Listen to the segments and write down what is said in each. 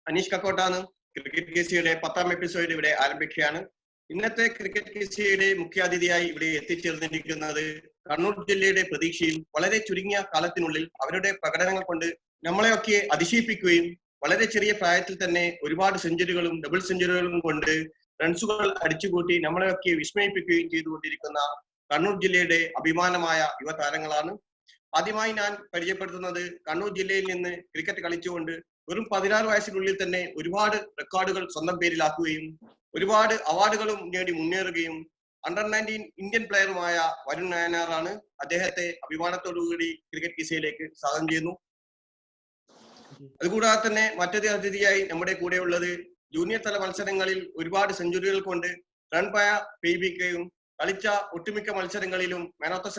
Aneesh കക്കോട്ടാണ്. Cricket കേസിയുടെ 10ാം episode ഇവിടെ ആരംഭിക്കുകയാണ്. ഇന്നത്തെ ക്രിക്കറ്റ് കേസിയുടെ മുഖ്യാതിഥിയായി ഇവിടെ എത്തിച്ചേർന്നിരിക്കുന്നത് കണ്ണൂർ ജില്ലയുടെ പ്രതീക്ഷയും വളരെ ചുരുങ്ങിയ കാലത്തിനുള്ളിൽ അവരുടെ പ്രകടനങ്ങൾ കൊണ്ട് നമ്മളെയൊക്കെ അതിശയിപ്പിക്കുകയും വളരെ ചെറിയ പ്രായത്തിൽ തന്നെ ഒരുപാട് സെഞ്ചുറികളും ഡബിൾ സെഞ്ചുറികളും കൊണ്ട് റൺസുകൾ അടിച്ചുകൂട്ടി നമ്മളെയൊക്കെ വിസ്മയിപ്പിക്കുകയും ചെയ്തുകൊണ്ടിരിക്കുന്ന കണ്ണൂർ ജില്ലയുടെ അഭിമാനമായ യുവതാരങ്ങളാണ്. ആദ്യമായി ഞാൻ പരിചയപ്പെടുത്തുന്നത് കണ്ണൂർ ജില്ലയിൽ നിന്ന് ക്രിക്കറ്റ് കളിച്ചുകൊണ്ട് വെറും 16 വയസ്സിനുള്ളിൽ തന്നെ ഒരുപാട് റെക്കോർഡുകൾ സ്വന്തം പേരിലാക്കുകയും ഒരുപാട് അവാർഡുകളും നേടി മുന്നേറുകയും അണ്ടർ 19 ഇന്ത്യൻ പ്ലെയറുമായ വരുൺ നായനാറാണ്. അദ്ദേഹത്തെ അഭിമാനത്തോടുകൂടി ക്രിക്കറ്റ് കിസയിലേക്ക് സ്വാഗതം ചെയ്യുന്നു. അതുകൂടാതെ തന്നെ മറ്റൊരു അതിഥിയായി നമ്മുടെ കൂടെ ഉള്ളത് ജൂനിയർ തല മത്സരങ്ങളിൽ ഒരുപാട് സെഞ്ചുറികൾ കൊണ്ട് റൺ പെയ്യിക്കുകയും കളിച്ച ഒട്ടുമിക്ക മത്സരങ്ങളിലും മാൻ ഓഫ് ദ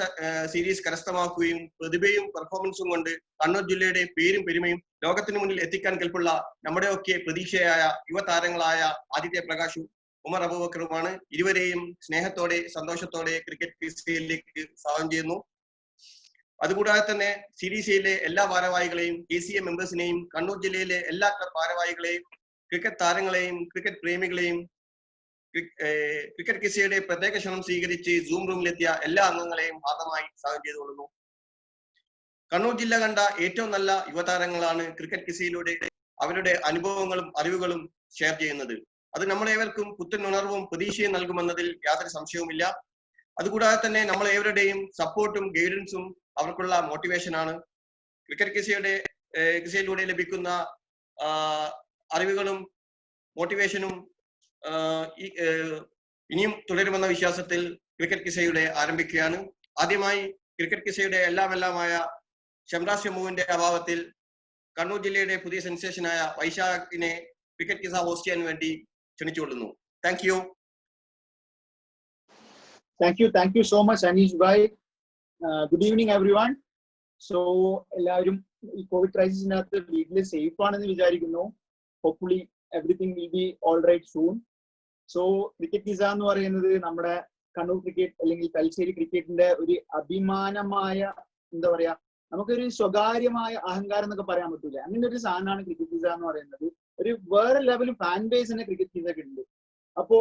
സീരീസ് കരസ്ഥമാക്കുകയും പ്രതിഭയും പെർഫോമൻസും കൊണ്ട് കണ്ണൂർ ജില്ലയുടെ പേരും പെരുമയും ലോകത്തിന് മുന്നിൽ എത്തിക്കാൻ കെൽപ്പുള്ള നമ്മുടെയൊക്കെ പ്രതീക്ഷയായ യുവതാരങ്ങളായ ആദിത്യ പ്രകാശും ഉമർ അബൂബക്കറുമാണ്. ഇരുവരെയും സ്നേഹത്തോടെ സന്തോഷത്തോടെ ക്രിക്കറ്റ് ക്രിസ്റ്റയിലേക്ക് സ്വാഗതം ചെയ്യുന്നു. അതുകൂടാതെ തന്നെ സീരീസിലെ എല്ലാ ഭാരവാഹികളെയും KCA മെമ്പേഴ്സിനെയും കണ്ണൂർ ജില്ലയിലെ എല്ലാ ഭാരവാഹികളെയും ക്രിക്കറ്റ് താരങ്ങളെയും ക്രിക്കറ്റ് പ്രേമികളെയും ക്രിക്കറ്റ് കിസയുടെ പ്രത്യേക ക്ഷണം സ്വീകരിച്ച് സൂം റൂമിലെത്തിയ എല്ലാ അംഗങ്ങളെയും ആദ്യമായി സ്വാഗതം ചെയ്തുകൊള്ളുന്നു. കണ്ണൂർ ജില്ല കണ്ട ഏറ്റവും നല്ല യുവതാരങ്ങളാണ് ക്രിക്കറ്റ് കിസയിലൂടെ അവരുടെ അനുഭവങ്ങളും അറിവുകളും ഷെയർ ചെയ്യുന്നത്. അത് നമ്മളേവർക്കും പുത്തൻ ഉണർവും പ്രതീക്ഷയും നൽകുമെന്നതിൽ യാതൊരു സംശയവുമില്ല. അതുകൂടാതെ തന്നെ നമ്മളേവരുടെയും സപ്പോർട്ടും ഗൈഡൻസും അവർക്കുള്ള മോട്ടിവേഷനാണ്. ക്രിക്കറ്റ് കിസയിലൂടെ ലഭിക്കുന്ന അറിവുകളും മോട്ടിവേഷനും ഇനിയും തുടരുമെന്ന വിശ്വാസത്തിൽ ക്രിക്കറ്റ് കിസയുടെ ആരംഭിക്കുകയാണ്. ആദ്യമായി ക്രിക്കറ്റ് കിസയുടെ എല്ലാമായ ഷംറാസ് ഷമുവിന്റെ അഭാവത്തിൽ കണ്ണൂർ ജില്ലയുടെ പുതിയ സെൻസേഷനായ വൈശാഖിനെ ക്രിക്കറ്റ് കിസ ഹോസ്റ്റ് ചെയ്യാൻ വേണ്ടി ക്ഷണിച്ചുകൊള്ളുന്നു. Thank you. Thank you so much, Anish bhai. Good evening, everyone. So, എല്ലാവരും ഈ കോവിഡ് ക്രൈസിസിനകത്ത് വീട്ടിൽ സേഫ് ആണെന്ന് വിചാരിക്കുന്നു. Hopefully everything will be all right soon. So, cricket കിസ എന്ന് പറയുന്നത് നമ്മുടെ കണ്ണൂർ ക്രിക്കറ്റ് അല്ലെങ്കിൽ തലശ്ശേരി ക്രിക്കറ്റിന്റെ ഒരു അഭിമാനമായ, എന്താ പറയാ, നമുക്കൊരു സ്വകാര്യമായ അഹങ്കാരം എന്നൊക്കെ പറയാൻ പറ്റൂല. അങ്ങനെ ഒരു സാധനമാണ് ക്രിക്കറ്റ് കിസ എന്ന് പറയുന്നത്. ഒരു വേറെ ലെവൽ ഫാൻ ബേസിന്റെ ക്രിക്കറ്റ് കിസൊക്കെ ഉണ്ട്. അപ്പോ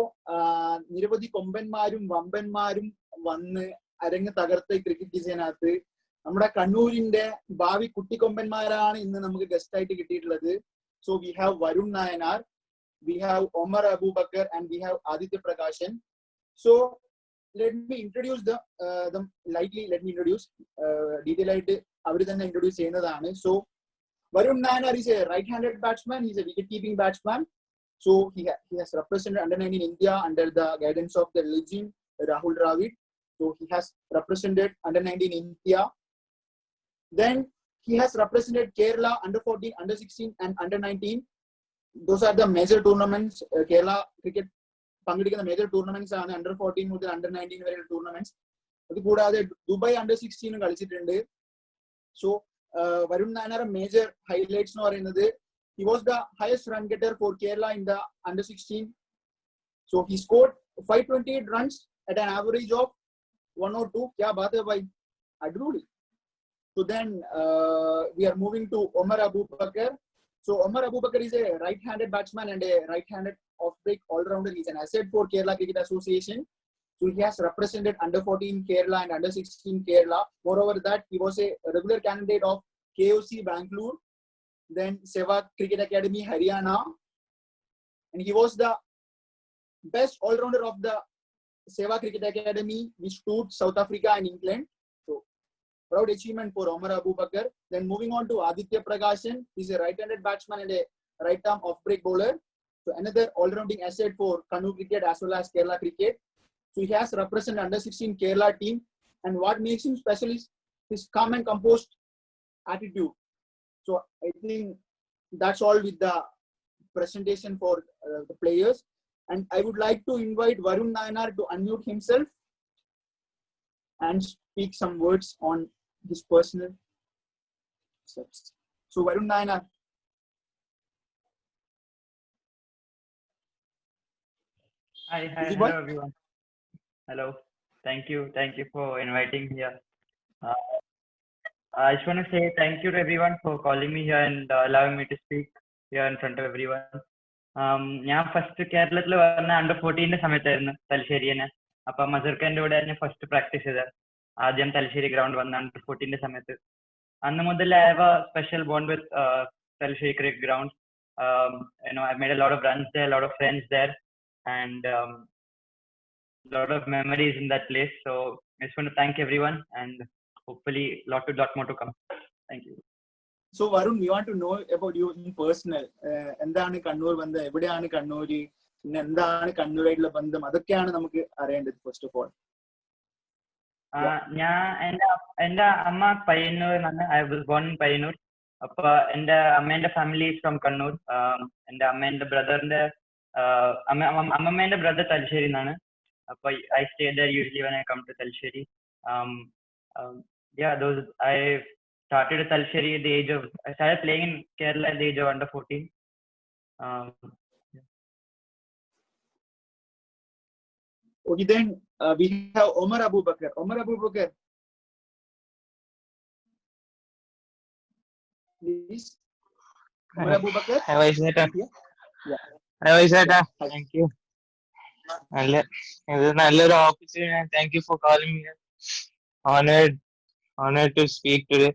നിരവധി കൊമ്പന്മാരും വമ്പന്മാരും വന്ന് അരങ്ങ് തകർത്ത ക്രിക്കറ്റ് കിസയിനകത്ത് നമ്മുടെ കണ്ണൂരിന്റെ ഭാവി കുട്ടിക്കൊമ്പന്മാരാണ് ഇന്ന് നമുക്ക് ഗസ്റ്റ് ആയിട്ട് കിട്ടിയിട്ടുള്ളത്. So we have Varun Nayanar, we have Omar Abubakar, and we have Aditya Prakashan. So let me introduce them lightly. Let me introduce detailed. Avaru thanne introduce cheyyunnathaanu. So Varun Nayanar is a right-handed batsman. He is a wicket-keeping batsman. So he has represented under 19 India under the guidance of the legend Rahul Dravid. So he has represented under 19 India. Then he has represented Kerala under 14, under 16, and under 19. Those are the major tournaments. Kerala cricket പങ്കെടുക്കുന്ന major tournaments ആണ്. under 14 മുതൽ under 19 വരെയുള്ള tournaments. അത് കൂടാതെ Dubai under 16 കളിച്ചിട്ടുണ്ട്. So Varun Nayanar major highlights എന്ന് പറയുന്നത് he was the highest run getter for Kerala in the under 16. So he scored 528 runs at an average of 102. Kya baat hai bhai, adruli. So then we are moving to Omar Abubakar. So Omar Abubakar is a right-handed batsman and a right-handed off-break all-rounder. He is an asset for Kerala Cricket Association. So he has represented under 14 Kerala and under 16 Kerala. Moreover that, he was a regular candidate of KOC Bangalore, then Sehwag Cricket Academy Haryana, and he was the best all-rounder of the Sehwag Cricket Academy, which toured South Africa and England. Proud achievement for Omar Abubakar. Then moving on to Aditya Prakashan, he is a right-handed batsman and a right-arm off-break bowler. So another all-rounding asset for Kannur cricket as well as Kerala cricket. So he has represented under 16 Kerala team, and what makes him special is his calm and composed attitude. So I think that's all with the presentation for the players, and I would like to invite Varun Nayanar to unmute himself and speak some words on his personal steps. So Varun Nayanar. Hi, hello everyone. Hello, thank you for inviting me here. I just want to say thank you to everyone for calling me here and allowing me to speak. here in front of everyone. ഞാൻ first കേരളത്തിൽ വന്ന under-14 സമയത്തായിരുന്നു തലശ്ശേരിനെ. അപ്പൊ മസർഖാന്റെ കൂടെ ഞാൻ first practice ചെയ്തത്. ആദ്യം Thalassery ground വന്ന under-14 സമയത്ത്. അന്ന് മുതൽ I have a special bond with Talasheri cricket ground. I made a lot of runs there, a lot of friends there, and a lot of memories in that place. So I just want to thank everyone, and hopefully lot more to come. Thank you. So Varun, we want to know about you in personal. എന്താണ് കണ്ണൂർ ബന്ധം, എവിടെയാണ് കണ്ണൂര്, പിന്നെ എന്താണ് കണ്ണൂരായിട്ടുള്ള ബന്ധം, അതൊക്കെയാണ് നമുക്ക് അറിയേണ്ടത് first of all. എന്റെ അമ്മ Payyanur, I was born in Payyanur. അപ്പൊ എന്റെ അമ്മേന്റെ ഫാമിലി ഫ്രം കണ്ണൂർ. എന്റെ അമ്മേന്റെ ബ്രദറിന്റെ അമ്മമ്മേന്റെ ബ്രദർ തലശ്ശേരി എന്നാണ്. അപ്പൊ I stay there usually when I come to Talasheri. I started at Talasheri at the age of, I started playing in Kerala at the age of under-14. Okay, then we have Omar Abubakar. Omar Abubakar, please. Omar Abubakar. Hi, Vaishnath. Yeah. Hi, Vaishnath. Thank you. ഇത് നല്ലൊരു opportunity. Thank you for calling me. honored to speak today.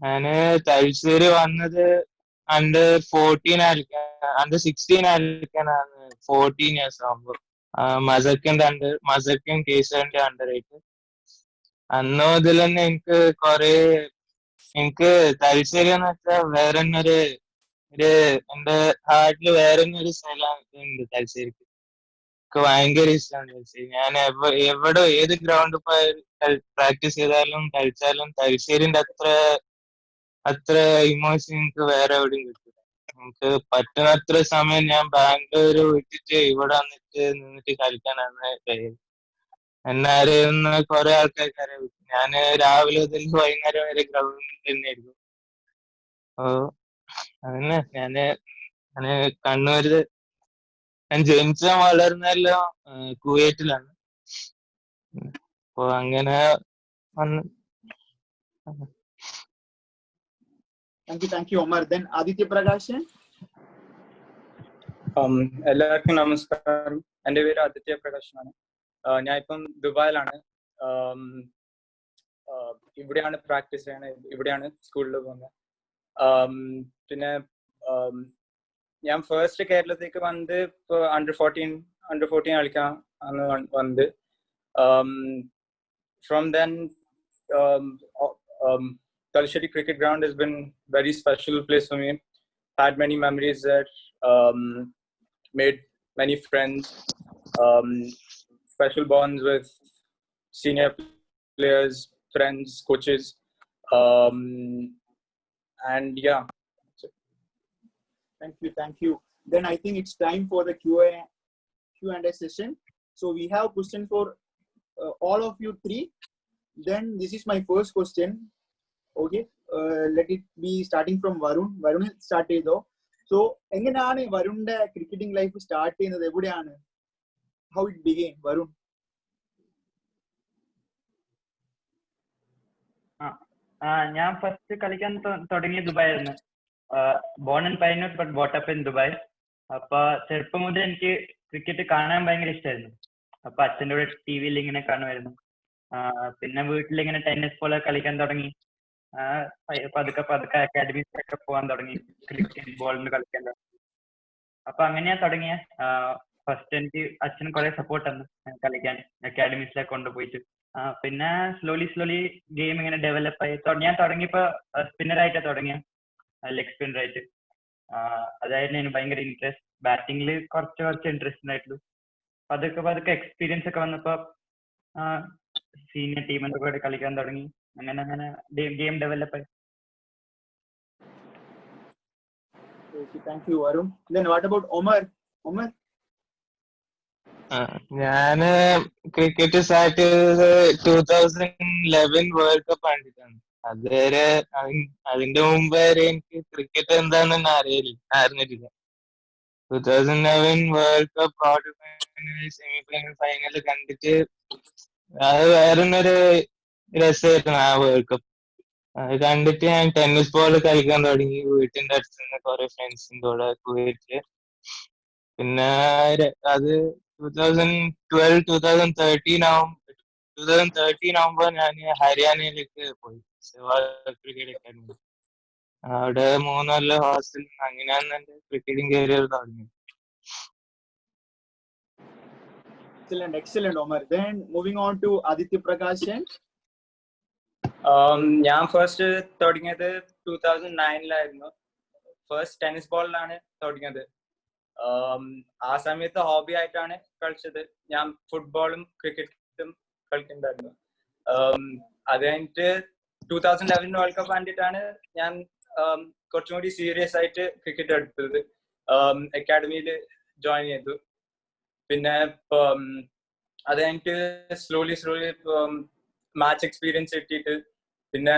ഞാന് തലശ്ശേരി വന്നത് under-14 under-16 ആയിരിക്കാനാണ്. 14 years ആകുമ്പോ മസർക്കൻ കേസറിന്റെ under-8. അന്ന് മുതൽ തന്നെ എനിക്ക് തലശ്ശേരി എന്ന് വെച്ചാൽ വേറെ ഒരു എന്റെ ഹാർട്ടിൽ വേറെ ഒരു സ്ഥലം ഉണ്ട് തലശ്ശേരിക്ക്. എനിക്ക് ഭയങ്കര ഇഷ്ടമാണ് തലശ്ശേരി. ഞാൻ എവിടെ ഏത് ഗ്രൗണ്ടിൽ പോയി പ്രാക്ടീസ് ചെയ്താലും കളിച്ചാലും തലശ്ശേരിന്റെ അത്ര ഇമോഷൻ എനിക്ക് വേറെ എവിടെയും കിട്ടില്ല. എനിക്ക് പറ്റുന്നത്ര സമയം ഞാൻ ബാംഗ്ലൂർ വിട്ടിട്ട് ഇവിടെ നിന്നിട്ട് കളിക്കാനാണ് കഴിയുന്നത്. എന്നെ അറിയുന്ന കുറെ ആൾക്കാർക്ക് അറിയാം. ഞാൻ രാവിലെ മുതൽ വൈകുന്നേരം വരെ ഗ്രൗണ്ടിൽ തന്നെയായിരിക്കും. അതന്നെ ഞാന് കണ്ണൂര് ഞാൻ ജനിച്ച വളർന്നെല്ലാം കുവൈറ്റിലാണ്. അപ്പൊ അങ്ങനെ വന്ന്. Thank you Omar. Then Aditya Prakash. എല്ലാവർക്കും നമസ്കാരം. എൻ്റെ പേര് ആദിത്യ പ്രകാശ് ആണ്. ഞാൻ ഇപ്പം ദുബായിലാണ്. ഇവിടെയാണ് പ്രാക്ടീസ് ചെയ്യണത്, ഇവിടെയാണ് സ്കൂളിൽ പോകുന്നത്. പിന്നെ ഞാൻ ഫസ്റ്റ് കേരളത്തേക്ക് വന്നത് ഇപ്പോൾ under-14 കളിക്കാൻ ആണ് വന്നത്. From then Talasheri cricket ground has been very special place for me. Had many memories there, made many friends, special bonds with senior players, friends, coaches, and yeah. Thank you. Then I think it's time for the Q&A session. So we have questions for all of you three. Then this is my first question. Okay, let it be starting from Varun. Varun start ചെയ്തോ. So എങ്ങനെയാണ് വരുണിന്റെ cricketing life start ചെയ്യുന്നത്, എവിടെയാണ്, how it began, Varun? ഞാൻ first കളിക്കാൻ തുടങ്ങിയ ദുബായായിരുന്നു. Born in Payyanur but brought up in Dubai. അപ്പൊ ചെറുപ്പം മുതൽ എനിക്ക് ക്രിക്കറ്റ് കാണാൻ ഭയങ്കര ഇഷ്ടമായിരുന്നു. അപ്പൊ അച്ഛൻ്റെ കൂടെ TV-യിൽ ഇങ്ങനെ കാണുമായിരുന്നു. പിന്നെ വീട്ടിലിങ്ങനെ ടെന്നീസ് പോലെ കളിക്കാൻ തുടങ്ങി. പതുക്കെ അക്കാഡമീസിലൊക്കെ പോകാൻ തുടങ്ങി, ക്രിക്കറ്റ് ബോളിന് കളിക്കാൻ തുടങ്ങി. അപ്പൊ അങ്ങനെയാ തുടങ്ങിയ. ഫസ്റ്റ് എനിക്ക് അച്ഛൻ കുറെ സപ്പോർട്ട് തന്നു കളിക്കാൻ, അക്കാഡമീസിലൊക്കെ കൊണ്ടുപോയിട്ട്. പിന്നെ സ്ലോലി ഗെയിം ഇങ്ങനെ ഡെവലപ്പ് ആയി. ഞാൻ തുടങ്ങിയപ്പോ സ്പിന്നറായിട്ടാണ് തുടങ്ങിയ, ലെഗ് സ്പിന്നറായിട്ട്. അതായിരുന്നു എനിക്ക് ഭയങ്കര ഇൻട്രസ്റ്റ്. ബാറ്റിംഗിൽ കുറച്ച് ഇൻട്രസ്റ്റ് ഉണ്ടായിട്ടുള്ളൂ. പതുക്കെ എക്സ്പീരിയൻസ് ഒക്കെ വന്നപ്പോ സീനിയർ ടീമിന്റെ കൂടെ കളിക്കാൻ തുടങ്ങി. അങ്ങനെ ഗെയിം ഡെവലപ്പ് ആയി. Thank you Varun. Then what about Omar? ഞാന് ക്രിക്കറ്റ് സ്റ്റാർട്ട് ചെയ്തത് 2011 വേൾഡ് കപ്പ് കണ്ടിട്ടാണ്. അതുവരെ അതിന്റെ മുമ്പ് വരെ എനിക്ക് ക്രിക്കറ്റ് എന്താണെന്ന് അറിഞ്ഞിട്ടില്ല. 2011 world cup quarter final, semi final, final കണ്ടിട്ട് അത് വേറൊരു രസമായിരുന്നു ആ വേൾഡ് കപ്പ്. അത് കണ്ടിട്ട് ഞാൻ ടെന്നീസ് ബോൾ കളിക്കാൻ തുടങ്ങി വീട്ടിന്റെ അടുത്ത് നിന്ന് കുറെ ഫ്രണ്ട്സിന്റെ കൂടെ കുവൈറ്റില്. പിന്നെ അത് 2013 ആവുമ്പോ ഞാൻ ഹരിയാനയിലേക്ക് പോയി, ക്രിക്കറ്റ് അക്കാദമി. അവിടെ 3 കൊല്ലം ഹോസ്റ്റലിൽ നിന്ന് അങ്ങനെയാണ് എന്റെ ക്രിക്കറ്റിംഗ് കരിയർ തുടങ്ങിയത്. Excellent, Omar. Then moving on to Aditya Prakashan. ഞാൻ ഫസ്റ്റ് തുടങ്ങിയത് 2009 ഫസ്റ്റ് ടെന്നീസ് ബോളിലാണ് തുടങ്ങിയത്. ആ സമയത്ത് ഹോബി ആയിട്ടാണ് കളിച്ചത്. ഞാൻ ഫുട്ബോളും ക്രിക്കറ്റും കളിക്കുന്നുണ്ടായിരുന്നു. അത് കഴിഞ്ഞിട്ട് 2011 വേൾഡ് കപ്പ് കണ്ടിട്ടാണ് ഞാൻ കുറച്ചും കൂടി സീരിയസ് ആയിട്ട് ക്രിക്കറ്റ് എടുത്തത്. അക്കാഡമിയിൽ ജോയിൻ ചെയ്തു. പിന്നെ അത് കഴിഞ്ഞിട്ട് സ്ലോലി മാച്ച് എക്സ്പീരിയൻസ് കിട്ടിയിട്ട് പിന്നെ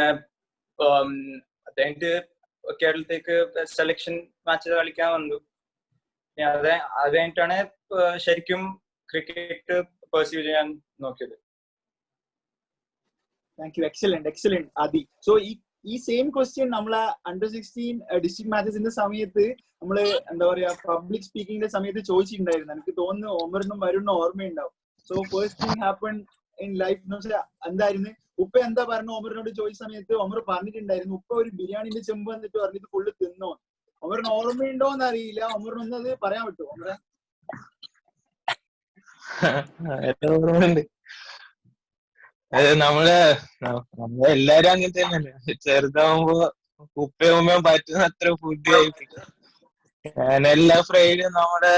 അത് കഴിഞ്ഞിട്ട് കേരളത്തേക്ക് സെലക്ഷൻ മാച്ച് കളിക്കാൻ വന്നു. അത് കഴിഞ്ഞിട്ടാണ് ശരിക്കും ക്രിക്കറ്റ് പെർസ്യൂ ചെയ്യാൻ നോക്കിയത്. Thank you. Excellent, Adi. So ഈ സെയിം ക്വസ്റ്റ്യൻ നമ്മളെ under-16 ഡിസ്ട്രിക്ട് മാച്ചസിന്റെ സമയത്ത് നമ്മള് എന്താ പറയാ പബ്ലിക് സ്പീക്കിംഗിന്റെ സമയത്ത് ചോദിച്ചിട്ടുണ്ടായിരുന്നു. എനിക്ക് തോന്നുന്നു ഒമറിനും വരുന്ന ഓർമ്മയുണ്ടാവും. So first thing happen in life എന്ന് വെച്ചാൽ എന്തായിരുന്നു, ഉപ്പ എന്താ പറഞ്ഞു ഒമറിനോട് ചോദിച്ച സമയത്ത് ഒമർ പറഞ്ഞിട്ടുണ്ടായിരുന്നു ഉപ്പ ഒരു ബിരിയാണിന്റെ ചെമ്പ് വന്നിട്ട് പറഞ്ഞിട്ട് ഫുള്ള് തിന്നോ. ഒമറിന് ഓർമ്മയുണ്ടോ എന്ന് അറിയില്ല. ഒമറിനൊന്നും അത് പറയാൻ പറ്റുമോ ഒമറെ? ഓർമ്മയുണ്ട്. നമ്മളെല്ലാരും അങ്ങനെ തന്നെയല്ലേ, ചെറുതാവുമ്പോ ഉപ്പയും ഉമ്മയും പറ്റുന്ന അത്ര ഫുഡ് കഴിപ്പിക്കും. ഞാൻ എല്ലാ ഫ്രൈഡും നമ്മുടെ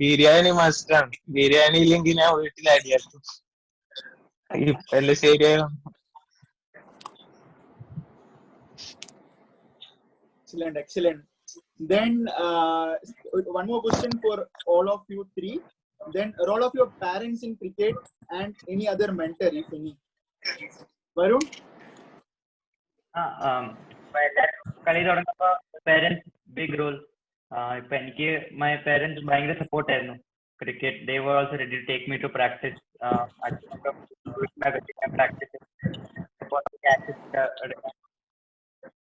ബിരിയാണി മസ്റ്റാണ്. ബിരിയാണി ഇല്ലെങ്കിൽ ഞാൻ വീട്ടിൽ അടിയാക്കും. ഇപ്പൊ എല്ലാം ശരിയായോ? Excellent. Then one more question for all of you three. Then role of your parents in cricket and any other mentor, if any. Varun? കളി തുടങ്ങുമ്പോ പേരൻസ് ബിഗ് റോൾ. ഇപ്പൊ എനിക്ക് മൈ പേരൻസ് ഭയങ്കര സപ്പോർട്ട് ആയിരുന്നു cricket. They were also ready to take me to practice.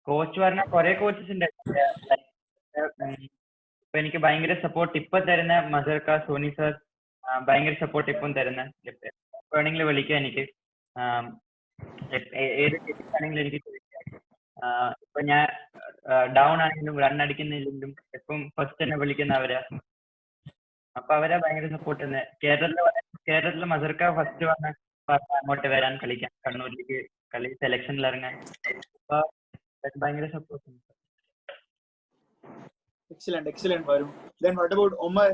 Coach പറഞ്ഞ കുറെ coaches ഉണ്ടായിരുന്നു. ഇപ്പൊ എനിക്ക് ഭയങ്കര സപ്പോർട്ട് ഇപ്പൊ തരുന്ന മസർക്ക, സോനി സർ ഭയങ്കര സപ്പോർട്ട് ഇപ്പം തരുന്ന. വേണമെങ്കിൽ വിളിക്കാം എനിക്ക്, ഏത് ആണെങ്കിലും എനിക്ക് ചോദിക്കാം. ഇപ്പൊ ഞാൻ ഡൗൺ ആണെങ്കിലും റൺ അടിക്കുന്നില്ലെങ്കിലും ഇപ്പം ഫസ്റ്റ് തന്നെ വിളിക്കുന്ന അവരാ. അപ്പൊ അവരാ ഭയങ്കര സപ്പോർട്ട് തന്നെ. കേരളത്തിലെ മസർക്ക ഫസ്റ്റ് വന്ന് അങ്ങോട്ട് വരാൻ കളിക്കാൻ, കണ്ണൂരിലേക്ക് കളി സെലക്ഷനിൽ ഇറങ്ങാൻ. അപ്പൊ ഭയങ്കര support. Excellent, Varun. Then what about Omar?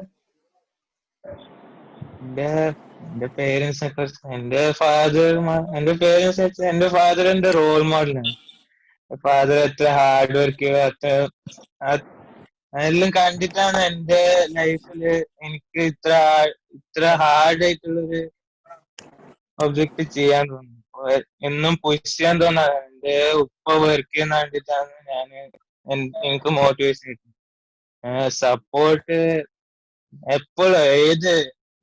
എന്റെ പേരൻസ് ഒക്കെ, എന്റെ ഫാദർ എന്റെ റോൾ മോഡലാണ്. ഫാദർ എത്ര ഹാർഡ് വർക്ക് ചെയ്യും, അതെല്ലാം കണ്ടിട്ടാണ് എന്റെ ലൈഫില് എനിക്ക് ഇത്ര ഹാർഡ് ആയിട്ടുള്ളൊരു ഒബ്ജക്റ്റ് ചെയ്യാൻ തോന്നുന്നു, എന്നും പുഷ് ചെയ്യാൻ തോന്നാ. എന്റെ ഉപ്പ വർക്ക് ചെയ്യുന്ന കണ്ടിട്ടാണ് എനിക്ക് മോട്ടിവേഷൻ കിട്ടും. സപ്പോർട്ട് എപ്പോഴും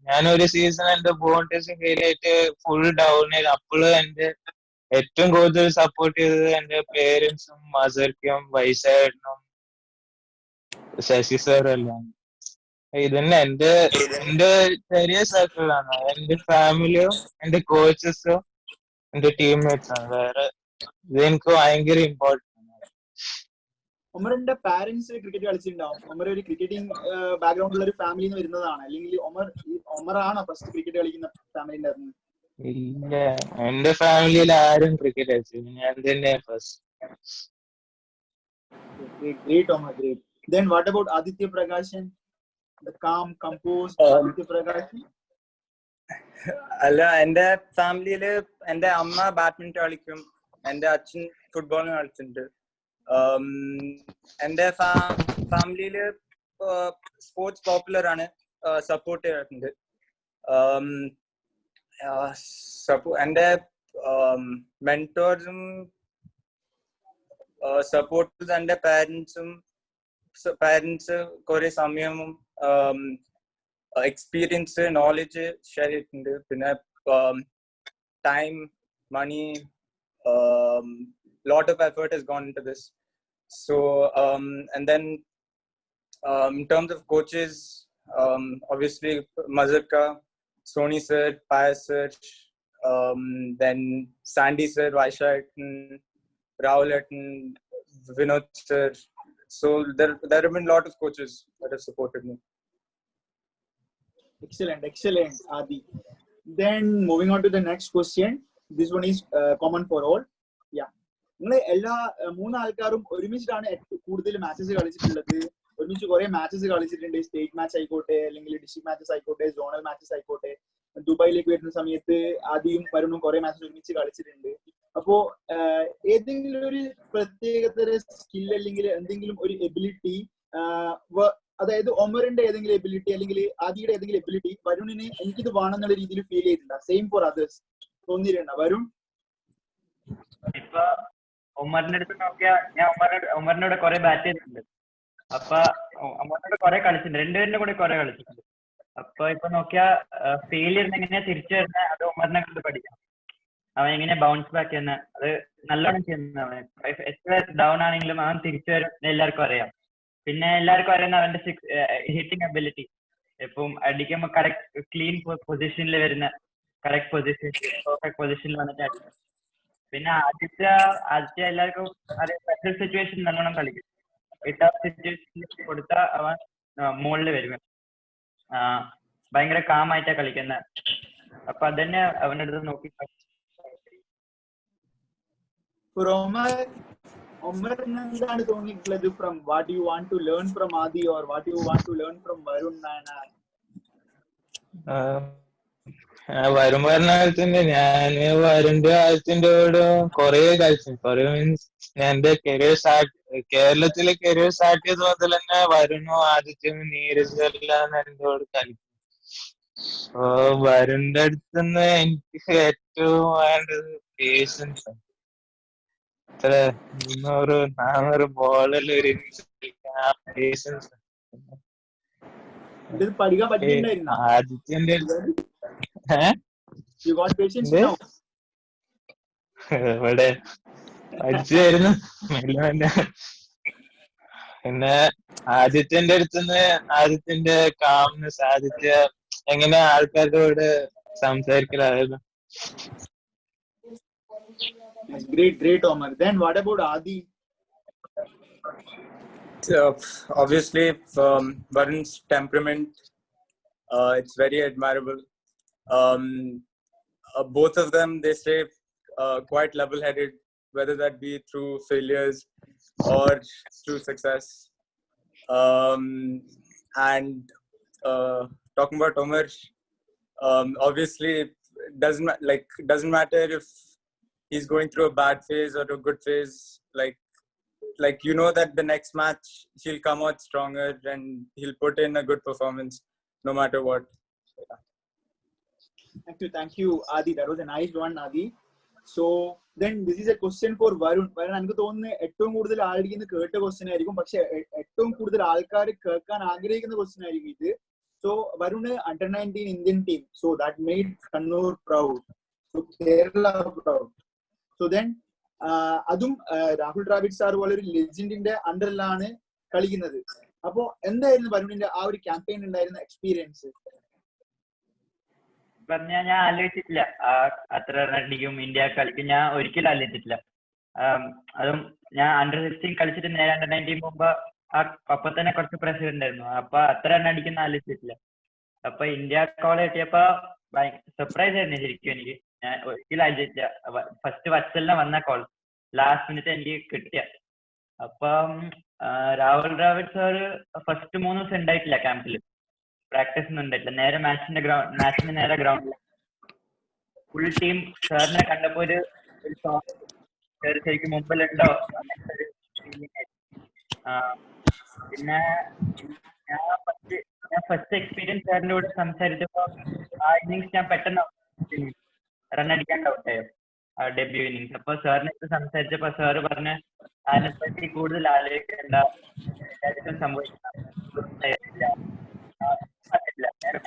ഞാനൊരു സീസൺ എന്റെ ബോണ്ടേഴ്സും കയ്യിലായിട്ട് ഫുൾ ഡൗൺ ചെയ്ത് അപ്പോഴും എന്റെ ഏറ്റവും കൂടുതൽ സപ്പോർട്ട് ചെയ്തത് എന്റെ പേരൻസും മസർക്കും വൈസായിട്ടും ശശി സാറും എല്ലാം. ഇതന്നെ എന്റെ ചെറിയ സർക്കിളാണ്. എന്റെ ഫാമിലിയും എന്റെ കോച്ചസും എന്റെ ടീംമേറ്റ്സ് ആണ്. വേറെ ഇതെനിക്ക് ഭയങ്കര ഇമ്പോർട്ടൻ്റ്. ഒമറിന്റെ പാരന്റ്സ് ക്രിക്കറ്റ് കളിച്ചിട്ടുണ്ടാവും. ഒമർ ഒരു ക്രിക്കറ്റിംഗ് ബാക്ക്ഗ്രൗണ്ടിലുള്ള ഒരു ഫാമിലിയിൽ നിന്ന് വരുന്നതാണ്, അല്ലെങ്കിൽ ഒമറാണോ ഫസ്റ്റ് ക്രിക്കറ്റ് കളിക്കുന്ന ഫാമിലിന്റെ അകത്ത്? ഇല്ല, എന്റെ ഫാമിലിയിൽ ആരും ക്രിക്കറ്റ് കളിച്ചില്ല, ഞാൻ തന്നെ first. Great, Omar, great. Then what about Aditya Prakashan? The calm, composed Aditya Prakashan? അല്ല, എന്റെ ഫാമിലിയില് എന്റെ അമ്മ ബാഡ്മിന്റൺ കളിക്കും, എന്റെ അച്ഛൻ ഫുട്ബോൾ കളിച്ചിട്ടുണ്ട്. എന്റെ ഫാമിലിയില് സ്പോർട്സ് പോപ്പുലർ ആണ്, സപ്പോർട്ട് ചെയ്തിട്ടുണ്ട്. എന്റെ മെന്റോർസും സപ്പോർട്ടേഴ്സ് എന്റെ പാരന്റ്സ് കുറെ സമയവും എക്സ്പീരിയൻസ്, നോളജ് ഷെയർ ചെയ്തിട്ടുണ്ട്. പിന്നെ time, money, lot of effort has gone into this. So and then in terms of coaches, obviously Mazharka, Sony sir, Payas sir, then Sandy sir, Vaisha Etten, Rahul Etten, Vinod sir. So there have been a lot of coaches that have supported me. Excellent, Adi. Then moving on to the next question. This one is common for all. Yeah. നിങ്ങൾ എല്ലാ മൂന്ന് ആൾക്കാരും ഒരുമിച്ചിട്ടാണ് കൂടുതൽ matches കളിച്ചിട്ടുള്ളത്. ഒരുമിച്ച് കുറെ matches കളിച്ചിട്ടുണ്ട്. State match ആയിക്കോട്ടെ, അല്ലെങ്കിൽ ഡിസ്ട്രിക്ട് മാച്ചസ് ആയിക്കോട്ടെ, സോണൽ മാച്ചസ് ആയിക്കോട്ടെ. ദുബായിലേക്ക് വരുന്ന സമയത്ത് ആദ്യം വരുണും കുറെ മാച്ചസ് ഒരുമിച്ച് കളിച്ചിട്ടുണ്ട്. അപ്പോ ഏതെങ്കിലും ഒരു പ്രത്യേകതര സ്കിൽ അല്ലെങ്കിൽ എന്തെങ്കിലും ഒരു എബിലിറ്റി, അതായത് ഒമറിന്റെ ഏതെങ്കിലും എബിലിറ്റി അല്ലെങ്കിൽ ആദിയുടെ ഏതെങ്കിലും എബിലിറ്റി വരുണിന് എനിക്കിത് വേണമെന്നുള്ള രീതിയിൽ ഫീൽ ചെയ്തിട്ടുണ്ടോ? സെയിം ഫോർ അതേഴ്സ് തോന്നിയിട്ടുണ്ടോ വരുൺ? ഇപ്പൊ ഒമറിന്റെ അടുത്ത് നോക്കിയാൽ ഞാൻ ഒമറിനോട് കുറെ ബാറ്റ് ചെയ്തിട്ടുണ്ട്. അപ്പൊ ഒമറിനോട് കുറെ കളിച്ചിട്ടുണ്ട്, രണ്ടുപേരുടെ കൂടെ കുറെ കളിച്ചിട്ടുണ്ട്. അപ്പൊ ഇപ്പൊ നോക്കിയാ ഫെയിലിയറിന് എങ്ങനെയാ തിരിച്ചു വരുന്നത് അത് ഒമറിനെ കണ്ട് പഠിക്കണം. അവൻ എങ്ങനെ ബൗൺസ് ബാക്ക് ചെയ്യുന്ന അത് നല്ലോണം ചെയ്യുന്നവൻ. എത്ര ഡൗൺ ആണെങ്കിലും അവൻ തിരിച്ചു വരും എല്ലാവർക്കും അറിയാം. പിന്നെ എല്ലാവർക്കും അറിയുന്ന അവന്റെ ഹിറ്റിംഗ് അബിലിറ്റി. ഇപ്പം അടിക്കുമ്പോൾ കറക്റ്റ് ക്ലീൻ പൊസിഷനിൽ വരുന്ന, കറക്റ്റ് പൊസിഷൻ, പെർഫെക്റ്റ് പൊസിഷനിൽ വന്നിട്ട് അടിക്കും. പിന്നെ ആദ്യത്തെ എല്ലാവർക്കും അറിയാം സ്പെഷ്യൽ സിറ്റുവേഷൻ നല്ലോണം കളിക്കും. ടഫ് സിറ്റുവേഷൻ കൊടുത്താൽ അവൻ മുകളിൽ വരും. ഭയങ്കര കാമായിട്ടാ കളിക്കുന്നത്. അപ്പൊ അതന്നെ അവന്റെ അടുത്ത് നോക്കി. എന്താണ് തോന്നിയിട്ടുള്ളത്? From what you want to learn from Adi or what you want to learn from Varun? വരും പറഞ്ഞ കാലത്തിന്റെ ഞാന് വരുണിന്റെ കാലത്തിന്റെ കൂടെ കൊറേ കളിച്ചു. കൊറേ മീൻസ് ഞാൻ എന്റെ കരിയർ കേരളത്തിലെ കരിയർ സ്റ്റാർട്ട് ചെയ്ത മുതൽ തന്നെ വരുണും ആദിത്യവും നീരജും എല്ലാം എന്റെ കൂടെ കളിക്കും. അപ്പൊ വരുണിന്റെ അടുത്തുനിന്ന് എനിക്ക് ഏറ്റവും വേണ്ടത് പേഷ്യൻസ്. 300-400 ബോളിൽ ഒരു പേഷ്യൻസ്. പഠിക്കാൻ പറ്റിയിട്ടുണ്ടായിരുന്നോ ആദിത്യന്റെ ഇവിടെ പഠിച്ചായിരുന്നു മെല്ലെ. പിന്നെ ആദിത്യന്റെ അടുത്തുനിന്ന് ആദിത്യന്റെ കാംനെസ്, ആദിത്യ എങ്ങനെ ആൾക്കാരോട് സംസാരിക്കലായിരുന്നു. Great Omar. Then what about Adi? Obviously Varun's temperament, it's very admirable. Both of them, they stay quite level-headed, whether that be through failures or through success. And talking about Omar, obviously doesn't matter if he's going through a bad phase or a good phase. Like you know that the next match he'll come out stronger and he'll put in a good performance no matter what. Thank you Adi, that was a nice one Adi. So then this is a question for Varun. Varun, എനിക്ക് തോന്നുന്നു ഏറ്റവും കൂടുതൽ ആളുകൾ കേട്ട question ആയിരിക്കും, പക്ഷെ ഏറ്റവും കൂടുതൽ ആൾക്കാർ കേൾക്കാൻ ആഗ്രഹിക്കുന്ന ക്വസ്റ്റ്യൻ ആയിരിക്കും ഇത്. So Varun, under 19 Indian team, so that made Kannur proud, so Kerala proud. So then അതും രാഹുൽ ദ്രാവിഡ് സാർ പോലെ ഒരു ലെജൻഡിന്റെ അണ്ടറിലാണ് കളിക്കുന്നത്. അപ്പോ എന്തായിരുന്നു വരുണിന്റെ ആ ഒരു ക്യാമ്പയിൻ ഉണ്ടായിരുന്ന എക്സ്പീരിയൻസ്? പറഞ്ഞാ ഞാൻ ആലോചിച്ചിട്ടില്ല അത്ര റണ്ണിക്കും ഇന്ത്യ കളിക്കും. ഞാൻ ഒരിക്കലും ആലോചിച്ചിട്ടില്ല. അതും ഞാൻ അണ്ടർ 16 കളിച്ചിട്ട് നേരെ അണ്ടർ 19 പോകുമ്പോ അപ്പൊ തന്നെ കുറച്ച് പ്രഷർ ഉണ്ടായിരുന്നു. അപ്പൊ അത്ര റൺ അടിക്കുന്ന ആലോചിച്ചിട്ടില്ല. അപ്പൊ ഇന്ത്യ കോൾ കിട്ടിയപ്പോ സർപ്രൈസ് ആയിരുന്നു ശരിക്കും എനിക്ക്. ഞാൻ ഒരിക്കലും ആലോചിച്ചില്ല. ഫസ്റ്റ് വച്ചലിനെ വന്ന കോൾ ലാസ്റ്റ് മിനിറ്റ് എനിക്ക് കിട്ടിയ. അപ്പം രാഹുൽ ദ്രാവിഡ് സാറ് ഫസ്റ്റ് 3 ദിവസം ഉണ്ടായിട്ടില്ല ക്യാമ്പിൽ, പ്രാക്ടീസ് ഒന്നും ഉണ്ടായിട്ടില്ല. നേരെ മാച്ചിന് നേരെ ഗ്രൗണ്ടിൽ ഫുൾ ടീം സാറിനെ കണ്ടപ്പോ ഒരു ശരിക്കും മുമ്പിലുണ്ടോ അങ്ങനത്തെ ഒരു ഫീലിംഗ് ആയി. പിന്നെ ഞാൻ ഫസ്റ്റ് എക്സ്പീരിയൻസ് സാറിന്റെ കൂടെ സംസാരിച്ചപ്പോ ആ ഇന്നിങ്സ് ഞാൻ പെട്ടെന്ന് റൺ അടിക്കാൻ ഔട്ടായോ ഡെബ്യൂ ഇന്നിങ്സ്. അപ്പൊ സാറിനെ സംസാരിച്ചപ്പോ സാറ് പറഞ്ഞ അതിനെപ്പറ്റി കൂടുതൽ ആലോചിക്കേണ്ട, എല്ലാവർക്കും സംഭവിക്കില്ല,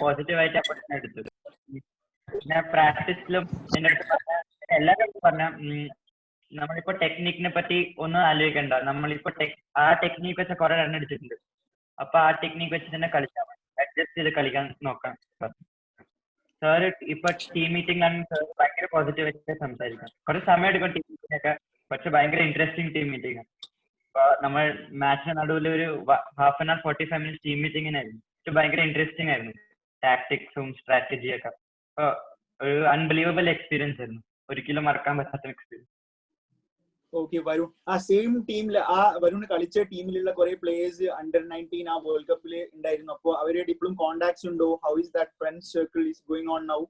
പോസിറ്റീവായിട്ട് അപ്പോൾ തന്നെ എടുത്തത്. പിന്നെ പ്രാക്ടീസിലും എന്റെ അടുത്ത് പറഞ്ഞ എല്ലാവരും പറഞ്ഞ നമ്മളിപ്പോ ടെക്നിക്കിനെ പറ്റി ഒന്നും ആലോചിക്കണ്ട. നമ്മളിപ്പോ ആ ടെക്നിക്ക് വെച്ച കുറെ റൺ അടിച്ചിട്ടുണ്ട്. അപ്പൊ ആ ടെക്നിക്ക് വെച്ച് തന്നെ കളിച്ചാൽ മതി, അഡ്ജസ്റ്റ് ചെയ്ത് കളിക്കാൻ നോക്കാം. സാറ് ഇപ്പൊ ടീം മീറ്റിംഗ് ആണ്, സാർ ഭയങ്കര പോസിറ്റീവ് ആയിട്ട് സംസാരിക്കാം. കുറച്ച് സമയം എടുക്കും ടീം മീറ്റിംഗ് ഒക്കെ, പക്ഷെ ഭയങ്കര ഇൻട്രസ്റ്റിംഗ് ടീം മീറ്റിംഗ് ആണ്. അപ്പൊ നമ്മൾ മാച്ചിന് നടുവിൽ ഒരു 1/2 hour 45 minutes ടീം മീറ്റിംഗിനായിരുന്നു. പക്ഷെ ഭയങ്കര ഇൻട്രസ്റ്റിംഗ് ആയിരുന്നു, ടാക്ടിക്സും സ്ട്രാറ്റജിയൊക്കെ. അപ്പൊ ഒരു അൺബിലീവബിൾ എക്സ്പീരിയൻസ് ആയിരുന്നു, ഒരിക്കലും മറക്കാൻ പറ്റാത്ത എക്സ്പീരിയൻസ്. ഓക്കെ, വരുൺ, ആ സെയിം ടീമിൽ ആ വരുൺ കളിച്ച ടീമിലുള്ള കുറെ പ്ലേയേഴ്സ് അണ്ടർ-19 ആ വേൾഡ് കപ്പിൽ ഉണ്ടായിരുന്നു. അപ്പോൾ അവരുടെ ഇപ്പോഴും കോണ്ടാക്ട്സ് ഉണ്ടോ? How is that friends circle is going on now?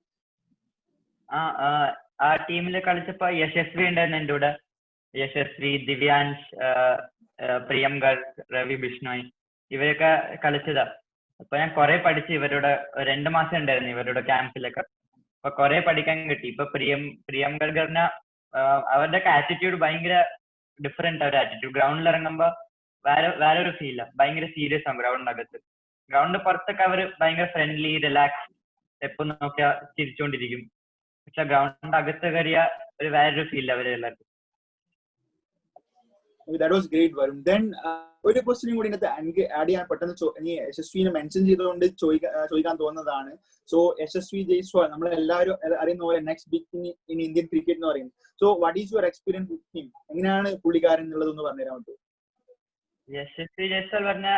ആ ടീമിൽ കളിച്ചപ്പോ യശസ്വി ഉണ്ടായിരുന്നു എൻ്റെ കൂടെ. യശസ്വി, ദിവ്യാൻഷ്, പ്രിയം ഗർഗ്, രവി ബിഷ്ണോയ്, ഇവരൊക്കെ കളിച്ചതാ. അപ്പൊ ഞാൻ കുറെ പഠിച്ചു ഇവരോട്. 2 മാസം ഉണ്ടായിരുന്നു ഇവരുടെ ക്യാമ്പിലൊക്കെ. അപ്പൊ കുറെ പഠിക്കാൻ കിട്ടി. ഇപ്പൊ പ്രിയം ഗർഗറിന അവരുടെ ആറ്റിറ്റ്യൂഡ് ഭയങ്കര ഡിഫറെന്റ്. അവരുടെ ആറ്റിറ്റ്യൂഡ് ഗ്രൗണ്ടിൽ ഇറങ്ങുമ്പോ വേറെ ഒരു ഫീല. ഭയങ്കര സീരിയസ് ആണ് ഗ്രൗണ്ടിനകത്ത്. ഗ്രൗണ്ടിന് പുറത്തൊക്കെ അവർ ഭയങ്കര ഫ്രണ്ട്ലി, റിലാക്സ്, എപ്പോ നോക്കിയാ ചിരിച്ചോണ്ടിരിക്കും. പക്ഷെ ഗ്രൗണ്ടിന്റെ അകത്ത് കയറിയ വേറൊരു feel അവരെല്ലാവർക്കും. That was great, Varun. Then ഒരു ക്വസ്റ്റ്യനും കൂടി ഇതിനകത്ത് എനിക്ക് ആഡ് ചെയ്യാൻ പെട്ടെന്ന് നീ യശസ്വിനെ മെൻഷൻ ചെയ്തുകൊണ്ട് ചോദിക്കാൻ തോന്നുന്നതാണ്. സോ യശസ്വി ജയ്സ്വാൾ നമ്മളെല്ലാവരും അറിയുന്ന പോലെ next big thing in Indian cricket എന്ന് പറയുന്നത്. So what is your experience with him? എങ്ങനെയാണ് പുള്ളിക്കാരൻ എന്നുള്ളതൊന്ന് പറഞ്ഞുതരാൻ പറ്റുമോ? യശസ്വി ജയ്സ്വാൾ പറഞ്ഞ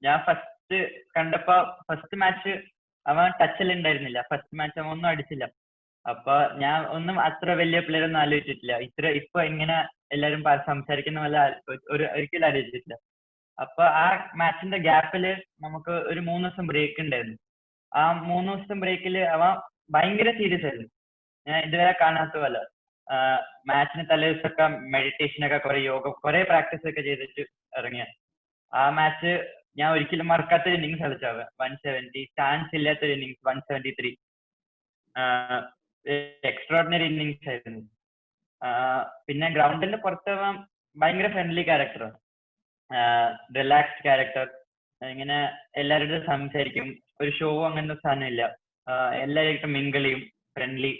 ഞാൻ ഫസ്റ്റ് കണ്ടപ്പോ ഫസ്റ്റ് മാച്ച് അവൻ ടച്ചിൽ ഉണ്ടായിരുന്നില്ല. ഫസ്റ്റ് മാച്ച് അവൻ ഒന്നും അടിച്ചില്ല. അപ്പൊ ഞാൻ ഒന്നും അത്ര വലിയ പ്ലെയർ ഒന്നും ആലോചിച്ചിട്ടില്ല. ഇപ്പൊ ഇങ്ങനെ എല്ലാരും സംസാരിക്കുന്ന പോലെ ഒരിക്കലും ആലോചിച്ചിട്ടില്ല. അപ്പൊ ആ മാച്ചിന്റെ ഗ്യാപ്പില് നമുക്ക് ഒരു 3 ദിവസം ബ്രേക്ക് ഉണ്ടായിരുന്നു. ആ 3 ദിവസം ബ്രേക്കിൽ അവൻ ഭയങ്കര സീരിയസ് ആയിരുന്നു. ഞാൻ ഇതുവരെ കാണാത്ത പോലെ. മാച്ചിന് തലേദിവസമൊക്കെ മെഡിറ്റേഷൻ ഒക്കെ കുറെ പ്രാക്ടീസ് ഒക്കെ ചെയ്തിട്ട് ഇറങ്ങിയ. ആ മാച്ച് ഞാൻ ഒരിക്കലും മറക്കാത്തൊരു ഇന്നിങ്സ് കളിച്ചാവ. 170, ചാൻസ് ഇല്ലാത്തൊരു ഇന്നിങ്സ് 173. എക്സ്ട്രോർഡിനറി ഇന്നിങ്സ് ആയിരുന്നു. പിന്നെ ഗ്രൗണ്ടിന്റെ പുറത്ത് ഭയങ്കര ഫ്രണ്ട്ലി ക്യാരക്ടറാണ്, റിലാക്സ്ഡ് ക്യാരക്ടർ. ഇങ്ങനെ എല്ലാവരോടും സംസാരിക്കും. ഒരു ഷോ അങ്ങനത്തെ സാധനമില്ല. എല്ലാവരായിട്ടും മിങ്കിൾ ചെയ്യും, ഫ്രണ്ട്ലി.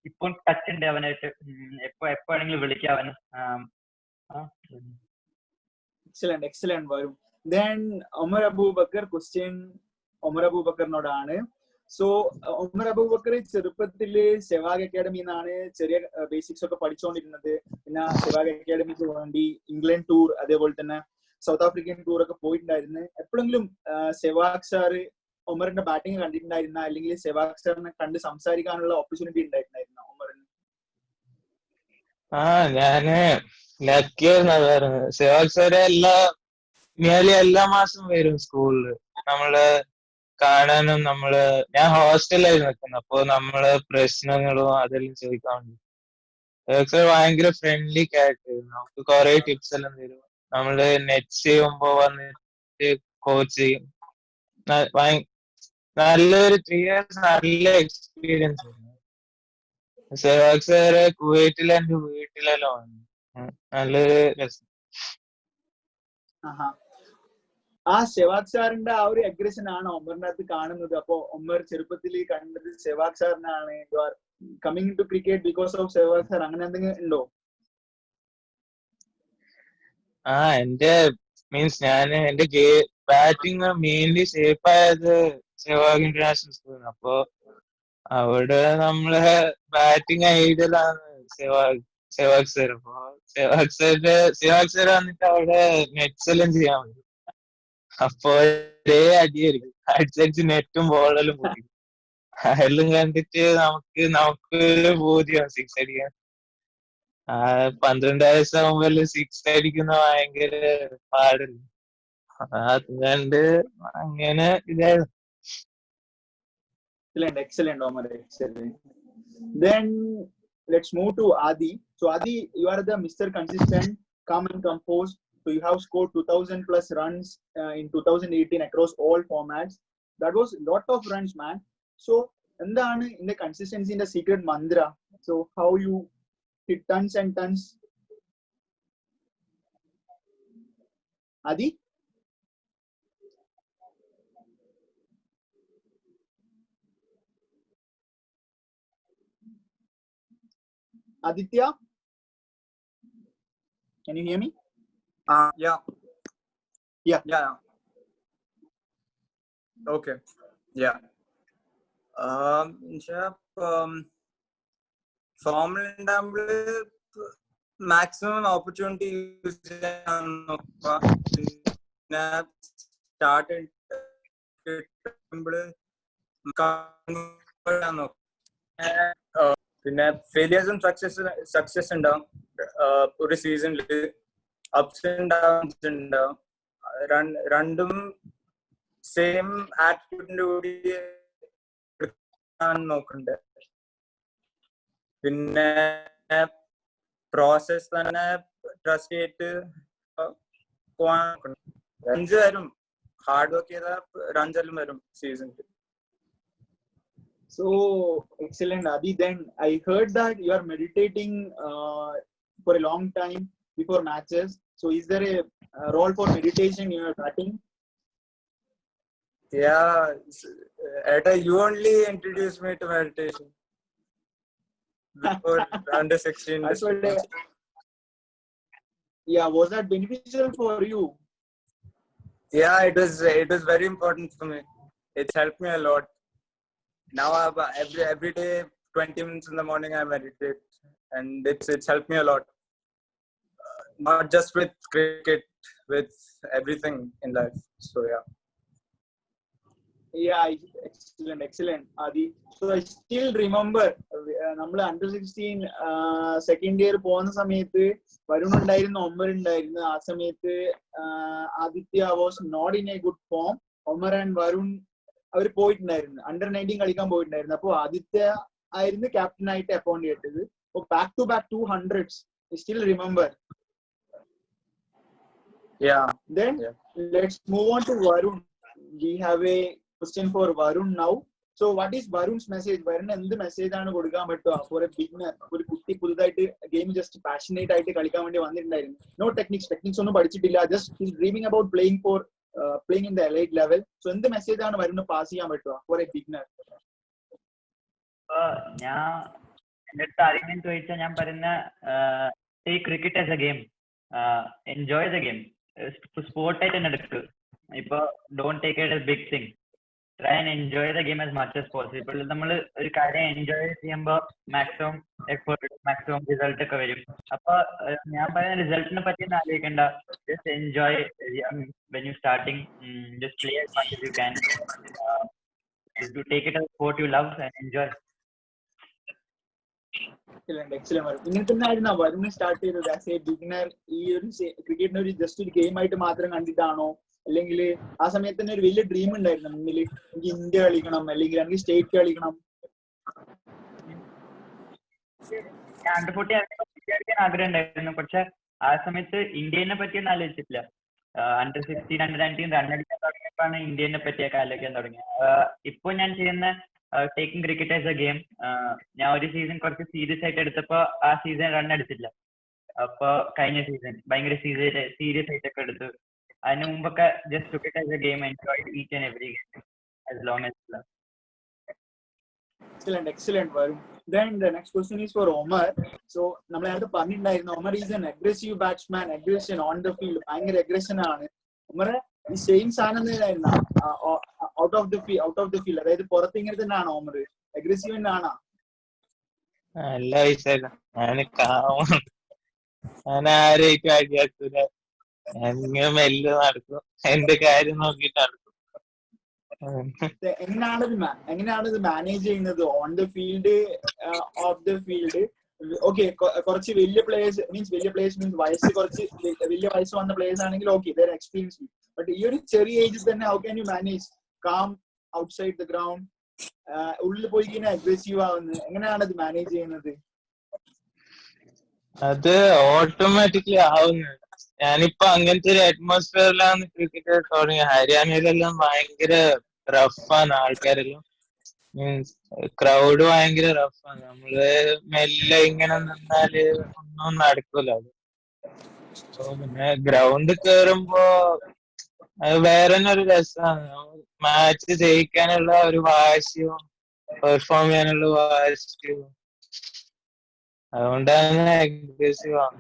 ഇപ്പോൾ ടച്ച് ഉണ്ട് അവനായിട്ട്. എപ്പോഴെങ്കിലും വിളിക്കാം അവന്. എക്സലന്റ് വരും. ദെൻ ഒമർ അബൂബക്കർ, ക്വസ്റ്റ്യൻ ഒമർ അബൂബക്കറിനോടാണ്. സോ ഒമർ അബൂബക്കർ ചെറുപ്പത്തില് സെവാഗ് അക്കാഡമി എന്നാണ് ചെറിയ ബേസിക്സ് ഒക്കെ പഠിച്ചുകൊണ്ടിരുന്നത്. പിന്നെ സെവാഗ് അക്കാഡമിക്ക് വേണ്ടി ഇംഗ്ലണ്ട് ടൂർ, അതേപോലെ തന്നെ സൗത്ത് ആഫ്രിക്കൻ ടൂർ ഒക്കെ പോയിട്ടുണ്ടായിരുന്നു. എപ്പോഴെങ്കിലും സെവാഗ് സാറ് ഒമറിന്റെ ബാറ്റിംഗ് കണ്ടിട്ടുണ്ടായിരുന്ന, അല്ലെങ്കിൽ സെവാഗ് സാറിനെ കണ്ട് സംസാരിക്കാനുള്ള ഓപ്പർച്യൂണിറ്റി ഉണ്ടായിട്ടുണ്ടായിരുന്ന ഒമറിന്? ഞാന് ലക്കിയായിരുന്നു. സെവാഗ് സാറ് നിയർലി എല്ലാ മാസം വരും സ്കൂളില് നമ്മള് കാണാനും. ഞാൻ ഹോസ്റ്റലായിരുന്നു നിൽക്കുന്നത്. അപ്പൊ നമ്മള് പ്രശ്നങ്ങളും അതെല്ലാം ചോദിക്കാൻ വേണ്ടി സെവാഗ് സാർ ഭയങ്കര ഫ്രണ്ട്ലി ക്യാരക്ടർ ആയിരുന്നു. നമുക്ക് കുറെ ടിപ്സ് എല്ലാം തരും. നമ്മള് നെറ്റ് ചെയ്യുമ്പോ വന്നിട്ട് കോച്ച് ചെയ്യും. നല്ലൊരു 3 years നല്ല എക്സ്പീരിയൻസ് ആയിരുന്നു. സെവാഗ് സാറ് കുവൈറ്റിൽ എന്റെ വീട്ടിലെല്ലാം വന്നു. നല്ലൊരു രസം. ആ സെവാഗ് സാറിന്റെ ആ ഒരു അഗ്രഷൻ ആണ് ഒമറിന്റെ അകത്ത് കാണുന്നത്. അപ്പൊ ഒമർ ചെറുപ്പത്തിൽ കണ്ടത് സെവാഗ് സാറിനാണ്. You are coming to cricket because of Sehwag sir, അങ്ങനെ എന്തെങ്കിലും ഉണ്ടോ? എന്റെ ബാറ്റിംഗ് മെയിൻലി ഷേപ്പ് ആയത് സെവാഗ് ഇന്റർനാഷണൽ സ്കൂളിൽ. അപ്പൊ അവിടെ നമ്മളെ ബാറ്റിംഗ് ഐഡിയലാണ് സെവാഗ് സാർ. അപ്പൊ സെവാഗ് സാർ വന്നിട്ട് അവിടെ നെറ്റ്സ് എല്ലാം ചെയ്യാൻ പറ്റും. അപ്പൊ ഒരേ അടിയായിരിക്കും, അടിച്ചടിച്ച് നെറ്റും ബോളെല്ലാം പൊട്ടി. അതെല്ലാം കണ്ടിട്ട് നമുക്ക് ബോധ്യം സിക്സ് അടിക്കാൻ. 12 വയസ്സാകുമ്പോ സിക്സ് അടിക്കുന്ന ഭയങ്കര പാടല്ലേ. അതുകൊണ്ട് അങ്ങനെ ഇതായിരുന്നു. Excellent, Omar. Excellent. Then let's move to Adi. So Adi, you are the Mr. Consistent, calm and composed. So you have scored 2000 plus runs in 2018 across all formats. That was a lot of runs, man. So endana in the consistency in the secret mantra? So how you hit tons and tons? Adi? Aditya? Can you hear me? Yeah. Yeah. Yeah. Okay. Yeah. ഫോമിൽ ഉണ്ടാകുമ്പോൾ maximum opportunity use ചെയ്യാൻ നോക്കുക. പിന്നെ start കിട്ടുമ്പോൾ പിന്നെ ഫെയിലിയേഴ്സും success ഉണ്ടാവും. ഒരു സീസണിൽ അപ്സ് ആൻഡ് ഡൗൺസ് ഉണ്ടാവും. രണ്ടും സെയിം ആറ്റിറ്റ്യൂഡിന്റെ കൂടി നോക്കണ്ട്. പിന്നെ പ്രോസസ് തന്നെ ട്രസ്റ്റ് ചെയ്തിട്ട് പോവാൻ നോക്കണം. റൺസ് വരും, ഹാർഡ് വർക്ക് ചെയ്താൽ റൺസ് എല്ലാം വരും സീസണിൽ. So excellent, Adi. Then I heard that you are meditating for a long time before matches. So is there a role for meditation in your batting? Yeah, you only introduced me to meditation before under 16. That's what yeah, was that beneficial for you? Yeah, it was very important for me. It's helped me a lot. Now every day 20 minutes in the morning I meditate, and it's helped me a lot. Not just with cricket, with everything in life. So Yeah, excellent, Adi. So I still remember നമ്മൾ under 16 second year പോകുന്ന സമയത്ത് വരുൺ ഉണ്ടായിരുന്നു, ഒമർ ഉണ്ടായിരുന്നു. ആ സമയത്ത് Aditya was not in a good form. Omar and Varun അവർ പോയിട്ടുണ്ടായിരുന്നു, under 19 കളിക്കാൻ പോയിട്ടുണ്ടായിരുന്നു. അപ്പൊ ആദിത്യ ആയിരുന്നു ക്യാപ്റ്റൻ ആയിട്ട് അപ്പോയിന്റ് ചെയ്തത്. അപ്പൊ back to back 200s. I still remember. Then let's move on to Varun. We have a question for Varun now. So what is Varun's message? Varun എന്ത് മെസ്സേജ് ആണ് കൊടുക്കാൻ പറ്റുക ഫോർ എ ബിഗിനർ? ഒരു കുട്ടി പുതുതായിട്ട് game just passionate ആയിട്ട് കളിക്കാൻ വേണ്ടി വന്നിട്ടുണ്ടായിരുന്നു. നോ ടെക്നിക്സ് ഒന്നും പഠിച്ചിട്ടില്ല, just his dreaming about playing in the elite level. So എന്ത് മെസ്സേജ് ആണ് വരുണ് പാസ് ചെയ്യാൻ പറ്റുക ഫോർ എ ബിഗിനർ? ഞാൻ എന്റെ അടുത്ത് ആരെങ്കിലും ചോദിച്ചാൽ ഞാൻ പറയുന്ന take cricket as a game, enjoy the game, സ്പോർട്ടായിട്ട് തന്നെ എടുക്കുക. ഇപ്പൊ don't take it as big thing. Try and enjoy the game as much as possible. നമ്മൾ ഒരു കാര്യം എൻജോയ് ചെയ്യുമ്പോൾ മാക്സിമം എഫേർട്ട്, മാക്സിമം റിസൾട്ട് ഒക്കെ വരും. അപ്പൊ ഞാൻ പറയുന്ന റിസൾട്ടിനെ പറ്റി ഒന്നും ആലോചിക്കണ്ട, just enjoy when you starting, just play as much as you can, to take it as sport you love and enjoy. Excellent. ഇങ്ങനെ തന്നെ ആയിരുന്നു വരുണ് സ്റ്റാർട്ട് ചെയ്തത് ആസ് എ ബിഗിനർ? ഈ ഒരു ക്രിക്കറ്റിനെ ഒരു ജസ്റ്റ് ഒരു ഗെയിം ആയിട്ട് മാത്രം കണ്ടിട്ടാണോ, അല്ലെങ്കിൽ ആ സമയത്ത് തന്നെ ഒരു വലിയ ഡ്രീം ഉണ്ടായിരുന്നു മുന്നിൽ, എനിക്ക് ഇന്ത്യ കളിക്കണം അല്ലെങ്കിൽ എനിക്ക് സ്റ്റേറ്റ് കളിക്കണം? അണ്ടർ 40 കളിക്കാൻ ആഗ്രഹം ഉണ്ടായിരുന്നു, പക്ഷെ ആ സമയത്ത് ഇന്ത്യനെ പറ്റിയൊന്നും ആലോചിച്ചിട്ടില്ല. അണ്ടർ 16, അണ്ടർ 19 റണ്ണടിക്കാൻ തുടങ്ങിയപ്പോഴാണ് ഇന്ത്യനെ പറ്റിയൊക്കെ ആലോചിക്കാൻ തുടങ്ങിയത്. ഇപ്പൊ ഞാൻ ചെയ്യുന്ന taking cricket as a game. ഞാൻ ഒരു സീസൺ കുറച്ച് സീരിയസ് ആയിട്ട് എടുത്തപ്പോ ആ സീസൺ റൺ അടിച്ചില്ല. അപ്പൊ കഴിഞ്ഞ സീസൺ ഭയങ്കര സീരിയസ് ആയിട്ടൊക്കെ എടുത്തു. അതിന് മുമ്പൊക്കെ just took it as a game, enjoyed each and every game as long as you love. Excellent, Varun. Then the next question is for Omar. So നമ്മൾ നേരത്തെ പറഞ്ഞിട്ടുണ്ടായിരുന്നു Omar is an aggressive batsman, aggression on the field, ഭയങ്കര aggression ആണ്. Omar ഈ same സാധനം തന്നെയായിരുന്നു out of the field, അതായത് പുറത്ത് ഇങ്ങനെ തന്നെയാണോ Omar? അഗ്രസീവ് തന്നെയാണോ? അല്ല വിശേഷ, ഞാൻ ആരെയും അടിയാക്കൂല, ഞാൻ മെല്ലെ നടക്കും, എന്റെ കാര്യം നോക്കിട്ട് നടക്കും. എങ്ങനെയാണ് ഇത് മാനേജ് ചെയ്യുന്നത് on the field, of the field? Okay, കുറച്ച് വലിയ പ്ലേയേഴ്സ് മീൻസ് വയസ്സ് കുറച്ച് വലിയ വയസ്സ് വന്ന പ്ലേയേഴ്സ് ആണെങ്കിൽ ഓക്കെ, ദർ എക്സ്പീരിയൻസ്. ബട്ട് ഈ ഒരു ചെറിയ ഏജിൽ തന്നെ how can you manage calm outside the ground? ഉള്ളിൽ പോയി കഴിഞ്ഞാൽ അഗ്രസീവ് ആവുന്നത്, എങ്ങനെയാണ് അത് മാനേജ് ചെയ്യുന്നത്? അത് ഓട്ടോമാറ്റിക്കലി ആവുന്നത്. ഞാനിപ്പോ അങ്ങനത്തെ ഒരു അറ്റ്മോസ്ഫിയറിലാണ് ക്രിക്കറ്റ് തുടങ്ങി. ഹരിയാനയിലെല്ലാം ഭയങ്കര റഫാണ് ആൾക്കാരെല്ലാം, മീൻസ് ക്രൗഡ് ഭയങ്കര റഫാണ്. നമ്മള് മെല്ലെ ഇങ്ങനെ നിന്നാല് ഒന്നും നടക്കൂല. പിന്നെ ഗ്രൗണ്ട് കേറുമ്പോ അത് വേറെ തന്നെ ഒരു രസമാണ്. മാച്ച് ജയിക്കാനുള്ള ഒരു വാശിയും പെർഫോം ചെയ്യാനുള്ള വാശിയും, അതുകൊണ്ടാണ് അഗ്രസീവ് ആണ്.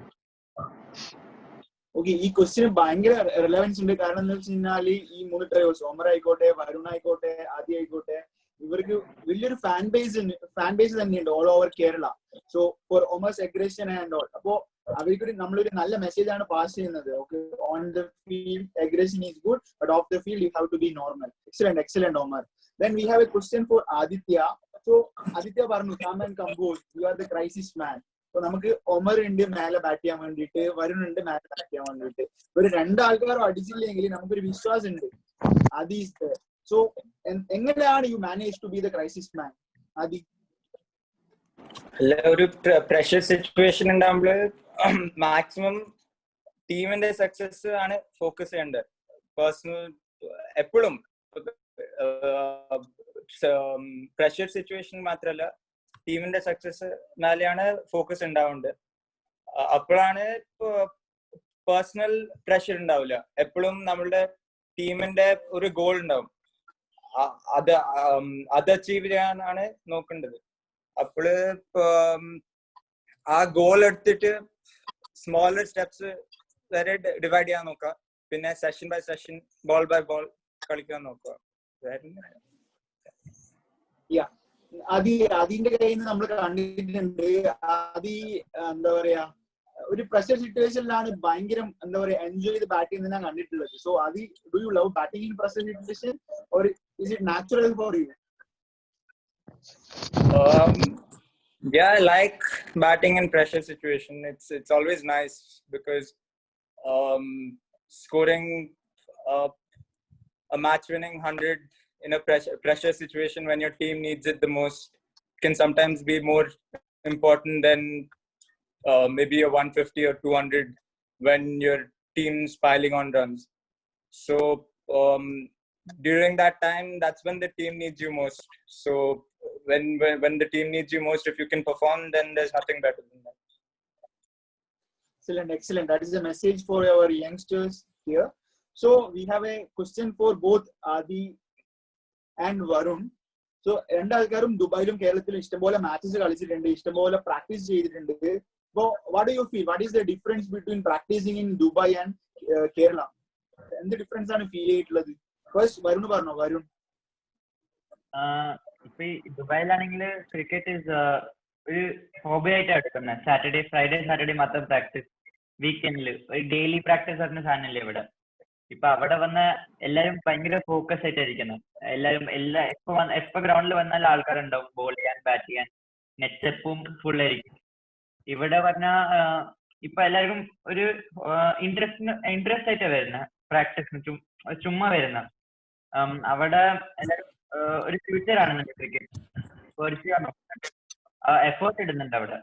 ഓക്കെ, ഈ ക്വസ്റ്റ്യന് ഭയങ്കര റെലവൻസ് ഉണ്ട്. കാരണം എന്താ വെച്ച് കഴിഞ്ഞാൽ ഈ 3 ഡ്രൈവേഴ്സ്, ഒമർ ആയിക്കോട്ടെ, വരുൺ ആയിക്കോട്ടെ, ആദി ആയിക്കോട്ടെ, ഇവർക്ക് വലിയൊരു ഫാൻ ബേസ് തന്നെയുണ്ട് all over Kerala. So for Omar's aggression and all. അപ്പോ അവർക്ക് നമ്മളൊരു നല്ല മെസ്സേജ് ആണ് പാസ് ചെയ്യുന്നത്. Okay, on the field aggression is good, but off the field you have to be normal. Excellent Omar. Then we have a question for Aditya. So Aditya പറഞ്ഞു calm and composed, you are the crisis man. So നമുക്ക് ഒമർ ഉണ്ട് മേലെ bat ചെയ്യാൻ വേണ്ടിയിട്ട്, വരുൺ ഉണ്ട് മേലെ bat ചെയ്യാൻ വേണ്ടിയിട്ട്. ഒരു 2 ആൾക്കാരും അടിച്ചില്ലെങ്കിൽ നമുക്കൊരു വിശ്വാസം ഉണ്ട്. Adi is there. So എങ്ങനെയാണ് you manage to be the crisis man Adi? ഒരു പ്രഷർ സിറ്റുവേഷൻ ഉണ്ടാകുമ്പോൾ മാക്സിമം ടീമിന്റെ സക്സസ് ആണ് ഫോക്കസ് ചെയ്യേണ്ടത്. പേഴ്സണൽ എപ്പോഴും പ്രഷർ സിറ്റുവേഷൻ മാത്രമല്ല, ടീമിന്റെ സക്സസ് മേലെയാണ് ഫോക്കസ് ഉണ്ടാവേണ്ടത്. അപ്പോഴാണ് പേഴ്സണൽ പ്രഷർ ഉണ്ടാവില്ല. എപ്പോഴും നമ്മളുടെ ടീമിന്റെ ഒരു ഗോൾ ഉണ്ടാവും, അത് അച്ചീവ് ചെയ്യാനാണ് നോക്കേണ്ടത്. അപ്പോള് ആ ഗോൾ എടുത്തിട്ട് സ്മോളർ സ്റ്റെപ്സ് വരെ ഡിവൈഡ് ചെയ്യാൻ നോക്കുക. പിന്നെ session by session, ball by ball കളിക്കാൻ നോക്കുക. അതിന്റെ കയ്യിൽ നിന്ന് നമ്മൾ കണ്ടിട്ടുണ്ട്. എന്താ പറയാ, ഒരു പ്രഷർ സിറ്റുവേഷനിലാണ് ഭയങ്കരം എന്താ പറയാ എൻജോയ് ചെയ്ത് ബാറ്റ് ചെയ്യുന്നത് ഞാൻ കണ്ടിട്ടുള്ളത്. So do you love batting in pressure situation or is it natural for you? Yeah, I like batting in pressure situation. It's always nice because scoring a match-winning 100 in a pressure situation when your team needs it the most can sometimes be more important than maybe a 150 or 200 when your team's piling on runs. So during that time, that's when the team needs you most. So when the team needs you most, if you can perform, then there's nothing better than that. Excellent. That is a message for our youngsters here. So we have a question for both Adi and Varun. So രണ്ടാൾക്കാരും ദുബായിലും കേരളത്തിലും ഇഷ്ടംപോലെ matches കളിച്ചിട്ടുണ്ട്, ഇഷ്ടംപോലെ practice ചെയ്തിട്ടുണ്ട്. So what do you feel? What is the difference between practicing in Dubai and Kerala? എന്ത് difference ആണ് feel ചെയ്തിട്ടുള്ളത്? First Varun പറഞ്ഞോ. വരുൺ, ഇപ്പൊ ഈ ദുബായിലാണെങ്കിൽ ക്രിക്കറ്റ് ഒരു ഹോബി ആയിട്ടാണ് എടുക്കുന്നത്. ഫ്രൈഡേ മാത്രം പ്രാക്ടീസ്, വീക്കെൻഡിൽ ഒരു ഡെയിലി പ്രാക്ടീസ് പറഞ്ഞ സാധനമല്ലേ ഇവിടെ. ഇപ്പൊ അവിടെ വന്ന എല്ലാരും ഭയങ്കര ഫോക്കസ് ആയിട്ടായിരിക്കുന്നത്. എല്ലാരും എപ്പോ ഗ്രൗണ്ടിൽ വന്നാൽ ആൾക്കാരുണ്ടാവും ബോൾ ചെയ്യാൻ, ബാറ്റ് ചെയ്യാൻ, നെറ്റപ്പും ഫുൾ ആയിരിക്കും. ഇവിടെ പറഞ്ഞ ഇപ്പൊ എല്ലാവർക്കും ഒരു ഇൻട്രസ്റ്റ് ആയിട്ടാണ് വരുന്നത്, പ്രാക്ടീസിന് ചുമ്മാ വരുന്ന. അവിടെ എല്ലാവരും ഒരു ഫ്യൂച്ചർ ആണ് ക്രിക്കറ്റ്, എഫേർട്ട് ഇടുന്നുണ്ട് അവിടെ.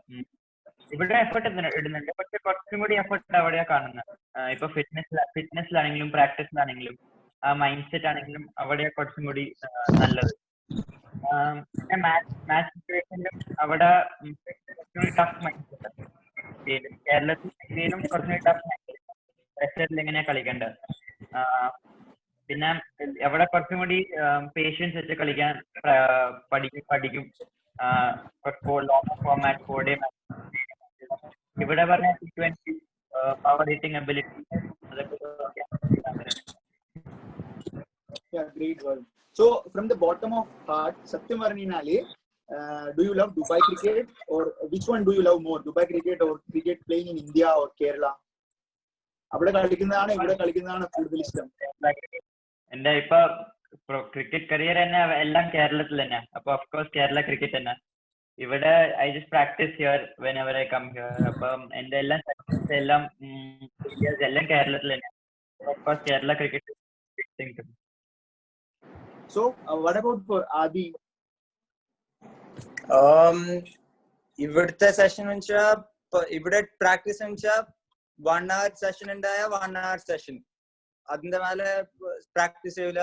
ഇവിടെ എഫേർട്ട് ഇടുന്നുണ്ട്, പക്ഷെ കുറച്ചും കൂടി എഫേർട്ട് അവിടെയാ കാണുന്നത്. ഇപ്പൊ ഫിറ്റ്നസ്സിലാണെങ്കിലും പ്രാക്ടീസിലാണെങ്കിലും മൈൻഡ് സെറ്റ് ആണെങ്കിലും അവിടെയാ കുറച്ചും കൂടി നല്ലത്. പിന്നെ മാച്ച് സിറ്റുവേഷനിലും അവിടെ ടഫ് മൈൻഡ് സെറ്റ്. കേരളത്തിലും കുറച്ചും ടഫ് മൈൻഡ് സെറ്റ്, പ്രഷറിൽ എങ്ങനെയാ കളിക്കേണ്ടത്. പിന്നെ അവിടെ കുറച്ചും കൂടി പേഷ്യൻസ് വെച്ച് കളിക്കാൻ പഠിക്കും. Long format, 4 day match. ഇവിടെ പറഞ്ഞ T20 പവർ ഹിറ്റിംഗ് എബിലിറ്റി അതൊക്കെ. So from the bottom of heart, Satyam Varninale, do you love Dubai cricket, or which one do you love more, Dubai cricket or cricket playing in India or Kerala? അവിടെ കളിക്കുന്നതാണ് ഇവിടെ കളിക്കുന്നതാണ് കൂടുതൽ ഇഷ്ടം? എന്റെ ഇപ്പൊ cricket career തന്നെ എല്ലാം കേരളത്തിൽ തന്നെ. അപ്പൊ ഓഫ്കോഴ്സ് കേരള ക്രിക്കറ്റ് തന്നെ. ഇവിടെ I just practice here whenever I come here. അപ്പം എന്റെ എല്ലാം എല്ലാം കേരളത്തിൽ തന്നെ. Of course Kerala cricket. So what about for Adi? ഇവിടുത്തെ സെഷൻ വെച്ചാൽ ഇവിടെ പ്രാക്ടീസ് വെച്ചാൽ 1 hour സെഷൻ ഉണ്ടായ 1 hour സെഷൻ. അതിന്റെ മേലെ പ്രാക്ടീസ് ചെയ്യില്ല.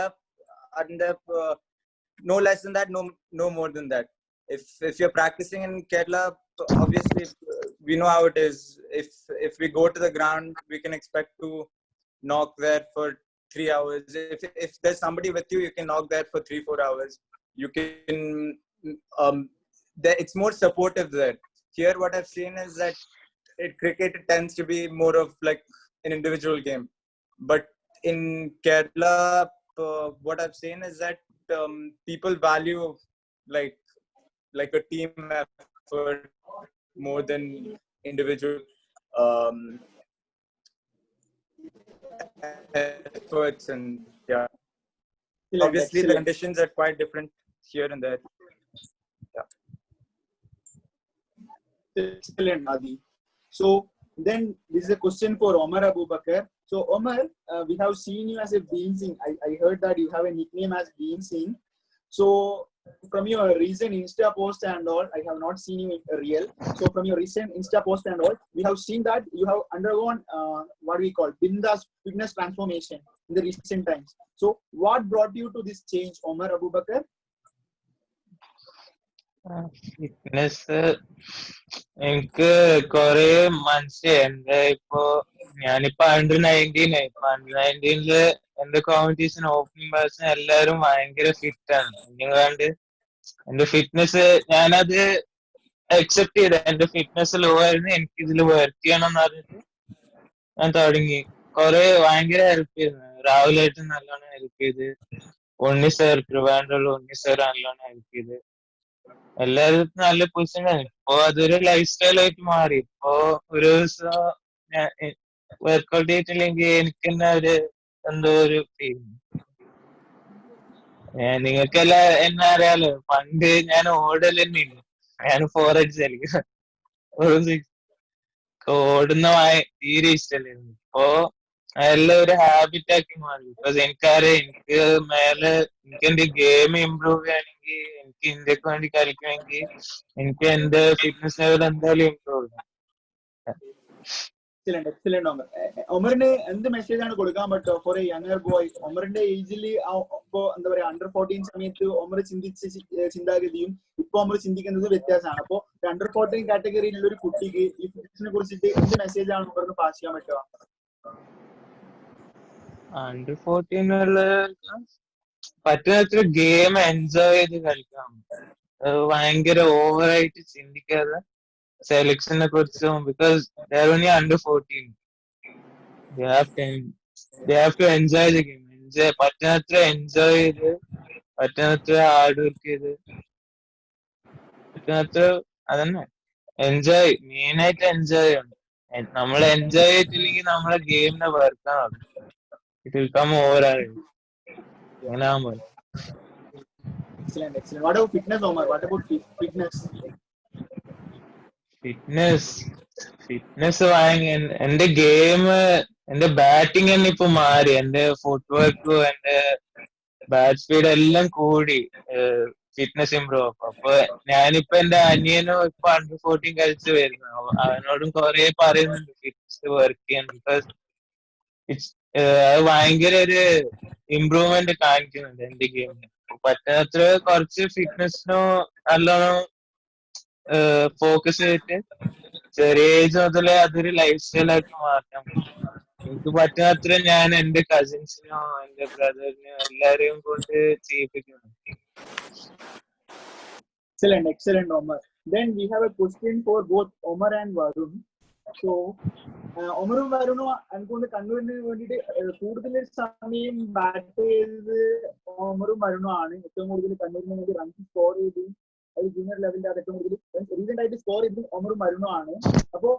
അതിന്റെ no less than that, no more than that. If you're practicing in Kerala, obviously we know how it is. If we go to the ground, we can expect to knock there for 3 hours. If there's somebody with you, you can knock there for 3-4 hours. You can it's more supportive there. Here what I've seen is that cricket tends to be more of like an individual game. But in Kerala, what I've seen is that people value like a team effort more than individual efforts, and yeah, Excellent, obviously the excellent. conditions are quite different here and there. Excellent, Adi. So then this is a question for Omar Abubakar. So Omar, we have seen you as a Bean Singh. I heard that you have a nickname as Bean Singh. So from your recent Insta post and all, I have not seen you in real. So from your recent Insta post and all, we have seen that you have undergone what we call Bindas fitness transformation in the recent times. So what brought you to this change, Omar Abubakar? Fitness എനിക്ക് കൊറേ മനസ്സിലായി. എന്റെ ഞാനിപ്പോ under 19 ഇപ്പൊ under 19 എന്റെ competition opening person എല്ലാരും ഭയങ്കര fit ആണ്. അതുകൊണ്ട് എന്റെ ഫിറ്റ്നസ് ഞാനത് അക്സെപ്റ്റ് ചെയ്ത. എന്റെ ഫിറ്റ്നസ് ലോ ആയിരുന്നു, എനിക്ക് ഇതിൽ വർക്ക് ചെയ്യണം എന്ന് പറഞ്ഞിട്ട് ഞാൻ തുടങ്ങി. കൊറേ ഭയങ്കര ഹെൽപ്പ് ചെയ്തു. രാഹുലായിട്ട് നല്ലോണം ഹെൽപ്പ് ചെയ്ത്, ഉണ്ണി സാർ ട്രിവാൻഡ്രമുള്ള ഉണ്ണി സാർ നല്ലോണം ഹെൽപ്പ് ചെയ്ത്, എല്ലാവരും നല്ല പൊസിഷനാണ്. ഇപ്പൊ അതൊരു ലൈഫ് സ്റ്റൈൽ ആയിട്ട് മാറി. ഇപ്പൊ ഒരു ദിവസം വർക്ക്ഔട്ട് ചെയ്തിട്ടില്ലെങ്കിൽ എനിക്ക് തന്നെ എന്തോ ഒരു ഫീലിംഗ്. നിങ്ങൾക്കെല്ലാം എന്നെ അറിയാലോ, പണ്ട് ഞാൻ ഓടൽ തന്നെ ഇല്ല. ഞാൻ 4 അടിച്ച് കളിക്കും. ഓടുന്ന തീരെ ഇഷ്ടമല്ലായിരുന്നു. ഇപ്പൊ അതെല്ലാം ഒരു ഹാബിറ്റ് ആക്കി മാറി. ബിക്കോസ് എനിക്കറിയാം, എനിക്ക് മേലെ എനിക്ക് എന്റെ ഗെയിം ഇമ്പ്രൂവ് ചെയ്യണമെങ്കിൽ, എനിക്ക് ഇന്ത്യക്ക് വേണ്ടി കളിക്കണമെങ്കിൽ എനിക്ക് എന്റെ ഫിറ്റ്നസ് ലെവൽ എന്തായാലും ഇമ്പ്രൂവ് ചെയ്യണം. Excellent, excellent, Omar. ഒമറിന് എന്ത് മെസ്സേജ് ആണ് കൊടുക്കാൻ പറ്റുക ഫോർ എ യങ്ങർ ബോയ്? ഒമറിന്റെ ഏജിൽ ഇപ്പോ എന്താ പറയാ അണ്ടർ 14 സമയത്ത് ഒമർ ചിന്തിച്ച ചിന്താഗതിയും ഇപ്പൊ ഒമർ ചിന്തിക്കുന്നത് വ്യത്യാസമാണ്. അപ്പോ അണ്ടർ 14 കാറ്റഗറിയിലുള്ള ഒരു കുട്ടിക്ക് ഈ ഫിറ്റ്നസിനെ കുറിച്ചിട്ട് എന്ത് മെസ്സേജ് ആണ് ഒമറിന് പാസ് ചെയ്യാൻ പറ്റുക? അണ്ടർ 14 പറ്റുന്നത്ര ഗെയിം എൻജോയ് ചെയ്ത് കളിക്കാം. ഭയങ്കര ഓവറായിട്ട് ചിന്തിക്കാതെ സെലക്ഷനെ കുറിച്ചും, because they are only under 14. They have to enjoy the game. പറ്റുന്നത്ര എൻജോയ് ചെയ്ത്, പറ്റുന്നത്ര ഹാർഡ് വർക്ക് ചെയ്ത്, പറ്റുന്നത്ര അതന്നെ എൻജോയ്, മെയിനായിട്ട് എൻജോയ് ചെയ്യണം. നമ്മൾ എൻജോയ് ചെയ്തിട്ടില്ലെങ്കിൽ നമ്മളെ ഗെയിമിനെ വെറുക്കാൻ തുടങ്ങും. ഇറ്റ് വിൽ കം ഓവർ ആയിട്ട്. അങ്ങനെ ആകുമ്പോൾ Excellent, excellent. What about fitness, Omar? What about fitness? Fitness എന്റെ ഗെയിം, എന്റെ ബാറ്റിംഗ് തന്നെ ഇപ്പൊ മാറി. എന്റെ ഫുട് വർക്കും എന്റെ ബാറ്റ് സ്പീഡ് എല്ലാം കൂടി ഫിറ്റ്നസ് ഇമ്പ്രൂവ് ആക്കും. അപ്പൊ ഞാനിപ്പോ എന്റെ അനിയനും ഇപ്പൊ അണ്ടർ 14 കളിച്ച് വരുന്നു. അവനോടും കുറെ പറയുന്നുണ്ട് ഫിറ്റ്നസ് വർക്ക് ചെയ്യാൻ. ബിക്കോസ് അത് ഭയങ്കര ഒരു ഇമ്പ്രൂവ്മെന്റ് കാണിക്കുന്നുണ്ട് എന്റെ ഗെയിമിന്. പറ്റുന്നത്ര കുറച്ച് ഫിറ്റ്നസിനോ നല്ലോണം ഫോക്കസ് ചെയ്തിട്ട് ചെറിയ ഏജ് മുതലേ അതൊരു ലൈഫ് സ്റ്റൈലായിട്ട് മാറ്റാൻ പറ്റും. എനിക്ക് പറ്റുന്നത്ര ഞാൻ എന്റെ കസിൻസിനോ എന്റെ ബ്രദറിനോ എല്ലാരെയും കൊണ്ട് ചെയ്യിപ്പിക്കുന്നു. Excellent, excellent, Omar. Then we have a question for both Omar and Varun. So ഒമറും വരുണും എനിക്കൊണ്ട് കണ്ണൂരിന് വേണ്ടിയിട്ട് കൂടുതൽ സമയം ബാറ്റ് ചെയ്തത് ഒമറും വരുണും ആണ്. ഏറ്റവും കൂടുതൽ കണ്ണൂരിന് വേണ്ടി റൺസ് സ്കോർ ചെയ്ത് ഒരു ജൂനിയർ ലെവലിൽ അത് ഏറ്റവും കൂടുതൽ റീസെന്റ് ആയിട്ട് സ്കോർ ചെയ്തത് ഒമറും വരുണും ആണ്. അപ്പോ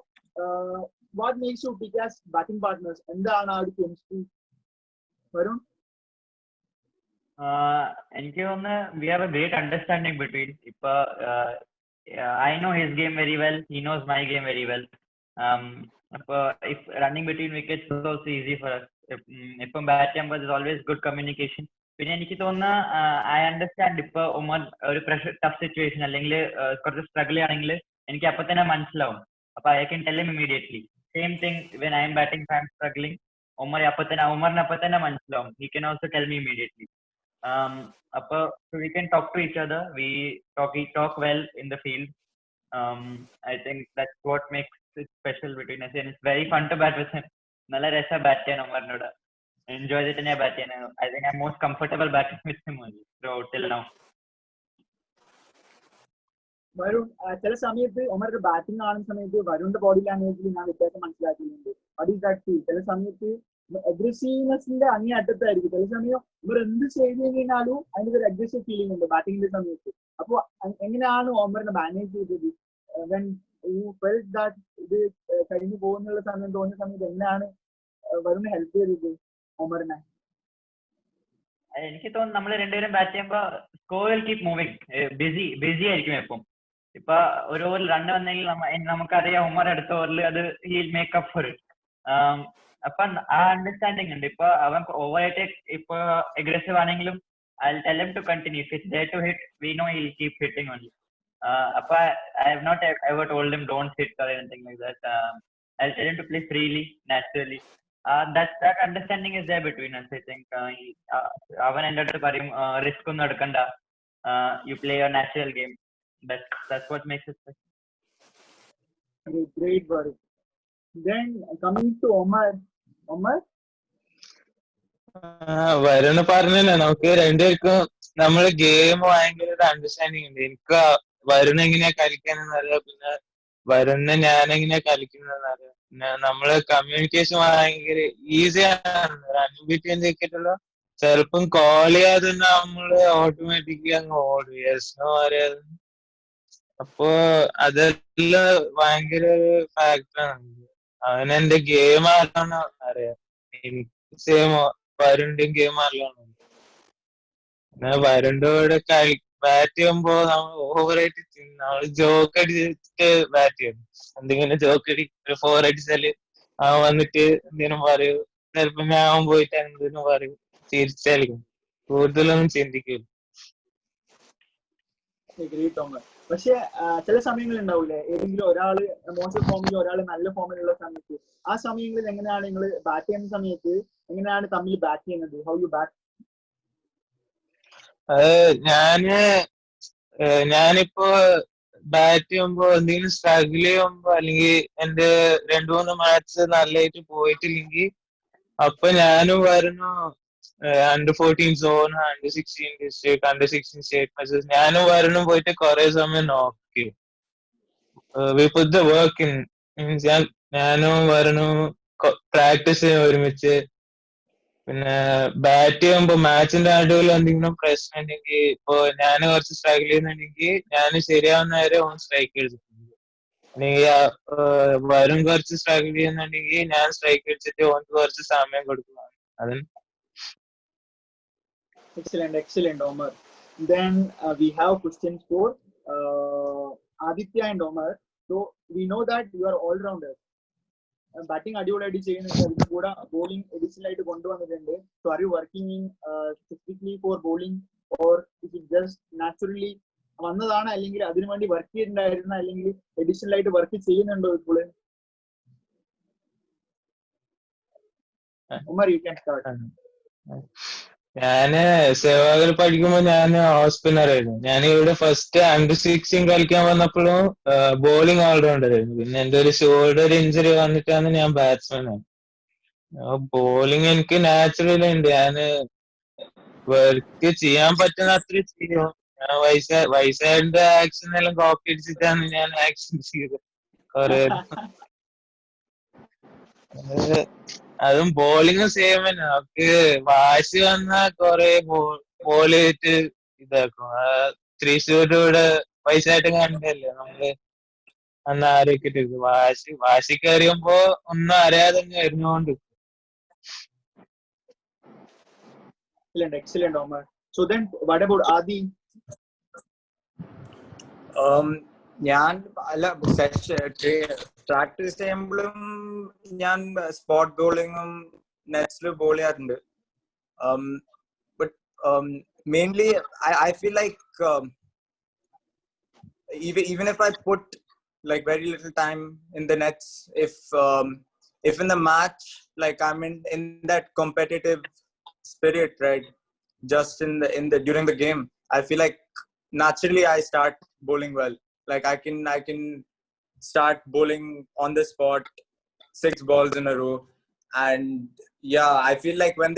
what makes you pick as batting partners? എന്താണ് ആ ഒരു കെമിസ്ട്രി? വരുൺ? എനിക്ക് തോന്നുന്നു we have a great understanding between. ഇപ്പൊ I know his game very well, he knows my game very well. അപ്പൊ if running between wickets is also easy for us. ഇപ്പം bat ചെയ്യുമ്പോൾ is always good communication. പിന്നെ എനിക്ക് തോന്നുന്ന I understand. ഇപ്പൊ ഉമർ ഒരു tough situation അല്ലെങ്കിൽ കുറച്ച് സ്ട്രഗിൾ ആണെങ്കിൽ എനിക്ക് അപ്പൊ തന്നെ മനസ്സിലാവും. അപ്പൊ I can tell him immediately. Same thing when I am batting I am struggling, ഉമറിന് അപ്പൊ തന്നെ മനസ്സിലാവും. He can also tell me immediately. so we can talk to each other. We talk well in the field. I think that's what makes it special between us, and it's very fun to bat with him. Nalla resa bat cheyan Umarnoda. Enjoy it in a bat cheyan. I think I'm most comfortable batting with him only till now. Varun ചില സമയത്ത് Omar batting കാണുന്ന സമയത്ത് വരുണിന്റെ body ലാംഗ്വേജിൽ ഞാൻ വ്യത്യാസം മനസ്സിലാക്കുന്നുണ്ട്. What is that feel? ചില സമയത്ത് അഗ്രസീവ്നെസിന്റെ അങ്ങേയറ്റത്തായിരിക്കും. ചില സമയം ഇവർ എന്ത് ചെയ്ത് കഴിഞ്ഞാലും അതിന്റെ ഒരു അഗ്രസീവ് ഫീലിംഗ് ഉണ്ട് ബാറ്റിംഗിന്റെ സമയത്ത്. അപ്പൊ എങ്ങനെയാണ് ഒമറിനെ മാനേജ് ചെയ്തത്? വെൻ യു ഫെൽറ്റ് ദാറ്റ് ഇത് കഴിഞ്ഞു പോകുന്നുള്ള സമയം തോന്നിയ സമയത്ത് എങ്ങനെയാണ് വരുണിനെ ഹെൽപ്പ് ചെയ്തത് ഒമറിനെ? എനിക്ക് തോന്നുന്നു നമ്മൾ രണ്ടുപേരും ബാറ്റ് ചെയ്യുമ്പോ score will keep moving. Busy ആയിരിക്കും എപ്പം. ഇപ്പൊ ഒരു ഓവറിൽ റൺ വന്നെങ്കിൽ നമുക്കറിയാം ഉമർ അടുത്ത ഓവറിൽ അത് ഹീൽ മേക്കപ്പ് ഫോർ ഇറ്റ്. അപ്പൊ ആ അണ്ടർസ്റ്റാൻഡിങ് ഉണ്ട്. ഇപ്പൊ അവൻ ഓവറായിട്ട് ഇപ്പൊ അഗ്രസീവ് ആണെങ്കിലും I'll tell him to continue. If it's there to hit, we know he'll keep hitting only. Appa, I have not ever told him don't hit or anything like that. I'll tell him to play freely, naturally. That understanding is there between us. I think avan ende aduthu parayum risk onnu edukanda. You play your natural game. That's what makes it special. Great, Varun. Then coming to Omar. Varun പറഞ്ഞല്ലോ, നമുക്ക് രണ്ടുപേർക്കും നമ്മള് game ഭയങ്കര ഒരു understanding ഉണ്ട്. എനിക്ക് വരുൺ എങ്ങനെയാ കളിക്കാനെന്ന് അറിയാം, പിന്നെ വരുണിനെ ഞാൻ എങ്ങനെയാ കളിക്കുന്നതെന്ന് അറിയാം. പിന്നെ നമ്മള് കമ്മ്യൂണിക്കേഷൻ ഭയങ്കര ഈസിയാണ്. അൺബിറ്റ്വീൻ ക്രിക്കറ്റുള്ള ചിലപ്പം കോൾ ചെയ്യാതെ തന്നെ നമ്മള് ഓട്ടോമാറ്റിക്കലി അങ്ങ് ഓടും. യെസ്നോ അറിയാതെ. അപ്പൊ അതെല്ലാം ഭയങ്കര ഒരു ഫാക്ടറാണ്. അവനെന്റെ ഗെയിം ആരാണ് അറിയാം. എനിക്ക് സെയിം വരുണിന്റെയും ഗെയിം അറിയാം. പിന്നെ വരുണിന്റെ കൂടെ ബാറ്റ് ചെയ്യുമ്പോ നമ്മൾ ഓവറായിട്ട് നമ്മള് ജോക്ക് അടിച്ചിട്ട് ബാറ്റ് ചെയ്യും. എന്തെങ്കിലും ജോക്ക് അടി 4 അടിച്ചാല് അവൻ വന്നിട്ട് എന്തെങ്കിലും പറയും. ചിലപ്പോ ഞാൻ പോയിട്ട് എന്തെങ്കിലും പറയും. തിരിച്ചടിക്കും. കൂടുതലൊന്നും ചിന്തിക്കില്ല. പക്ഷെ ചില സമയങ്ങളിൽ ഉണ്ടാവൂലേ, ഏതെങ്കിലും ഒരാള് മോശം ഫോമിൽ ഒരാള് നല്ല ഫോമിലുള്ള സമയത്ത്, ആ സമയങ്ങളിൽ എങ്ങനെയാണ് നിങ്ങൾ ബാറ്റ് ചെയ്യുന്ന സമയത്ത് എങ്ങനെയാണ് തമ്മിൽ ബാറ്റ് ചെയ്യുന്നത്? How you bat? ഞാനിപ്പോ ബാറ്റ് ചെയ്യുമ്പോ എന്തെങ്കിലും സ്ട്രഗിൾ ചെയ്യുമ്പോ അല്ലെങ്കിൽ എന്റെ 2-3 മാച്ച് നല്ലതായിട്ട് പോയിട്ടില്ലെങ്കിൽ അപ്പൊ ഞാനും വരുന്നു under-14 zone, under-16 district, under-16 state matches ഞാനും വരുന്നു പോയിട്ട് കുറെ സമയം നോക്കി. We put the work in. Means ഞാനും വരുന്നു പ്രാക്ടീസ് ചെയ്യും ഒരുമിച്ച്. പിന്നെ ബാറ്റ് ചെയ്യുമ്പോ മാച്ചിന്റെ നടുവിൽ എന്തെങ്കിലും പ്രശ്നം ഉണ്ടെങ്കിൽ, ഇപ്പൊ ഞാൻ കുറച്ച് സ്ട്രഗിൾ ചെയ്യുന്നുണ്ടെങ്കിൽ ഞാൻ ശരിയാവുന്ന വരെ ഓൺ സ്ട്രൈക്ക് എടുത്തിട്ടുണ്ട്. അല്ലെങ്കിൽ വരും കുറച്ച് സ്ട്രഗിൾ ചെയ്യുന്നുണ്ടെങ്കിൽ ഞാൻ സ്ട്രൈക്ക് അടിച്ചിട്ട് ഓർക്ക് കുറച്ച് സമയം കൊടുക്കുന്നതാണ്. അതിന് Excellent, Omar. Then we have questions for Aditya and Omar. So we know that you are all-rounders. Batting അടിപൊളിയായിട്ട് ചെയ്യുന്നുണ്ട്, അതിന്റെ കൂടെ ബോളിംഗ് എഡിഷണൽ ആയിട്ട് കൊണ്ടുവന്നിട്ടുണ്ട്. So are you working in specifically four bowling or it is just naturally വന്നതാണ്, അല്ലെങ്കിൽ അതിനു വേണ്ടി വർക്ക് ചെയ്തിട്ടുണ്ടായിരുന്ന, അല്ലെങ്കിൽ എഡിഷണൽ ആയിട്ട് വർക്ക് ചെയ്യുന്നുണ്ടോ ഇപ്പോൾ? Umar, you can start. ഞാന് സേവാഗിൽ പഠിക്കുമ്പോ ഞാൻ ഓഫ് സ്പിന്നർ ആയിരുന്നു. ഞാൻ ഇവിടെ ഫസ്റ്റ് under-16 കളിക്കാൻ വന്നപ്പോഴും ബോളിംഗ് ഓൾറൗണ്ടർ ആയിരുന്നു. പിന്നെ എന്റെ ഒരു ഷോൾഡർ ഇഞ്ചുറി വന്നിട്ടാണ് ഞാൻ ബാറ്റ്സ്മാൻ ആണ്. ബോളിംഗ് എനിക്ക് നാച്ചുറലി ഉണ്ട്. ഞാന് വർക്ക് ചെയ്യാൻ പറ്റുന്ന അത്ര ചെയ്യും. ഞാൻ വയസ്സായതിന്റെ ആക്ഷൻ എല്ലാം കോപ്പി അടിച്ചിട്ടാണ് ഞാൻ ആക്ഷൻ ചെയ്തത് കുറെ. അതും ബോളിംഗ് സെയിം തന്നെ. നമുക്ക് വാശി വന്നാ കൊറേ ബോൾ ചെയ്തിട്ട് ഇതാക്കും. തൃശ്ശൂരിലൂടെ വയസ്സായിട്ട് കണ്ടല്ലേ നമ്മള് അന്ന് ആരോഗ്യത്തിൽ വാശി കയറിയുമ്പോ ഒന്നും അറിയാതെ തന്നെ വരുന്നോണ്ട്. Excellent, Omar. So then, what about Adi? ഞാൻ അല്ല പ്രാക്ടീസ് ചെയ്യുമ്പോഴും ഞാൻ സ്പോട്ട് ബോളിങ്ങും നെറ്റ്സിൽ ബോൾ ചെയ്യാറുണ്ട്. But mainly I feel like even if I put like very little time in the nets, if in the match like I'm in that competitive spirit, right, just in the during the game, I feel like naturally I start bowling well. Like I can start bowling on the spot 6 balls in a row. And yeah, I feel like when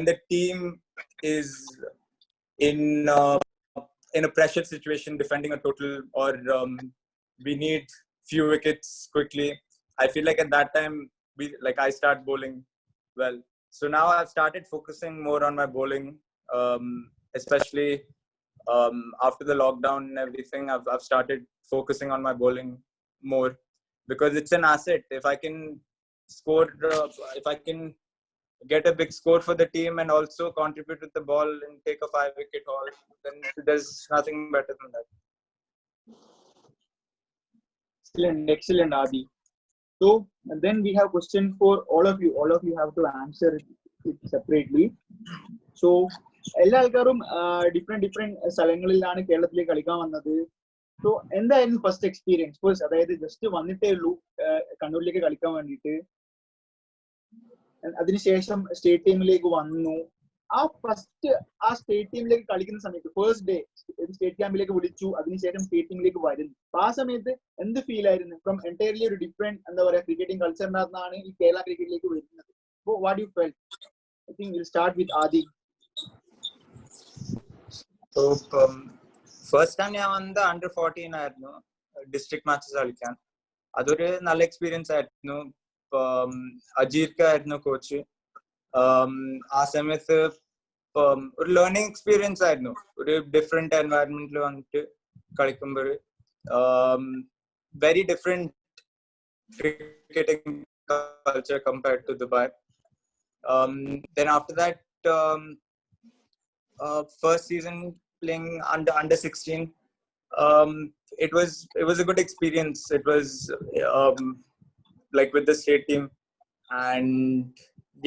the team is in in a pressure situation, defending a total, or we need few wickets quickly. I feel like at that time I start bowling well. So now I've started focusing more on my bowling, especially after the lockdown and everything. I've started focusing on my bowling more because it's an asset. If I can score, if I can get a big score for the team and also contribute with the ball and take a 5-wicket haul, then there's nothing better than that. Excellent, Adi. So and then we have question for all of you. All of you have to answer it separately. So എല്ലാ ആൾക്കാരും different സ്ഥലങ്ങളിലാണ് കേരളത്തിലേക്ക് കളിക്കാൻ വന്നത്. So എന്തായിരുന്നു first experience? First അതായത് just വന്നിട്ടേ ഉള്ളൂ കണ്ണൂരിലേക്ക് കളിക്കാൻ വേണ്ടിയിട്ട്, അതിനുശേഷം സ്റ്റേറ്റ് ടീമിലേക്ക് വന്നു. ആ സ്റ്റേറ്റ് ടീമിലേക്ക് കളിക്കുന്ന സമയത്ത് ഫസ്റ്റ് ഡേ സ്റ്റേറ്റ് ക്യാമ്പിലേക്ക് വിളിച്ചു, അതിനുശേഷം സ്റ്റേറ്റ് ടീമിലേക്ക് വരുന്നു. അപ്പൊ ആ സമയത്ത് എന്ത് ഫീൽ ആയിരുന്നു? ഫ്രം എൻറ്റയർലി ഒരു ഡിഫറെന്റ് എന്താ പറയാ ക്രിക്കറ്റിംഗ് കൾച്ചറിനകത്താണ് ഈ കേരള ക്രിക്കറ്റിലേക്ക് വരുന്നത്. അപ്പൊ what you felt? I think will start with Adi. So first time ഞാൻ വന്നത് under 14 ആയിരുന്നു, ഡിസ്ട്രിക്ട് മാച്ചസ് കളിക്കാൻ. അതൊരു നല്ല എക്സ്പീരിയൻസ് ആയിരുന്നു. അജീർക്ക ആയിരുന്നു കോച്ച്. ആ സമയത്ത് ഒരു ലേണിംഗ് എക്സ്പീരിയൻസ് ആയിരുന്നു. ഒരു ഡിഫറെന്റ് എൻവയറൺമെന്റിൽ വന്നിട്ട് കളിക്കുമ്പോൾ very different cricketing culture compared to Dubai. Then after that, first season playing under 16, it was a good experience. It was like with the state team, and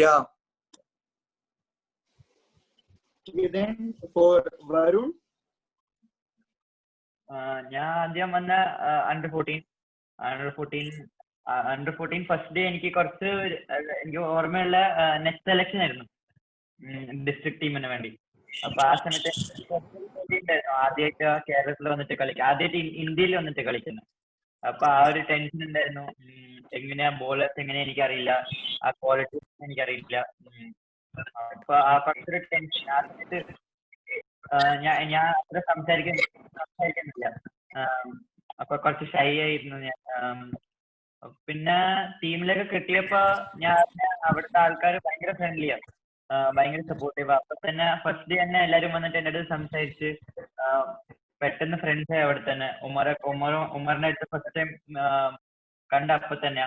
yeah. Then for Varun, ഞാൻ ആദ്യം വന്ന under 14 first day എനിക്ക് കുറച്ച് എനിക്ക് ഓർമ്മയുള്ള next selection ആയിരുന്നു district ടീമിന് വേണ്ടി. അപ്പൊ ആ സമയത്ത് ആദ്യമായിട്ട് കേരളത്തിൽ വന്നിട്ട് കളിക്കുക, ആദ്യമായിട്ട് ഇന്ത്യയിൽ വന്നിട്ട് കളിക്കുന്നത്. അപ്പൊ ആ ഒരു ടെൻഷൻ ഉണ്ടായിരുന്നു. എങ്ങനെയാ ബോളേഴ്സ് എങ്ങനെയാ എനിക്കറിയില്ല, ആ ക്വാളിറ്റി എനിക്കറിയില്ല. അപ്പൊ ആ കുറച്ചൊരു ടെൻഷൻ. ആ സമയത്ത് ഞാൻ അത്ര സംസാരിക്കുന്നില്ല. അപ്പൊ കുറച്ച് ഷൈ ആയിരുന്നു ഞാൻ. പിന്നെ ടീമിലൊക്കെ കിട്ടിയപ്പോ ഞാൻ അവിടുത്തെ ആൾക്കാർ ഭയങ്കര ഫ്രണ്ട്ലിയാണ്, ഭയങ്കര സപ്പോർട്ടീവ്. അപ്പൊ തന്നെ ഫസ്റ്റ് ഡേ തന്നെ എല്ലാരും വന്നിട്ട് എൻ്റെ അടുത്ത് സംസാരിച്ച് പെട്ടെന്ന് ഫ്രണ്ട്സ് ആയി അവിടെ തന്നെ. ഉമറിന്റെ അടുത്ത് ഫസ്റ്റ് ടൈം കണ്ട അപ്പൊ തന്നെ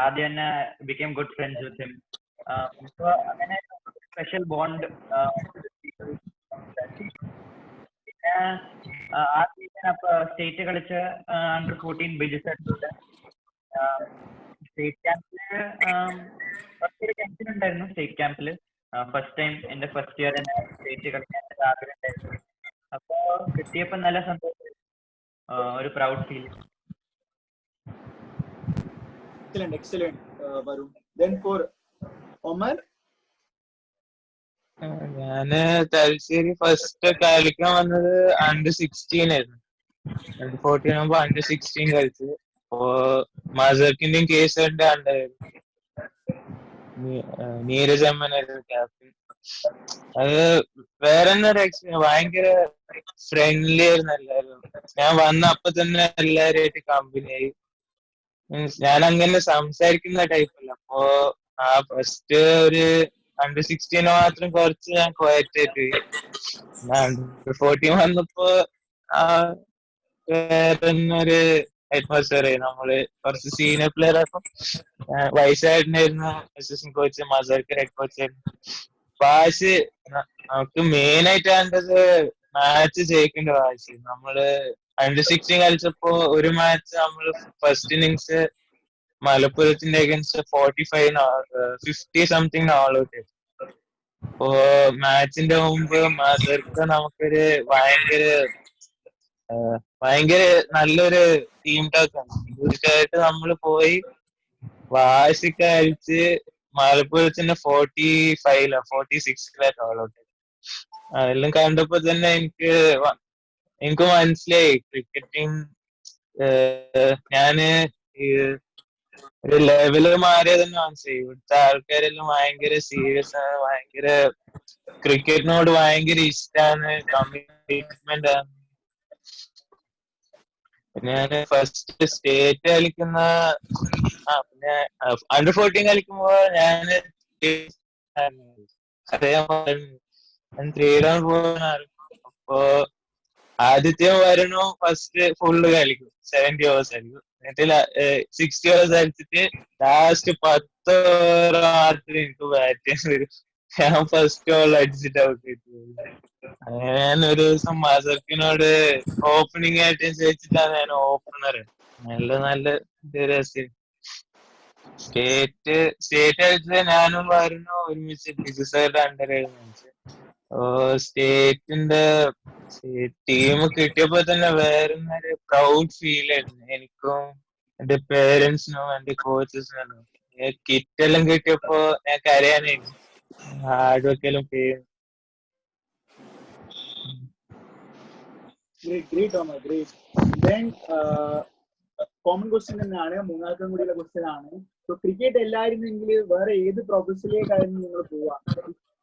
ആദ്യം തന്നെ became good friends with him. അപ്പൊ അങ്ങനെ സ്പെഷ്യൽ ബോണ്ട്. പിന്നെ ആ സീസൺ അപ്പൊ സ്റ്റേറ്റ് കളിച്ച അണ്ടർ 14 ബിജു സർട്ടിലൂടെ സ്റ്റേറ്റ് ക്യാമ്പില് കുറച്ചൊരു ടെൻഷൻ ഉണ്ടായിരുന്നു. സ്റ്റേറ്റ് ക്യാമ്പില് ഫസ്റ്റ് ടൈം എന്റെ ഫസ്റ്റ് ഇയർ തന്നെ സ്റ്റേറ്റ് കളിക്കാൻ ആഗ്രഹം ഉണ്ടായിരുന്നു. അപ്പൊ കിട്ടിയപ്പോ നല്ല സന്തോഷം, ഒരു proud feel. excellent Varun. Then for Omar, ഞാന് തലശ്ശേരി ഫസ്റ്റ് കളിക്കാൻ വന്നത് അണ്ടർ 16 ആയിരുന്നു. അണ്ടർ 14 ആകുമ്പോ അണ്ടർ 16 കളിച്ചു. അപ്പോ മസർക്കിന്റെയും കേസറിന്റെ അണ്ടായിരുന്നു. നീരജ് അമ്മനായിരുന്നു ക്യാപ്റ്റൻ. അത് വേറെ ഒരു എക്സ്പീരിയൻസ്. ഭയങ്കര ഫ്രണ്ട്ലി ആയിരുന്നു എല്ലാവരും. ഞാൻ വന്ന അപ്പൊ തന്നെ എല്ലാവരുമായിട്ട് കമ്പനിയായി. മീൻസ് ഞാൻ അങ്ങനെ സംസാരിക്കുന്ന ടൈപ്പല്ല. അപ്പോ ആ ഫസ്റ്റ് ഒരു അണ്ടർ 16 മാത്രം കുറച്ച് ഞാൻ ക്വയറ്റായിട്ട്. അണ്ടർ 14 വന്നപ്പോ വേറെ ഒരു അറ്റ്മോസ്ഫിയർ ആയി. നമ്മള് കുറച്ച് സീനിയർ പ്ലെയർ ആക്കും. വയസ്സായിട്ടുണ്ടായിരുന്ന അസിസ്റ്റന്റ് കോച്ച് മസർക്ക് ഹെഡ് കോച്ച് ആയിരുന്നു. വാശി നമുക്ക് മെയിൻ ആയിട്ട് വേണ്ടത് മാച്ച് ജയിക്കേണ്ട വാശി. നമ്മള് അണ്ടർ 16 കളിച്ചപ്പോ ഒരു മാച്ച് നമ്മള് ഫസ്റ്റ് ഇന്നിങ്സ് മലപ്പുറത്തിന്റെ അഗൻസ്റ്റ് 50 സംതിങ് ഓൾ ഔട്ട് ആയിരുന്നു. അപ്പോ മാച്ചിന്റെ മുമ്പ് മസർക്ക് നമുക്കൊരു ഭയങ്കര നല്ലൊരു ടീം ടോക്ക് ആണ്. തീർച്ചയായിട്ടും നമ്മള് പോയി വാശിക്ക് അടിച്ച് മലപ്പുറത്തിന്റെ 46 ഓൾ ഔട്ട്. അതെല്ലാം കണ്ടപ്പോ തന്നെ എനിക്ക് മനസ്സിലായി ക്രിക്കറ്റിംഗ് ഞാന് ഒരു ലെവല് മാറിയതെന്ന് മനസ്സിലായി. ഇവിടുത്തെ ആൾക്കാരെല്ലാം ഭയങ്കര സീരിയസ് ആണ്, ഭയങ്കര ക്രിക്കറ്റിനോട് ഭയങ്കര ഇഷ്ടമാണ്, കമ്മിറ്റ്മെന്റ് ആണ്. പിന്നെ ഞാൻ ഫസ്റ്റ് സ്റ്റേറ്റ് കളിക്കുന്ന പിന്നെ അണ്ടർ 14 കളിക്കുമ്പോ ഞാൻ അറിയാൻ ഞാൻ 3 ഡൗൺ പോകുന്ന. അപ്പോ ആദ്യത്തെ വരണോ ഫസ്റ്റ് ഫുള്ള് കളിക്കും, 70 overs കളിക്കും. എന്നിട്ട് 60 overs കളിച്ചിട്ട് ലാസ്റ്റ് 10 over മാത്രമേ എനിക്ക് ബാറ്റ് ചെയ്യാൻ വരും. ഞാൻ ഫസ്റ്റ് ബോൾ അടിച്ചിട്ട് ഔട്ട് കിട്ടും. അങ്ങനെ ഞാൻ ഒരു ദിവസം മസർക്കിനോട് ഓപ്പണിംഗ് ആയിട്ട് ചോദിച്ചിട്ടാണ് ഞാൻ ഓപ്പണർ. നല്ല രസം. സ്റ്റേറ്റ് കളിച്ചത് ഞാനും പറഞ്ഞു ഒരുമിച്ച് ബിജു സാറിന്റെ അണ്ടറായിരുന്നു കളിച്ചത്. സ്റ്റേറ്റിന്റെ ടീം കിട്ടിയപ്പോ തന്നെ വേറെ പ്രൗഡ് ഫീൽ ആയിരുന്നു എനിക്കും എന്റെ പേരൻസിനും എന്റെ കോച്ചസിനും. കിറ്റ് എല്ലാം കിട്ടിയപ്പോ ഞാൻ കരയാനായിരുന്നു. ഹാർഡ് വർക്കെല്ലാം ചെയ്യും. Great, Omar, great. Then common question തന്നെയാണ്, മൂന്നാൾക്കും കൂടിയുള്ള ക്വസ്റ്റ്യൻ ആണ്. സോ ക്രിക്കറ്റ് എല്ലായിരുന്നെങ്കിൽ വേറെ ഏത് പ്രൊഫഷനിലേക്കായിരുന്നു നിങ്ങൾ പോവുക?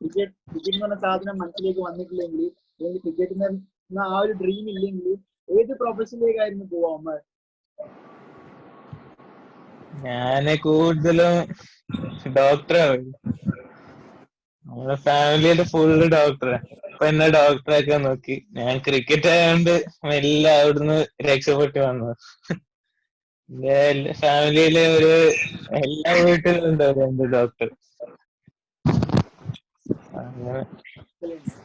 ക്രിക്കറ്റ് എന്ന് പറഞ്ഞ സാധനം മനസ്സിലേക്ക് വന്നിട്ടില്ലെങ്കിൽ, അല്ലെങ്കിൽ ക്രിക്കറ്റിന് ആ ഒരു ഡ്രീം ഇല്ലെങ്കിൽ ഏത് പ്രൊഫഷനിലേക്കായിരുന്നു പോവാ ഒമർ? ഞാന് കൂടുതലും ഡോക്ടറാണ്. നമ്മുടെ ഫാമിലിയില് ഫുള്ള് ഡോക്ടറാ. അപ്പൊ എന്നെ ഡോക്ടറാക്കാൻ നോക്കി. ഞാൻ ക്രിക്കറ്റ് ആയതുകൊണ്ട് മെല്ലെ അവിടുന്ന് രക്ഷപ്പെട്ട് വന്നു. എന്റെ ഫാമിലിയിലെ എല്ലാ വീട്ടിലും ഉണ്ടാവും എന്റെ ഡോക്ടർ. അങ്ങനെ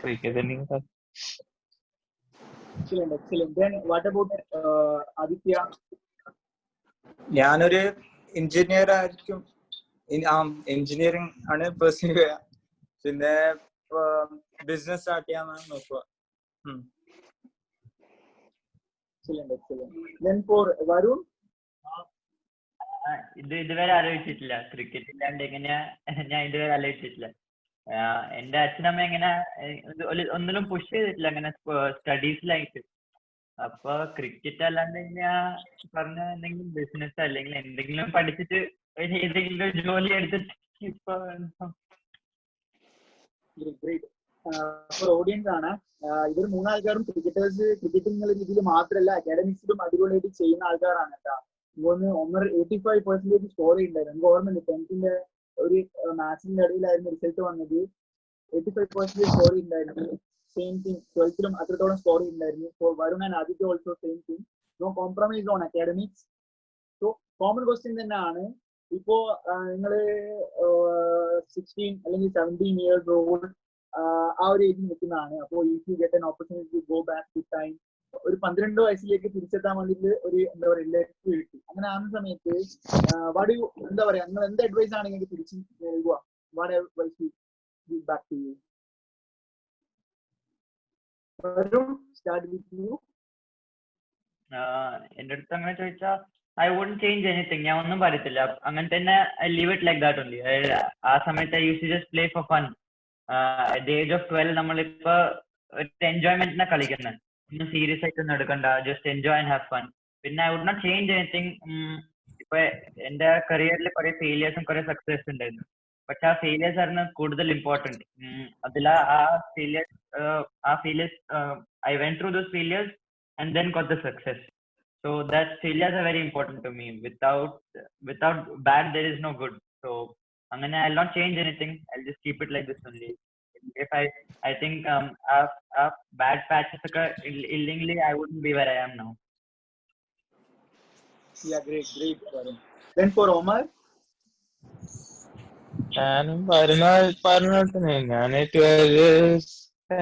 cricket. Excellent. Then what about Aditya? ഞാനൊരു എഞ്ചിനീയർ ആയിരിക്കും. എഞ്ചിനീയറിംഗ് ആണ് പെർസ്യൂ ചെയ്യുക. പിന്നെ ബിസിനസ് സ്റ്റാർട്ട് ചെയ്യാന്നാണ് നോക്കുക. Excellent. Then for Varun? ഇതുവരെ ആലോചിച്ചിട്ടില്ല. ക്രിക്കറ്റ് ഇല്ലാണ്ട് എങ്ങനെയാ ഞാൻ ഇതുവരെ ആലോചിച്ചിട്ടില്ല. എന്റെ അച്ഛനമ്മ എങ്ങനെ ഒന്നിലും പുഷ് ചെയ്തിട്ടില്ല അങ്ങനെ സ്റ്റഡീസിലായിട്ട്. അപ്പൊ ക്രിക്കറ്റ് അല്ലാണ്ട് ഞാൻ പറഞ്ഞ എന്തെങ്കിലും ബിസിനസ് അല്ലെങ്കിൽ എന്തെങ്കിലും പഠിച്ചിട്ട് ഏതെങ്കിലും ജോലി എടുത്തിട്ട് ഇപ്പൊ ഓഡിയൻസ് ആണ്. ഇവർ മൂന്നാൾക്കാരും ക്രിക്കറ്റിംഗ് എന്നുള്ള രീതിയിൽ മാത്രമല്ല അക്കാഡമിക്സിലും അടിപൊളിയായിട്ട് ചെയ്യുന്ന ആൾക്കാരാണ് കേട്ടോ. ഒന്നര 85% സ്കോർ ചെയ്യുന്നുണ്ടായിരുന്നു. എനിക്ക് ഓർമ്മയുണ്ട് 10th ഒരു മാച്ചിന്റെ ഇടയിലായിരുന്നു റിസൾട്ട് വന്നത്. 85% സ്കോർ ചെയ്യുന്നുണ്ടായിരുന്നു. സെയിം തിങ് 12th അത്രത്തോളം സ്കോർ ചെയ്യുന്നുണ്ടായിരുന്നു. For Varun and Aditya also same thing. No compromise on academics. So common question തന്നെയാണ്. ഇപ്പോ നിങ്ങള് 16 അല്ലെങ്കിൽ 17 years old ആ ഒരു ഏജിൽ നിൽക്കുന്നതാണ്. അപ്പോൾ if you get an opportunity to go back to time, ഒരു 12 വയസ്സിലേക്ക് തിരിച്ചെത്താൻ വേണ്ടിയിട്ട് ഒരു എന്താ പറയുക ലെറ്റ് കിട്ടി. അങ്ങനെ ആകുന്ന സമയത്ത് എന്താ പറയാ, നിങ്ങൾ എന്ത് അഡ്വൈസ് ആണ് നിങ്ങൾക്ക് തിരിച്ചു നൽകുക? What advice you give back to you? Start with you. എന്റെ അടുത്ത് അങ്ങനെ ചോദിച്ചാ ഐ വുഡന്റ് ചേഞ്ച് എനിത്തിങ്. ഞാൻ ഒന്നും പറയത്തില്ല. അങ്ങനെ തന്നെ I leave it like that only. ആ സമയത്ത് I use to just play for fun. At the age of 12 നമ്മളിപ്പോ ഒരു എൻജോയ്മെന്റിനെ കളിക്കുന്നത്. ഒന്നും സീരിയസ് ആയിട്ടൊന്നും എടുക്കണ്ട. Just enjoy and have fun. പിന്നെ I would not change anything. ഇപ്പൊ എന്റെ കരിയറിൽ കുറെ ഫെയിലിയേഴ്സും കുറെ സക്സസ് ഉണ്ടായിരുന്നു. പക്ഷെ ആ ഫെയിലിയേഴ്സ് ആയിരുന്നു കൂടുതൽ ഇമ്പോർട്ടന്റ്. അതിൽ ആ failures I went through those failures and then got the success. So that failures are very important to me. Without bad there is no good. So I'll not change anything. I'll just keep it like this only. If I think bad patches occur illingly, I wouldn't be where I am now. Yeah, great. Then for Omar? ഞാനും പറഞ്ഞോട്ടെ. ഞാൻ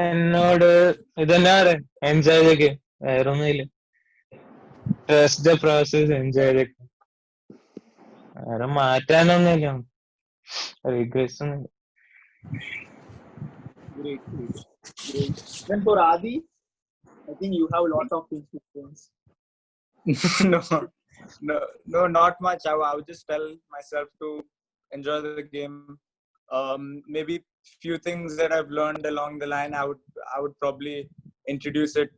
എന്നോട് ഇതന്നെ പറയാം, enjoy ചെയ്തേക്ക്, വേറൊന്നുമില്ല. Trust the process, enjoy ചെയ്തേക്ക്. വേറെ മാറ്റാനൊന്നുമില്ല, റിഗ്രറ്റ്സ് ഒന്നുമില്ല. Great. Then for Adi, I think you have a lot of things to say. No, not much. I would just tell myself to enjoy the game. Maybe few things that I've learned along the line, I would probably introduce it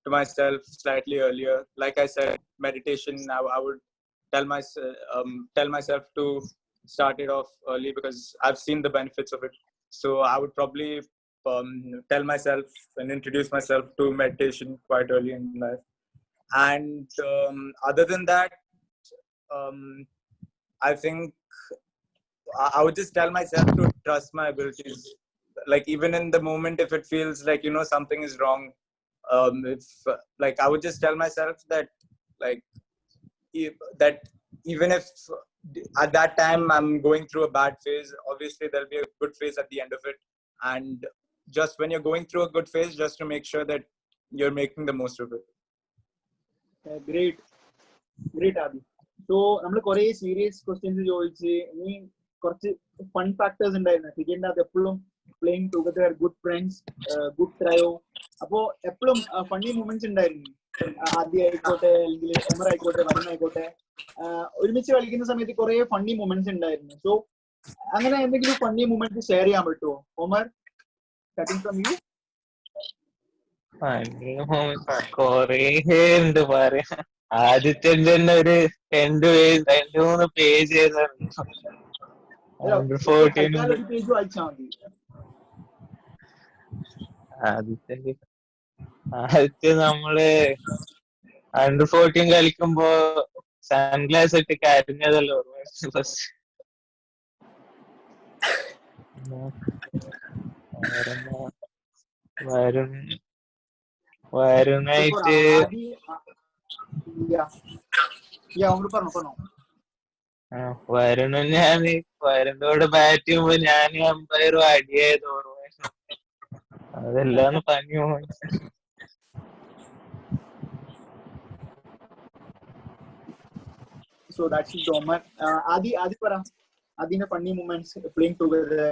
to myself slightly earlier. Like I said, meditation, I would tell myself to start it off early because I've seen the benefits of it. So I would probably tell myself and introduce myself to meditation quite early in life. And other than that, I think I would just tell myself to trust my abilities. Like even in the moment, if it feels like something is wrong, if like I would just tell myself that like that even if at that time I'm going through a bad phase, obviously there'll be a good phase at the end of it. And just when you're going through a good phase, just to make sure that you're making the most of it. Great, Adi. So, നമ്മൾ കുറേ serious questions ചോദിച്ച് ഇനി കുറച്ച് fun factors ഉണ്ടായിരുന്നു. ക്രിക്കറ്റിനകത്ത് എപ്പോഴും playing together, good friends, good trio. അപ്പോ എപ്പോഴും funny moments ഉണ്ടായിരുന്നു. ആദ്യ ആയിക്കോട്ടെ, അല്ലെങ്കിൽ ഒമർ ആയിക്കോട്ടെ, വരുൺ ആയിക്കോട്ടെ, ഒരുമിച്ച് കളിക്കുന്ന സമയത്ത് കുറെ ഫണ്ണി മൂമെന്റ്സ് ഉണ്ടായിരുന്നു. സോ അങ്ങനെ എന്തെങ്കിലും ഫണ്ണി മൂമെന്റ്സ് ഷെയർ ചെയ്യാൻ പറ്റുമോ? Omar, starting from you. കൊറേ ഉണ്ട് പറയാ. ആദ്യത്തെ തന്നെ ഒരു 2-3 പേജ് ആദ്യത്തെ നമ്മള് Under-14 കളിക്കുമ്പോ സൺഗ്ലാസ് ഇട്ട് കരഞ്ഞതല്ലോ ഫസ്റ്റ്. വരുന്നായിട്ട് വരുണ് ഞാന് വരുന്നോട് ബാറ്റ് ചെയ്യുമ്പോ ഞാൻ അമ്പയറും അടിയായത് ഓർമ്മ. അതെല്ലാം പണി മോഹിച്ചു. So that's it, Omar. Adi para. Adine funny moments playing together.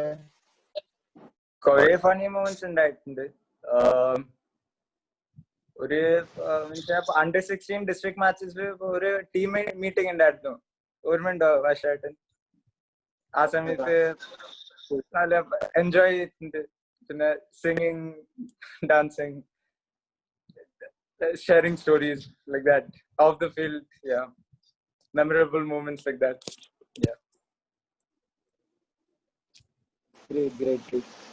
കുറേ ഫണ്ണി മൊമെന്റ്സ് ഉണ്ടായിട്ടുണ്ട്. ഒരു Under-16 ഡിസ്ട്രിക്ട് മാച്ചസിൽ ഒരു ടീം മീറ്റിംഗ് ഉണ്ടായിരുന്നു. ഓർമ്മയുണ്ടോ വാഷായിട്ട്? ആ സമയത്ത് നല്ല എൻജോയ് ചെയ്തിട്ടുണ്ട്. പിന്നെ singing, dancing, sharing stories like that of the field. Yeah, memorable moments like that. Yeah. Great.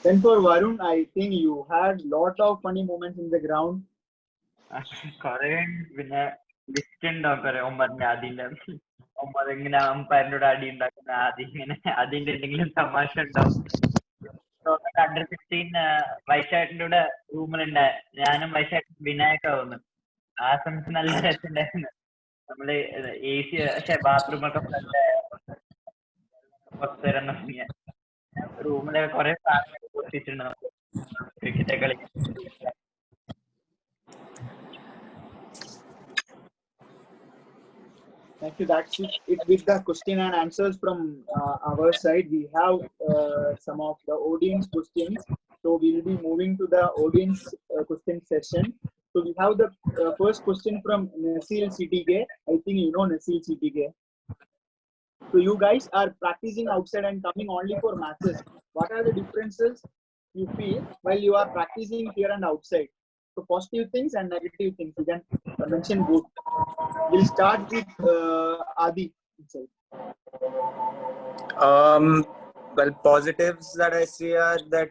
Then for Varun, I think you had lot of funny moments in the ground. കൊറേ പിന്നെ list ഉണ്ടാവും കൊറേ. ഒമ്പതിന്റെ അതിന്റെ ഒമ്പത് ഇങ്ങനെ അമ്പയറിനോട് അടി ഉണ്ടാക്കുന്ന ആദ്യം ഇങ്ങനെ അതിന്റെ എന്തെങ്കിലും തമാശ ഉണ്ടാവും. Under-16 വൈശാഖിന്റെ കൂടെ റൂമിലുണ്ടായ ഞാനും വൈശാഖ് വിനായകാവുന്നു. ആ സമയത്ത് നല്ല രസമുണ്ടായിരുന്നു. നമ്മള് AC പക്ഷെ ബാത്റൂമൊക്കെ പുറത്തുവരുന്ന റൂമിലൊക്കെ കുറെ സാധനങ്ങൾ പൊട്ടിച്ചിട്ടുണ്ടാവും ക്രിക്കറ്റ് കളി. Thank you. That's it with the question and answers from our side. We have some of the audience questions. So we will be moving to the audience question session. So we have the first question from Nasil CTK. I think you know Nasil CTK. So you guys are practicing outside and coming only for matches. What are the differences you feel while you are practicing here and outside? So positive things and negative things. You can mention both. We'll start with Adi. Well, positives that I see are that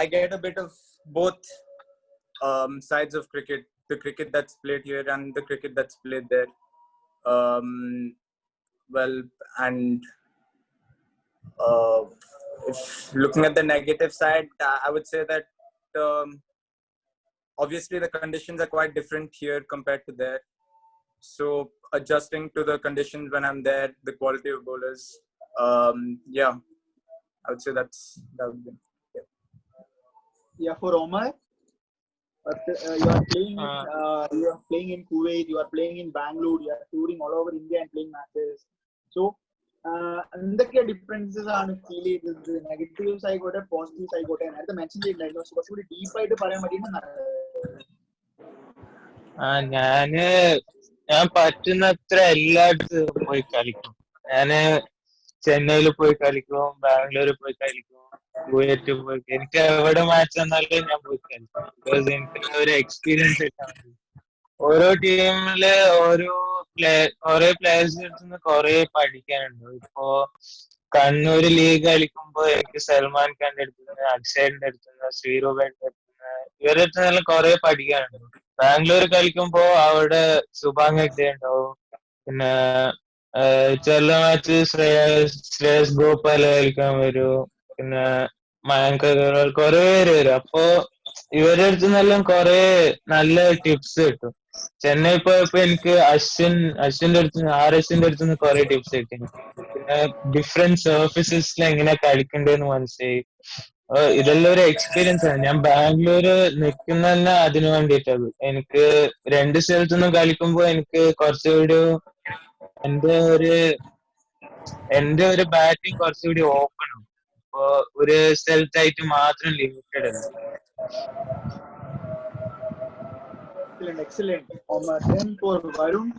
I get a bit of both sides of cricket. The cricket that's played here and the cricket that's played there. Well, and if looking at the negative side, I would say that obviously the conditions are quite different here compared to there. So adjusting to the conditions when I'm there, the quality of bowlers, yeah, I would say that would be. Yeah, for Omar, you are playing in Kuwait, you are playing in Bangalore, you are touring all over India and playing matches. So എന്തൊക്കെ differences ആണ് feel ചെയ്തത്? Negatives ആയിക്കോട്ടെ, positives ആയിക്കോട്ടെ, നേരത്തെ mention ചെയ്തിട്ടുണ്ടായിരുന്നു. കുറച്ചുകൂടി ഡീപ്പായിട്ട് പറയാൻ പറ്റിയിട്ട് ഞാൻ പറ്റുന്നത്ര എല്ലായിടത്തും പോയി കളിക്കും. ഞാന് ചെന്നൈയിൽ പോയി കളിക്കും, ബാംഗ്ലൂരിൽ പോയി കളിക്കും, കുവൈറ്റിൽ പോയി. എനിക്ക് എവിടെ മാച്ച് വന്നാലും ഞാൻ പോയി കളിക്കും. ബിക്കോസ് എനിക്ക് ഒരു എക്സ്പീരിയൻസ് കിട്ടാൻ. ഓരോ ടീമില് ഓരോ പ്ലേയേഴ്സിന് അടുത്ത് നിന്ന് കുറെ പഠിക്കാനുണ്ട്. ഇപ്പോ കണ്ണൂർ ലീഗ് കളിക്കുമ്പോ എനിക്ക് സൽമാൻ ഖാന്റെ അടുത്തുനിന്ന്, അക്ഷയന്റെ അടുത്തുനിന്ന്, ശ്രീരൂപന്റെ അടുത്തുനിന്ന് ഇവരുടെ അടുത്ത് കുറെ പഠിക്കാനുണ്ട്. ബാംഗ്ലൂർ കളിക്കുമ്പോ അവിടെ സുഭാങ് ഹെഗ്ഡെ ഉണ്ടാവും, പിന്നെ ചില മാച്ച് ശ്രേയസ് ഗോപാൽ കളിക്കാൻ വരും, പിന്നെ മയങ്ക് അഗർവാൾ കുറെ പേര് വരും. അപ്പൊ ഇവരുടെ അടുത്ത് നിന്നെല്ലാം കുറെ നല്ല ടിപ്സ് കിട്ടും. ചെന്നൈ പോയപ്പോ എനിക്ക് അശ്വിന്റെ അടുത്ത് RSന്റെ അടുത്ത് നിന്ന് കുറെ ടിപ്സ് കിട്ടി. പിന്നെ ഡിഫറെന്റ് സർഫീസസിൽ എങ്ങനെ കളിക്കണ്ടെന്ന് മനസ്സിലായി. ഇതെല്ലാം ഒരു എക്സ്പീരിയൻസ് ആണ്. ഞാൻ ബാംഗ്ലൂര് നിൽക്കുന്ന തന്നെ അതിനു വേണ്ടിയിട്ടത്. എനിക്ക് രണ്ട് സ്ഥലത്തുനിന്നും കളിക്കുമ്പോ എനിക്ക് കുറച്ചുകൂടി എന്റെ ഒരു ബാറ്റിംഗ് കുറച്ചുകൂടി ഓപ്പൺ ആണ്. അപ്പൊ ഒരു സ്ഥലത്തായിട്ട് മാത്രം ലിമിറ്റഡ് അല്ല. Excellent. Then for Varun.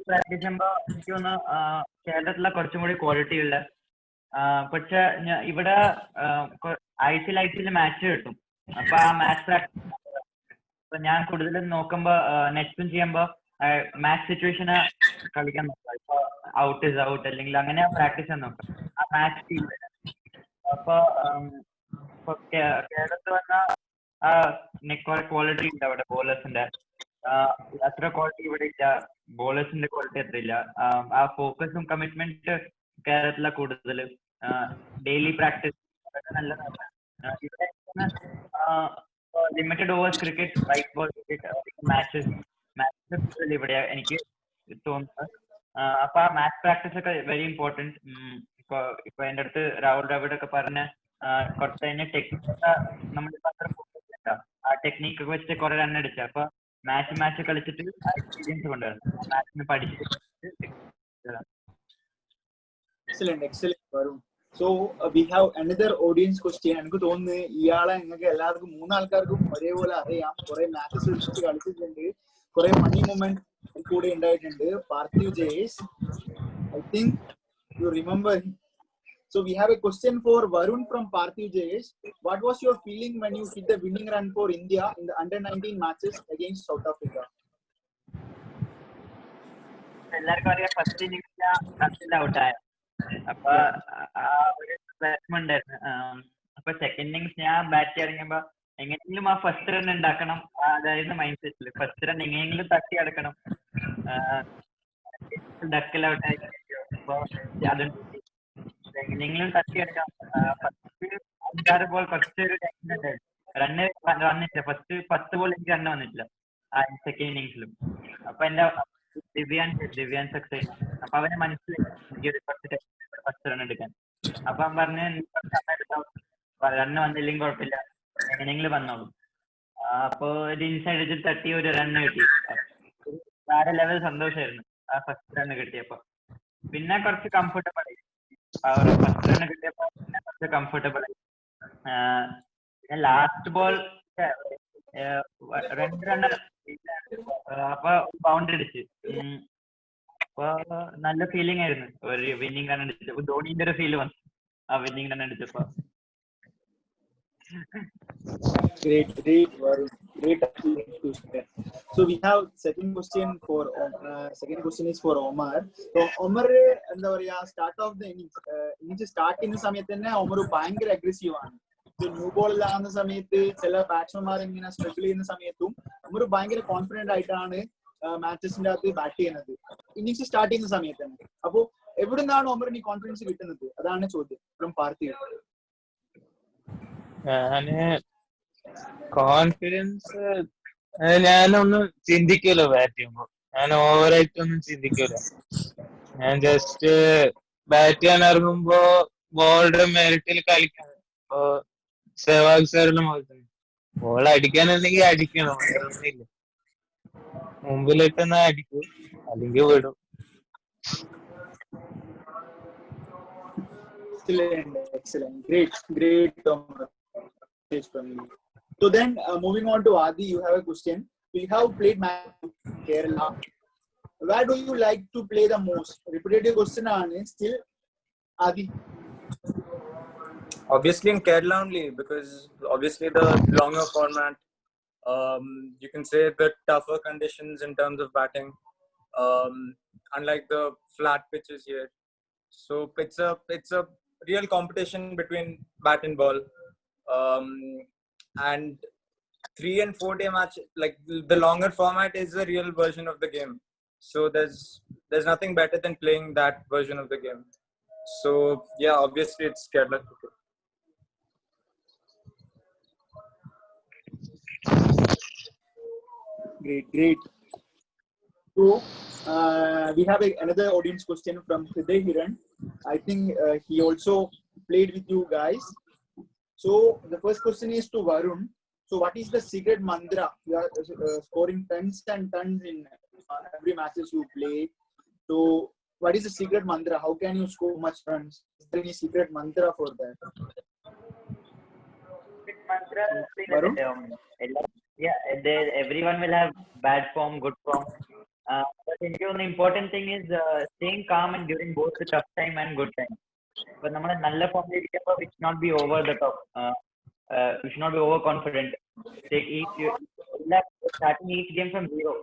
Practice ചെയ്യുമ്പോ എനിക്ക് തോന്നുന്നു കേരളത്തിലെ കുറച്ചും കൂടി ക്വാളിറ്റി ഉള്ള, പക്ഷെ ഇവിടെ ICL മാച്ച് കിട്ടും. അപ്പൊ ആ മാച്ച് പ്രാക്ടീസ് ഞാൻ കൂടുതലും നോക്കുമ്പോ നെക്സ്റ്റും ചെയ്യുമ്പോ മാച്ച് സിറ്റുവേഷന് കളിക്കാൻ നോക്കാം. ഇപ്പൊ ഔട്ട് ഇസ് ഔട്ട് അല്ലെങ്കിൽ അങ്ങനെ പ്രാക്ടീസ് ചെയ്യാൻ നോക്കാം ആ മാച്ച് ടീം. അപ്പൊ കേരളത്തിൽ വന്ന ക്വാളിറ്റി ഉണ്ട് അവിടെ ബോളേഴ്സിന്റെ. അത്ര ക്വാളിറ്റി ഇവിടെ ഇല്ല, ബോളേഴ്സിന്റെ ക്വാളിറ്റി അത്ര ഇല്ല. ആ ഫോക്കസും കമ്മിറ്റ്മെന്റ് കേരളത്തിലെ കൂടുതൽ. ഡെയിലി പ്രാക്ടീസ് നല്ലതാണ്. ഇവിടെ limited overs cricket, white ball cricket matches ഇവിടെ എനിക്ക് തോന്നുന്നത്. അപ്പൊ ആ മാച്ച് പ്രാക്ടീസ് ഒക്കെ വെരി ഇമ്പോർട്ടൻറ്റ്. ഇപ്പൊ എന്റെ അടുത്ത് രാഹുൽ ദ്രാവിഡ് ഒക്കെ പറഞ്ഞ കുറച്ച് കഴിഞ്ഞ ടെക്നിക്ക് നമ്മളിപ്പോ അത്ര ഫോക്കസ് ചെയ്യണ്ട, ആ ടെക്നിക്ക് വെച്ച് കുറെ റൺ അടിച്ച. അപ്പൊ മാച്ച് കളിച്ചിട്ട് ആ എക്സ്പീരിയൻസ് കൊണ്ടുവരണം, മാച്ചിന് പഠിച്ചിട്ട്. Excellent, Varun. So we have another audience question. എനിക്ക് തോന്നുന്നു ഇയാളെ നിങ്ങൾക്ക് എല്ലാവർക്കും മൂന്നാൾക്കാർക്കും ഒരേപോലെ അറിയാം. കുറെ മാച്ചസ് വെച്ചിട്ട് കളിച്ചിട്ടുണ്ട്, കുറെ ഫണ്ണി മൊമെന്റ് കൂടെ ഉണ്ടായിട്ടുണ്ട്. Parthiv Jayesh, I think you remember him. So we have a question for Varun from Parthiv Jayesh. What was your feeling when you hit the winning run for India in the under-19 matches against South Africa? എല്ലാവർക്കും അറിയാം first innings ഔട്ടായ. അപ്പൊ ആ ഒരു വിഷമം ഉണ്ടായിരുന്നു. അപ്പൊ second innings ഞാൻ bat ഇറങ്ങിയപ്പോ എങ്ങനെയെങ്കിലും ആ ഫസ്റ്റ് റൺ ഉണ്ടാക്കണം, അതായിരുന്നു മൈൻഡ് സെറ്റില്. ഫസ്റ്റ് റൺ എങ്ങനെയെങ്കിലും തട്ടി അടക്കണം. ഡക്കൽ ഔട്ടായി. അപ്പൊ എങ്ങനെയെങ്കിലും തട്ടിയെടുക്കാം. ഫസ്റ്റ് 5-6 ബോൾ കുറച്ചൊരു ടെൻഷൻ ഉണ്ടായിരുന്നു. റണ്ണ് വന്നിട്ടില്ല. ഫസ്റ്റ് 10 ബോൾ എനിക്ക് റണ്ണ് വന്നിട്ടില്ല സെക്കൻഡ് ഇന്നിംഗ്സിലും. അപ്പൊ എന്റെ ദിവ്യാൻ സക്സസ്. അപ്പൊ അവന് മനസ്സിലായി എനിക്ക് ഫസ്റ്റ് റൺ എടുക്കാൻ. അപ്പൊ അവൻ പറഞ്ഞ് റണ്ണ് വന്നില്ലെങ്കിൽ കുഴപ്പമില്ല, എങ്ങനെയെങ്കിലും വന്നോളൂ. അപ്പൊ ഒരു ഇൻസൈഡ് വെച്ചിട്ട് തട്ടി ഒരു റണ്ണ് കിട്ടി. വേറെ ലെവൽ സന്തോഷമായിരുന്നു ആ ഫസ്റ്റ് റണ്ണ് കിട്ടിയപ്പോ. പിന്നെ കുറച്ച് കംഫർട്ടബിൾ ആയി. ഫസ്റ്റ് റണ്ണ് കിട്ടിയപ്പോ പിന്നെ കുറച്ച് കംഫർട്ടബിൾ ആയി. പിന്നെ ലാസ്റ്റ് ബോൾ 2 റണ്ണ് അപ്പൊ ബൗണ്ടറി അടിച്ച്. അപ്പൊ നല്ല ഫീലിംഗ് ആയിരുന്നു. ഒരു വിന്നിംഗ് റൺ അടിച്ചപ്പോ ധോണിന്റെ ഒരു ഫീൽ വന്നു ആ വിന്നിംഗ് റൺ അടിച്ചപ്പോ. Great, Varun. Great question. So we have second question is for Omar. So Omar, എന്താ പറയാ, start of the innings start ചെയ്യുന്ന സമയത്ത് തന്നെ ഒമർ ഭയങ്കര അഗ്രസീവ് ആണ്. ന്യൂ ബോൾ ഇല്ലാകുന്ന സമയത്ത് ചില ബാറ്റ്സ്മാൻമാർ ഇങ്ങനെ സ്ട്രഗിൾ ചെയ്യുന്ന സമയത്തും ഒമർ ഭയങ്കര കോൺഫിഡന്റ് ആയിട്ടാണ് മാച്ചസിന്റെ അകത്ത് ബാറ്റ് ചെയ്യുന്നത്, ഇന്നിംഗ്സ് സ്റ്റാർട്ട് ചെയ്യുന്ന സമയത്ത് തന്നെ. അപ്പൊ എവിടെ നിന്നാണ് ഒമറിന് കോൺഫിഡൻസ് കിട്ടുന്നത്? അതാണ് ചോദ്യം ഫ്രം പാർത്ഥിവ്. ഞാന് കോൺഫിഡൻസ് ഞാനൊന്നും ചിന്തിക്കൂല ബാറ്റ് ചെയ്യുമ്പോ. ഞാൻ ഓവറായിട്ടൊന്നും ചിന്തിക്കൂല. ഞാൻ ജസ്റ്റ് ബാറ്റ് ചെയ്യാൻ ഇറങ്ങുമ്പോ ബോളുടെ മെറിറ്റിൽ കളിക്കണം. ഇപ്പൊ സെവാഗ് സാറിന്റെ മുഖത്ത് ബോൾ അടിക്കാനുണ്ടെങ്കിൽ അടിക്കണം, വേറൊന്നുമില്ല. മുമ്പിലിട്ടെന്നാ അടിക്കും, അല്ലെങ്കിൽ വിടും. Excellent. Great, Omar. So then, moving on to Adi, you have a question. We have played match in Kerala. Where do you like to play the most? Repetitive question ആണ് still, Adi. Obviously in Kerala only, because obviously the longer format, you can say the tougher conditions in terms of batting. unlike the flat pitches here. So it's a real competition between bat and ball. And 3 and 4 day match, like the longer format, is a real version of the game. So there's nothing better than playing that version of the game. So yeah, obviously it's Kerala cricket. Great. So we have another audience question from Hriday Hiran. I think he also played with you guys. So the first question is to Varun. So what is the secret mantra? You are scoring tons and tons in every matches you play. So what is the secret mantra? How can you score much runs? Is there any secret mantra for that? Varun? Yeah, everyone will have bad form, good form. But I think the important thing is staying calm and during both the tough time and good time. But we should not be over the top. We should not be overconfident. Starting each game from zero.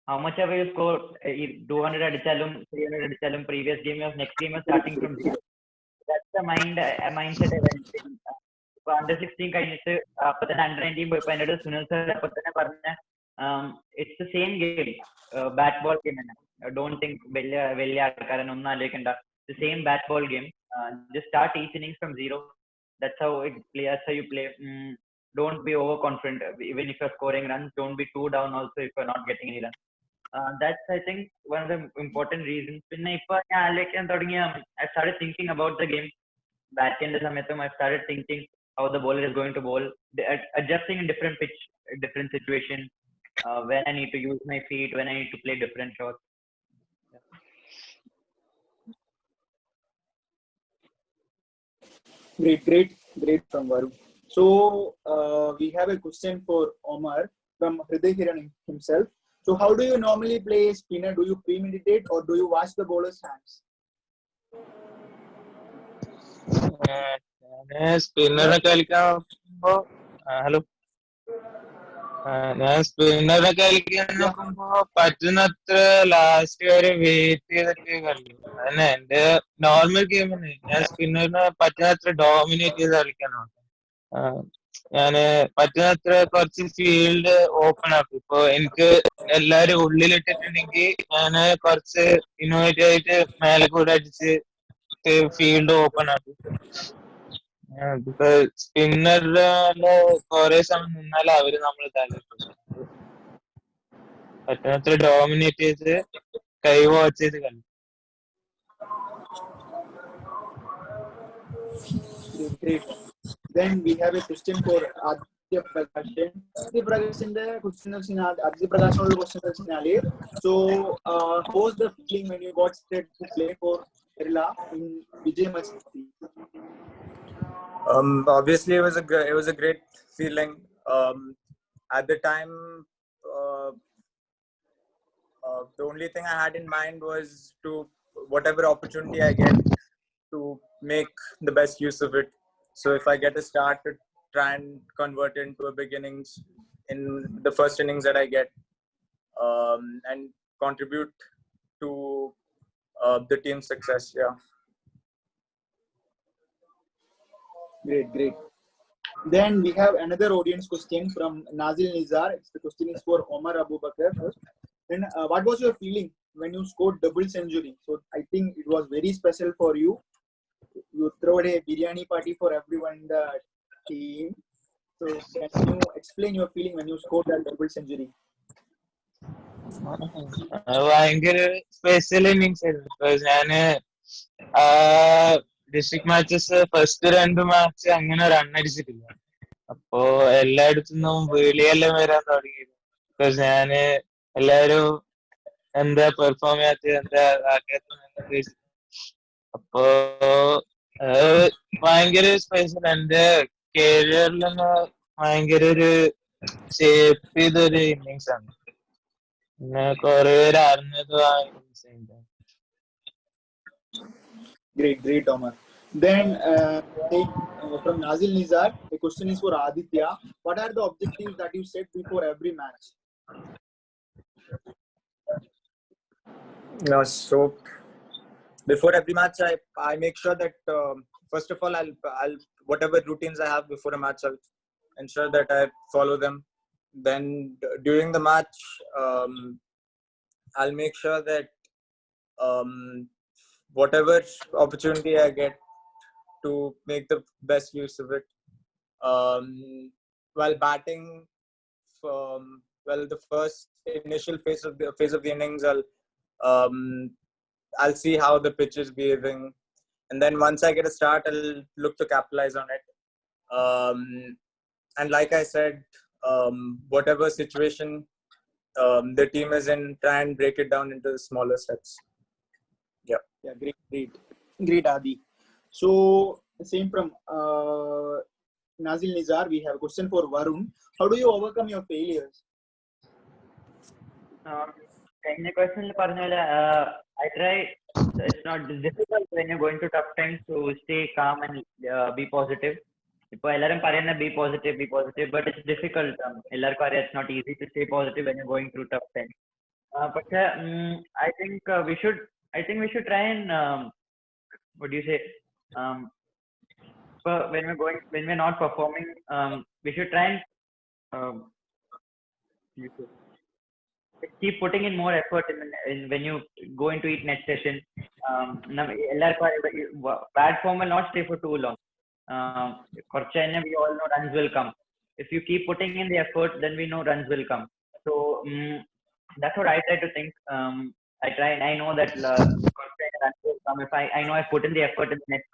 How much ever you score, 200 adichalum, 300 adichalum, previous game, next game is starting from zero. That's the mindset event. Under 16 കഴിഞ്ഞിട്ട് അപ്പൊ തന്നെ under 19 പോയപ്പോ എന്നോട് Sunil sir അപ്പൊ തന്നെ പറഞ്ഞ it's the same game bat ball game തന്നെ don't think വലിയ ആൾക്കാരൻ ഒന്നും ആലോചിക്കണ്ട the same bat ball game just start each innings from zero that's how you play. Don't be overconfident even if you're scoring runs. Don't be too down also if you're not getting any runs. That's I think one of the important reasons. പിന്നെ ഇപ്പൊ ഞാൻ ആലോചിക്കാൻ തുടങ്ങിയ I started thinking about the game. Back-end സമയത്തും I started thinking how the bowler is going to bowl, adjusting in different pitch, different situation, when I need to use my feet, when I need to play different shots. Great from Varun. So we have a question for Omar from Hriday Hiran himself. So how do you normally play spinner? Do you premeditate or do you watch the bowler's hands? സ്പിന്നറെ കളിക്കുമ്പോ hello ഞാൻ സ്പിന്നറെ കളിക്കാൻ നോക്കുമ്പോ പറ്റുന്നത്ര last വരെ wait ചെയ്തിട്ട് കളിക്കും. അതന്നെ എന്റെ normal ഗെയിമിന് ഞാൻ സ്പിന്നറിനെ പറ്റുന്നത്ര ഡോമിനേറ്റ് ചെയ്ത് കളിക്കാൻ നോക്കാം. ഞാന് പറ്റുന്നത്ര കുറച്ച് ഫീൽഡ് ഓപ്പൺ ആക്കും. ഇപ്പൊ എനിക്ക് എല്ലാരും ഉള്ളിലിട്ടിട്ടുണ്ടെങ്കിൽ ഞാന് കുറച്ച് ഇന്നോവേറ്റീവ് ആയിട്ട് മേലെ കൂടെ അടിച്ച് ഫീൽഡ് ഓപ്പൺ ആക്കും. സ്പിന്നറില് കുറെ സമയം നിന്നാലും അവര് നമ്മൾ തലയിട്ടു പറ്റുന്നത്ര ഡോമിനേറ്റ് ചെയ്ത് കൈ വാച്ച് ചെയ്ത് കളിക്കും. Great. Then we have a question for Aditya Prakashan. Aditya Prakashan's question is so how was the feeling when you got set to play for Kerala in Vijay Machati? Obviously it was a great feeling. At the time, the only thing I had in mind was to whatever opportunity I get to make the best use of it. So if I get a start, to try and convert it into a big innings in the first innings that I get, and contribute to the team's success. Yeah. Great. Then we have another audience question from Nazil Nizar. The question is for Omar Abubakar. Then what was your feeling when you scored double century? So I think it was very special for you. You threw a biryani party for everyone in the team. So can you explain your feeling when you scored that double century? ഭയങ്കര special innings ആയിരുന്നു. ഞാന് district matches first 2 match അങ്ങനെ റണ്ണടിച്ചിട്ടില്ല. അപ്പോ എല്ലായിടത്തുനിന്നും വിളിയെല്ലാം വരാൻ തുടങ്ങി. Because ഞാന് എല്ലാരും എന്താ പെർഫോം ചെയ്യാത്ത എന്താ ആക്കാത്ത. അപ്പോ ഭയങ്കര സ്പെഷ്യൽ. എന്റെ കരിയറിൽ തന്നെ ഭയങ്കര ഒരു ഷേപ്പ് ചെയ്തൊരു ഇന്നിങ്സ് ആണ്. പിന്നെ കുറെ പേര് അറിഞ്ഞത് ആ ഇന്നിങ്സ് ഉണ്ട്. Great, Omar. Then from Nazil Nizar, the question is for Aditya. What are the objectives that you set before every match? So before every match, I make sure that first of all, I'll whatever routines I have before a match, I'll ensure that I follow them. Then during the match, I'll make sure that whatever opportunity I get to make the best use of it. While batting, the first initial phase of the innings, I'll see how the pitch is behaving, and then once I get a start, I'll look to capitalize on it. And like I said, whatever situation the team is in, try and break it down into smaller steps. Yeah, great, Adi. So, same from Nazil Nizar, we have a question for Varun. How do you overcome your failures? കഴിഞ്ഞ ക്വസ്റ്റനിൽ പറഞ്ഞ പോലെ I try. It's not difficult when you're going to tough times to stay calm and be positive. ഇപ്പോൾ എല്ലാവരും പറയുന്ന be positive, but it's difficult. എല്ലാവർക്കും അറിയാം it's not easy to stay positive when you're going through tough times. പക്ഷേ I think we should try and what do you say? But when we're not performing, we should try and keep putting in more effort in when you go into each next session. Bad form will not stay for too long. We all know runs will come. If you keep putting in the effort, then we know runs will come. So that's what I try to think. I know that runs will come if I know I put in the effort in the next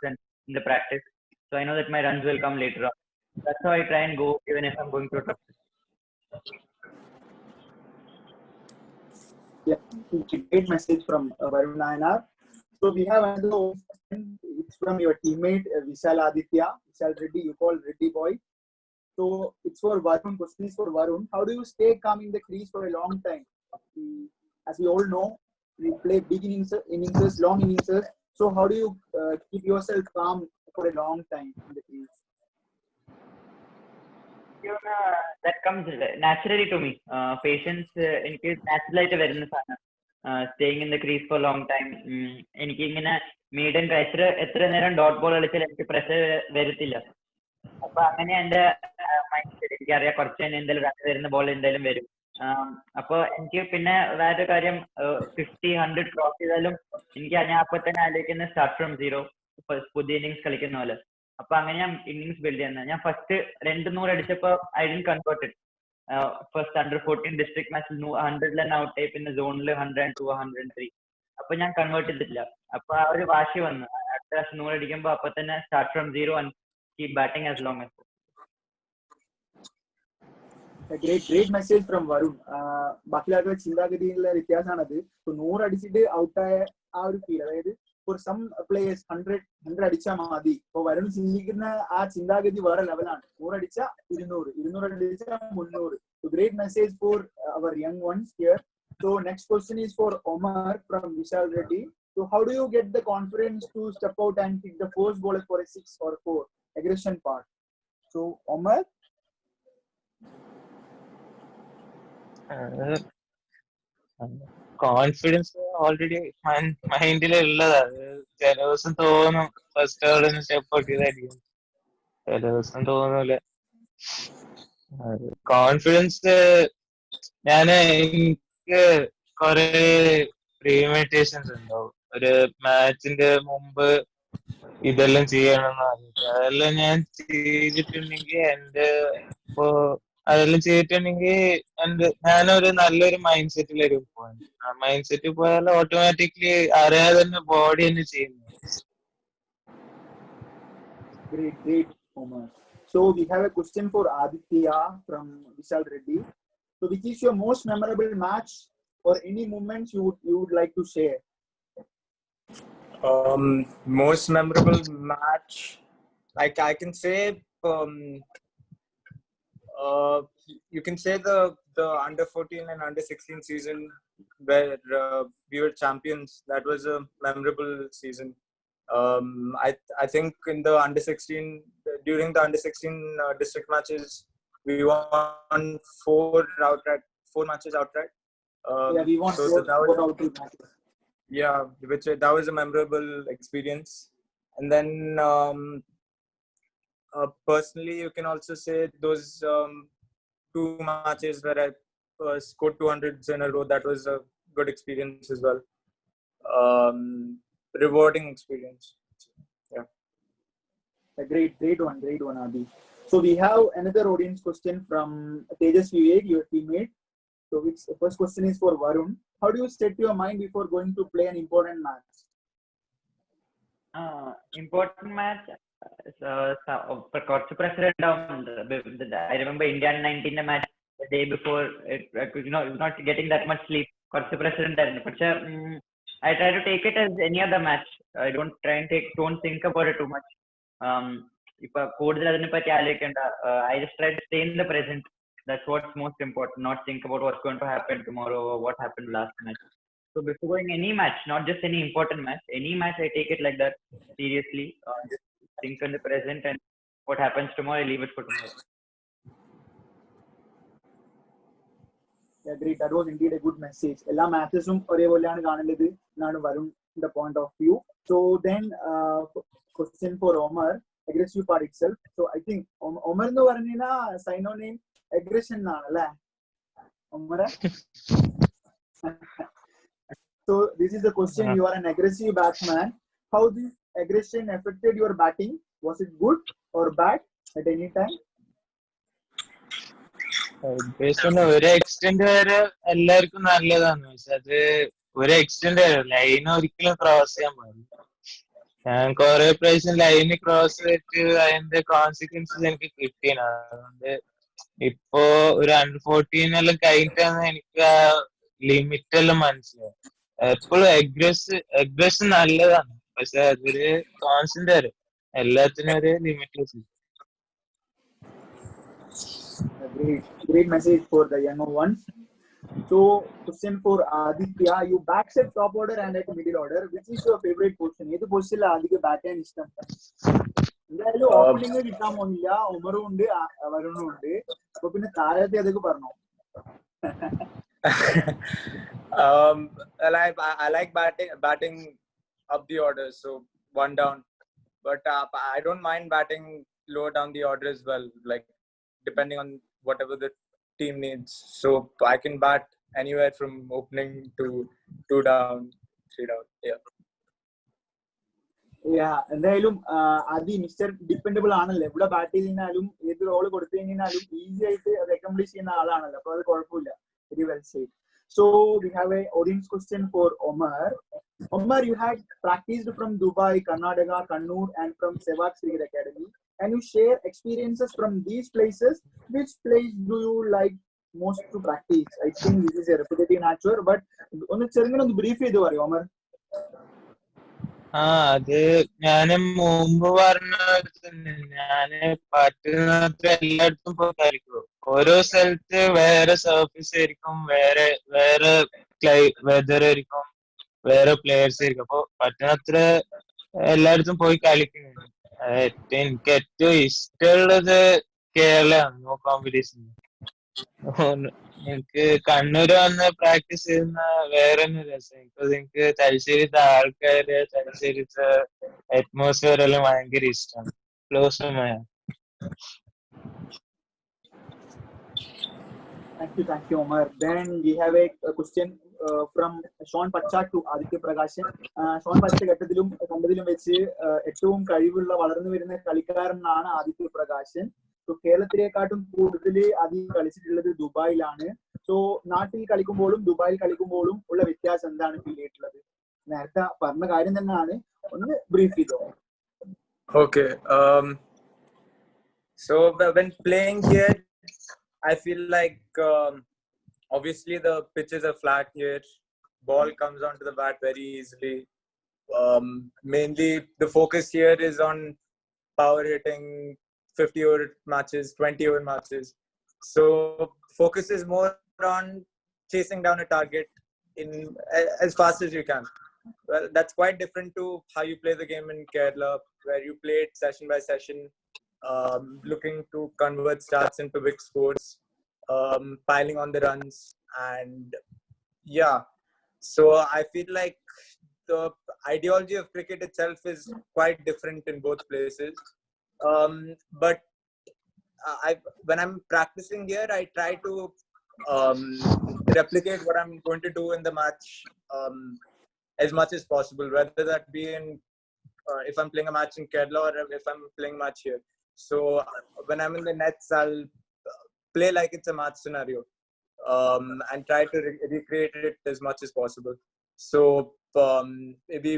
in the practice. So I know that my runs will come later on. That's how I try and go even if I'm going through tough. Yeah, great message from Varun Nayanar. So we have another question. It's from your teammate Vishal Reddy. You call Reddy boy. So it's for Varun. Question is for Varun. How do you stay calm in the crease for a long time? As we all know, we play big innings, long innings. So how do you keep yourself calm for a long time in the crease? That comes naturally to me. Patience, in case naturally, staying in the crease for a long time. എനിക്കിങ്ങനെ medium എത്ര നേരം dot ball കളിച്ചാൽ എനിക്ക് pressure വരത്തില്ല. അപ്പൊ അങ്ങനെ എന്റെ mind set എനിക്കറിയാം കുറച്ച് തന്നെ എന്തായാലും റൺ വരുന്ന ബോൾ എന്തായാലും വരും. അപ്പൊ എനിക്ക് പിന്നെ വേറൊരു കാര്യം 50-100 ക്രോസ് ചെയ്താലും എനിക്ക് ഞാൻ അപ്പൊ തന്നെ ആലോചിക്കുന്ന സ്റ്റാർട്ട് ഫ്രം സീറോ പുതിയ ഇന്നിങ്സ് കളിക്കുന്ന പോലെ. അപ്പൊ അങ്ങനെ ഞാൻ ഇന്നിങ്സ് ബിൽഡ് ചെയ്യുന്നത്. ഞാൻ ഫസ്റ്റ് 200 അടിച്ചപ്പോ I didn't convert it. First under-14 district മാച്ചിൽ 100 തന്നെ ഔട്ട് ആയി, പിന്നെ സോണിൽ 102, 103. അപ്പൊ ഞാൻ കൺവേർട്ട് ചെയ്തിട്ടില്ല. അപ്പൊ ആ ഒരു വാശി വന്നു. അടുത്ത പ്രാവശ്യം 100 അടിക്കുമ്പോ അപ്പൊ തന്നെ start from zero and keep batting as long as. Great message from Varun. ബാക്കിയുള്ള ചിന്താഗതിയിലുള്ള വ്യത്യാസമാണത്. 100 അടിച്ചിട്ട് ഔട്ടായ ആ ഒരു ഫീൽ, അതായത് ഫോർ സം പ്ലേയേഴ്സ് 100 അടിച്ചാൽ മതി. ഇപ്പൊ വരുൺ ചിന്തിക്കുന്ന ആ ചിന്താഗതി വേറെ ലെവലാണ്. 100 അടിച്ചാൽ 200 അടിച്ചാൽ 300. Great message for our young ones here. So next question is for Omar from Vishal Reddy. So how do you get the confidence to step out and kick the first ball for a 6 or 4 aggression part? So Omar. Confidence already മൈൻഡിൽ ഉള്ളതാണ്. ചില ദിവസം തോന്നും first അവിടെ step ഔട്ടിയതായിരിക്കും, ചില ദിവസം തോന്നൂല. Confidence എനിക്ക് കൊറേ പ്രീമെഡിറ്റേഷൻസ് ഉണ്ടാവും. ഒരു മാച്ചിന്റെ മുമ്പ് ഇതെല്ലാം ചെയ്യണമെന്ന് പറഞ്ഞിട്ട് അതെല്ലാം ഞാൻ ചെയ്തിട്ടുണ്ടെങ്കിൽ ഞാനൊരു നല്ലൊരു മൈൻഡ് സെറ്റിലേക്ക് പോകാൻ. ആ മൈൻഡ് സെറ്റിൽ പോയാൽ ഓട്ടോമാറ്റിക്കലി അറിയാതെ തന്നെ ബോഡി തന്നെ ചെയ്യുന്നു. Great, Omar. So we have a question for Aditya from Vishal Reddy. So which is your most memorable match or any moments you would like to share? Most memorable match, like I can say, you can say the under-14 and under-16 season where we were champions. That was a memorable season. I think in the under-16, during the under-16 district matches, we won 4 matches outright. Yeah, we won 4 outright matches. yeah, that was a memorable experience. And then personally, you can also say those 2 matches where I scored 200s in a row. That was a good experience as well. Rewarding experience. Yeah. A great one, Adi. So we have another audience question from Tejas Vivek, your teammate. So which the first question is for Varun. How do you set your mind before going to play an important match? Important match കുറച്ച് pressure ഉണ്ടാവുന്നുണ്ട്. I remember India 19 match the day before, not getting that much sleep. കുറച്ച് pressure ഉണ്ടായിരുന്നു. പക്ഷെ I try to take it as any other match. I don't think about it too much. ഇപ്പൊ കൂടുതൽ അതിനെ പറ്റി ആലോചിക്കേണ്ട. I just try to stay in the present. That's what's most important. Not think about what's going to happen tomorrow or what happened last match. So before going any match, not just any important match, any match I take it like that seriously. Just think in the present, and what happens tomorrow, I leave it for tomorrow. Yeah, great. That was indeed a good message. എല്ലാ മാച്ചസും ഒരേപോലെയാണ് കാണേണ്ടത് എന്നാണ് വരുണിന്റെ point of view. So then question for Omar, aggressive part itself. So I think Omar എന്ന് പറഞ്ഞാ synonym aggression എന്നാണ് അല്ലേ Omar? So this is the question. You are an aggressive batsman. How this aggression affected your batting? Was it good or bad at any time? ഒരു extent വരെ എല്ലാവർക്കും നല്ലതാണ്. പക്ഷെ അത് ഒരു എക്സ്റ്റെന്റ് വരെ ലൈൻ ഒരിക്കലും ക്രോസ് ചെയ്യാൻ പാടില്ല. ഞാൻ കുറെ പ്രാവശ്യം ലൈന് ക്രോസ് ചെയ്തിട്ട് അതിന്റെ കോൺസിക്വൻസസ് എനിക്ക് കിട്ടിയാണ്. അതുകൊണ്ട് ഇപ്പോ ഒരു അണ്ടർ-14 എല്ലാം കഴിഞ്ഞിട്ടാണ് എനിക്ക് ആ ലിമിറ്റ് എല്ലാം മനസ്സിലാവും. എപ്പോഴും അഗ്രഷൻ നല്ലതാണ്, പക്ഷെ അതൊരു കോൺസ്റ്റന്റ് വരും. എല്ലാത്തിനും ഒരു ലിമിറ്റ് വെച്ചു. Great message for the younger ones. So question for Aditya, you bat at top order and at middle order. Which is your favorite position? ഏത് പൊസിഷനിൽ ആദ്യം ബാറ്റ് ചെയ്യാൻ ഇഷ്ടം? എന്തായാലും ഓപ്പണിംഗ് കിട്ടാൻ പോകുന്നില്ല. ഉമറും ഉണ്ട്, വരുണും ഉണ്ട്. അപ്പൊ പിന്നെ താഴത്തെ അതൊക്കെ പറഞ്ഞോ. I like batting up the order, so 1 down. But I don't mind batting lower down the order as well, like depending on whatever the team needs. So I can bat anywhere from opening to 2 down, 3 down. Yeah, എന്തായാലും ആദ്യം mister dependable ആണല്ലോ. എവിടെ bat ചെയ്താലും ഏത് role കൊടുത്തു കഴിഞ്ഞാലും easy ആയിട്ട് അത് അക്കംപ്ലിഷ് ചെയ്യുന്ന ആളാണല്ലോ. അപ്പൊ അത് കുഴപ്പമില്ല. Very well said. So we have a audience question for Omar. Omar, you had practiced from Dubai, Karnataka, Kannur, and from Sehwag Cricket Academy. Can you share experiences from these places? Which place do you like most to practice? I think this is a repetitive nature, but ഒന്ന് ചെറുങ്ങനെ brief ചെയ്ത് പറയോ Omar? അത് ഞാന് മുമ്പ് പറഞ്ഞ ഞാന് പറ്റുന്നത്ര എല്ലായിടത്തും പോയി കളിക്കും. ഓരോ സ്ഥലത്ത് വേറെ സർഫീസ് ആയിരിക്കും, വേറെ വെതർ ആയിരിക്കും, വേറെ പ്ലേയേഴ്സ് ആയിരിക്കും. അപ്പൊ പറ്റുന്നത്ര എല്ലായിടത്തും പോയി കളിക്കുന്നുണ്ട്. എനിക്ക് ഏറ്റവും ഇഷ്ടമുള്ളത് കേരളമാണ്. No competition. എനിക്ക് കണ്ണൂര് വന്ന് പ്രാക്ടീസ് ചെയ്യുന്ന വേറെ തന്നെ രസം. എനിക്ക് തലശ്ശേരിത്തെ ആൾക്കാര്, തലശ്ശേരിത്തെ അറ്റ്മോസ്ഫിയർ എല്ലാം ഭയങ്കര ഇഷ്ടമാണ്. Close Thank you, Omar. Then we have a question from Sean Pacha to Aditya Prakashan. Sean Pacha ഘട്ടത്തിലും കണ്ടതിലും വെച്ച് ഏറ്റവും കഴിവുള്ള വളർന്നു വരുന്ന കളിക്കാരനാണ് ആദിത്യ പ്രകാശൻ. സോ കേരളത്തിലേക്കാട്ടും കൂടുതൽ ആദ്യം കളിച്ചിട്ടുള്ളത് ദുബായിലാണ്. സോ നാട്ടിൽ കളിക്കുമ്പോഴും ദുബായിൽ കളിക്കുമ്പോഴും ഉള്ള വ്യത്യാസം എന്താണ് ഫീൽ ചെയ്തിട്ടുള്ളത്? നേരത്തെ പറഞ്ഞ കാര്യം തന്നെയാണ്, ഒന്ന് ബ്രീഫ് ചെയ്തോ. Okay. So when playing here, I feel like obviously the pitches are flat here. Ball comes onto the bat very easily. Mainly the focus here is on power hitting, 50-over matches, 20-over matches. So focus is more on chasing down a target in as fast as you can. Well, that's quite different to how you play the game in Kerala, where you play it session by session, looking to convert starts into big scores, piling on the runs, and yeah. So I feel like the ideology of cricket itself is quite different in both places. But when I'm practicing here, I try to replicate what I'm going to do in the match as much as possible, whether that be in if I'm playing a match in Kerala or if I'm playing a match here. So when I'm in the nets, I'll play like it's a match scenario and try to recreate it as much as possible. So maybe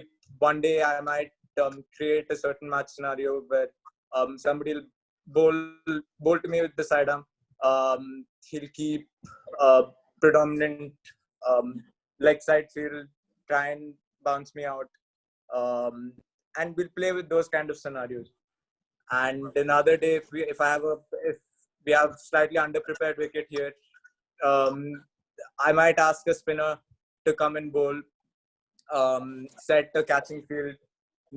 one day I might create a certain match scenario where somebody will bowl to me with the sidearm. He'll keep predominant leg side field, try and bounce me out, and we'll play with those kind of scenarios. And another day, if we have slightly underprepared wicket here, I might ask a spinner to come and bowl, set a catching field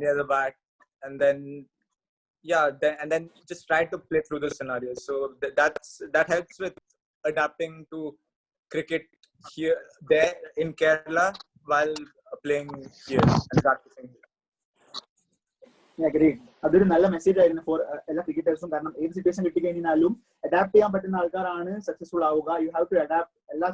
near the bat, and then just try to play through the scenarios. So that helps with adapting to cricket there in Kerala while playing here and practicing. Yeah, great. അതൊരു നല്ല message ആയിരുന്നു four എല്ലാ ക്രിക്കറ്റേഴ്സും. കാരണം ഏത് situation കിട്ടിക്കഴിഞ്ഞാലും adapt ചെയ്യാൻ പറ്റുന്ന ആൾക്കാരാണ് successful ആവുക. യു ഹാവ് ടു അഡാപ്റ്റ് എല്ലാ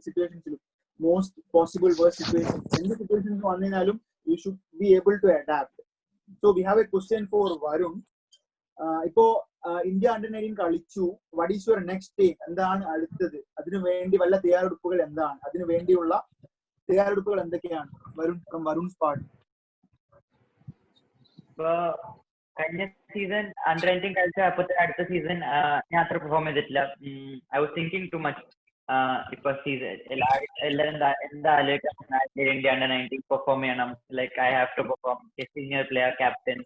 സിറ്റുവേഷൻസിലും. മോസ്റ്റ് പോസിബിൾ വേഴ്സ്റ്റ് സിറ്റുവേഷൻ എന്ത് സിറ്റുവേഷൻസ് വന്നു കഴിഞ്ഞാലും you should be able to adapt. So we have a question for Varun. ഇപ്പോ ഇന്ത്യ അണ്ടർ-19 കളിച്ചു. What is your next stage? എന്താണ് അടുത്തത്? അതിനു വേണ്ടി വല്ല തയ്യാറെടുപ്പുകൾ എന്താണ്? അതിനു വേണ്ടിയുള്ള തയ്യാറെടുപ്പുകൾ എന്തൊക്കെയാണ്? Varun, from Varun's part. ഇപ്പൊ കഴിഞ്ഞ സീസൺ അണ്ടർ-19 കളിച്ച അപ്പത്തെ അടുത്ത സീസൺ ഞാൻ അത്ര പെർഫോം ചെയ്തിട്ടില്ല. I was thinking too much. ഇപ്പൊ സീസൺ എല്ലാവരും എന്താ ആലോചിക്കാൻ ഇന്ത്യ അണ്ടർ-19 പെർഫോം ചെയ്യണം, like I have to perform, senior player, captain,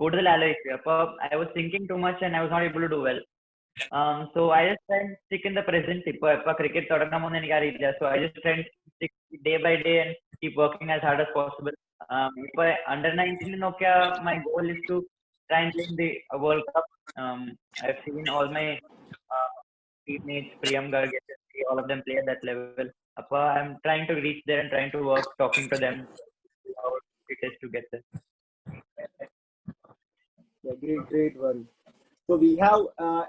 കൂടുതൽ ആലോചിച്ചു. അപ്പൊ I was thinking too much and I was not able to do well. So I just try to stick in the present. ഇപ്പൊ എപ്പോ cricket തുടങ്ങാമെന്ന് എനിക്ക് അറിയില്ല. So I just try to stick day by day and keep working as hard as possible. ഇപ്പൊ under നോക്കിയാ my goal is to try and win the World Cup. I've seen all my teammates, Priyam Garg, all of them play at that level. I'm trying to reach there and trying to work, talking to them how it is to get there. Yeah, great, Varun. So we have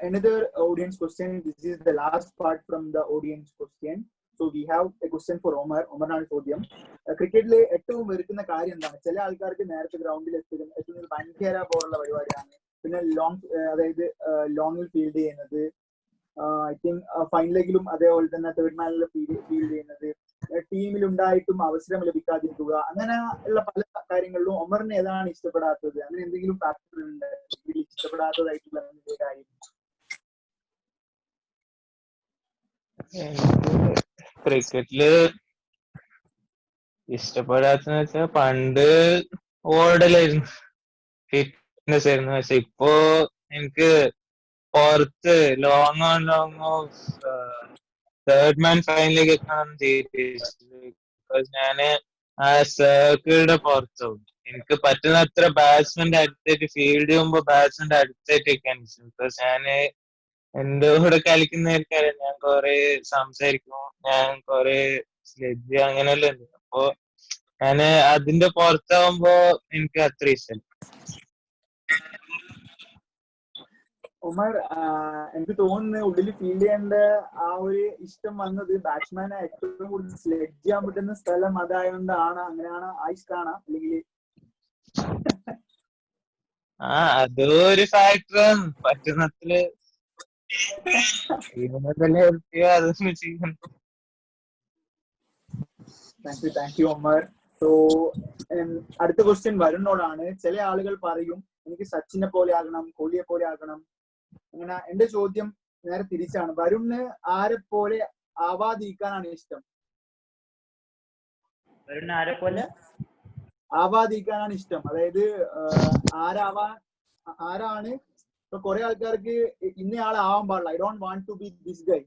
another audience question. This is the last part from the audience question. So we have a question for Omar. Omarana ചോദ്യം. ക്രിക്കറ്റിലെ ഏറ്റവും വെറുക്കുന്ന കാര്യം എന്താണ്? ചില ആൾക്കാർക്ക് നേരത്തെ ഗ്രൗണ്ടിൽ എത്തുന്നത് ഭയങ്കര പോലുള്ള പരിപാടിയാണ്. പിന്നെ അതായത് ലോങ്ങിൽ ഫീൽഡ് ചെയ്യുന്നത്, ഐ തിങ്ക് ഫൈൻ ലെഗിലും അതേപോലെ തന്നെ തേർഡ് മാനിൽ ഫീൽഡ് ചെയ്യുന്നത്, ടീമിലുണ്ടായിട്ടും അവസരം ലഭിക്കാതിരിക്കുക, അങ്ങനെ ഉള്ള പല കാര്യങ്ങളിലും ഒമറിന് ഏതാണ് ഇഷ്ടപ്പെടാത്തത്? അങ്ങനെ എന്തെങ്കിലും ഫാക്ടർ ഉണ്ട് ഇഷ്ടപ്പെടാത്തതായിട്ടുള്ള കാര്യം? ക്രിക്കറ്റില് ഇഷ്ടപ്പെടാത്തെന്ന് വെച്ചാൽ പണ്ട് ഓടലായിരുന്നു, ഫിറ്റ്നസ് ആയിരുന്നു. പക്ഷെ ഇപ്പോ എനിക്ക് പുറത്ത് ലോങ്ങോ തേർഡ് മാൻ ഫൈനലിലേക്ക് എത്താൻ ബിക്കോസ് ഞാന് ആ സർക്കിളിന്റെ പുറത്താവും. എനിക്ക് പറ്റുന്ന അത്ര ബാറ്റ്സ്മാന്റെ അടുത്തേക്ക് ഫീൽഡ് ചെയ്യുമ്പോ ബാറ്റ്സ്മാന്റെ അടുത്തേക്ക് വെക്കാൻ ഇഷ്ടം. ബിക്കോസ് ഞാന് എന്റെ കൂടെ കളിക്കുന്നവർക്കറിയാം, ഞാൻ കൊറേ സംസാരിക്കും, ഞാൻ കൊറേ സ്ലെഡ്ജ് അങ്ങനെയെല്ലാം ഉണ്ട്. അപ്പൊ ഞാന് അതിന്റെ പുറത്താവുമ്പോ എനിക്ക് അത്ര ഇഷ്ടം. ഒമർ, എനിക്ക് തോന്നുന്നു ഉള്ളിൽ ഫീൽഡ് ചെയ്യേണ്ട ആ ഒരു ഇഷ്ടം വന്നത് ബാറ്റ്സ്മാനെ ഏറ്റവും കൂടുതൽ സ്ലെഡ്ജ് ചെയ്യാൻ പറ്റുന്ന സ്ഥലം അതായതുകൊണ്ടാണ്. അങ്ങനെയാണ് ആ ഇഷ്ടമാണ്? അല്ലെങ്കിൽ അതൊരു ഫാക്ടറാണ്. പറ്റുന്നത്തില് അതൊന്നും ചെയ്യണം. Thank you Omar. സോ അടുത്ത ക്വസ്റ്റ്യൻ വരുണോടാണ്. ചില ആളുകൾ പറയും എനിക്ക് സച്ചിനെ പോലെ ആകണം, കോഹ്ലിയെ പോലെ ആകണം. അങ്ങനെ എന്റെ ചോദ്യം നേരെ തിരിച്ചാണ്. വരുണിന് ആരെ പോലെ ആവാതിരിക്കാനാണ് ഇഷ്ടം? ആവാതിരിക്കാനാണ് ഇഷ്ടം. അതായത് ആരാണ് ഇപ്പൊ കുറെ ആൾക്കാർക്ക് ഇന്നയാളെ ആവാൻ പാടില്ല, I don't want to be this guy.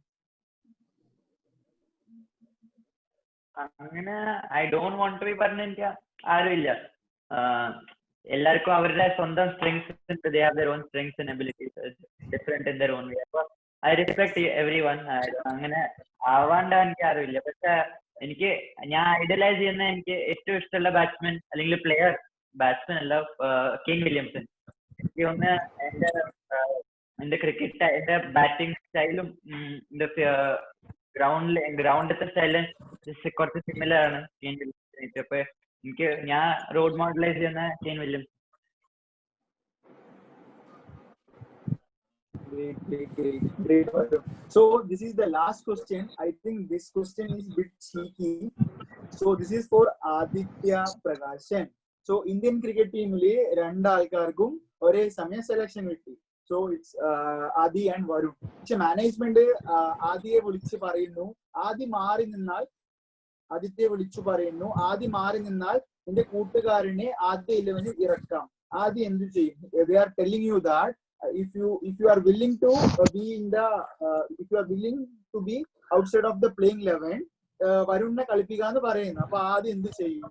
അങ്ങനെ I don't want to be പറഞ്ഞ എനിക്ക് ആരുമില്ല. എല്ലാവർക്കും അവരുടെ സ്വന്തം സ്ട്രെങ്സ് ഉണ്ട്. They have their own strengths and abilities different in their own way. അപ്പൊ ഐ റെസ്പെക്ട് എവരി വൺ. അങ്ങനെ ആവാണ്ട എനിക്ക് ആരുമില്ല. പക്ഷെ എനിക്ക് ഞാൻ ഐഡലൈസ് ചെയ്യുന്ന എനിക്ക് ഏറ്റവും ഇഷ്ടമുള്ള ബാറ്റ്സ്മാൻ അല്ലെങ്കിൽ പ്ലെയർ, ബാറ്റ്സ്മാൻ അല്ല, കെയ്ൻ വില്യംസൺ. എനിക്ക് ഒന്ന് എന്റെ ക്രിക്കറ്റ്, എന്റെ ബാറ്റിംഗ് സ്റ്റൈലും എന്റെ ഗ്രൗണ്ടിലത്തെ സ്റ്റൈലും കുറച്ച് സിമിലർ ആണ് കെയ്ൻ വില്യംസൺ. അപ്പൊ ഞാൻ റോഡ് മോഡലൈസ് ചെയ്യുന്ന Kane Williamson. Great. So this is the last question. I think this question is a bit cheeky. So this is for Aditya Prakashan. So Indian cricket team le രണ്ട് ആൾക്കാർക്കും ഒരേ സമയം selection കിട്ടി. So it's Adi and Varun. പക്ഷെ management ആദിയെ വിളിച്ച് പറയുന്നു, ആദി മാറി നിന്നാൽ, ആദിത്യയെ വിളിച്ചു പറയുന്നു, ആദി മാറി നിന്നാൽ നിന്റെ കൂട്ടുകാരനെ ആദ്യ 11 ഇറക്കാം. ആദി എന്ത് ചെയ്യും? They are telling you that if you are willing to be in the if you are willing to be outside of the playing 11, വരുണിനെ കളിപ്പിക്കാന്ന് പറയുന്നു. അപ്പൊ ആദ്യം എന്ത് ചെയ്യും?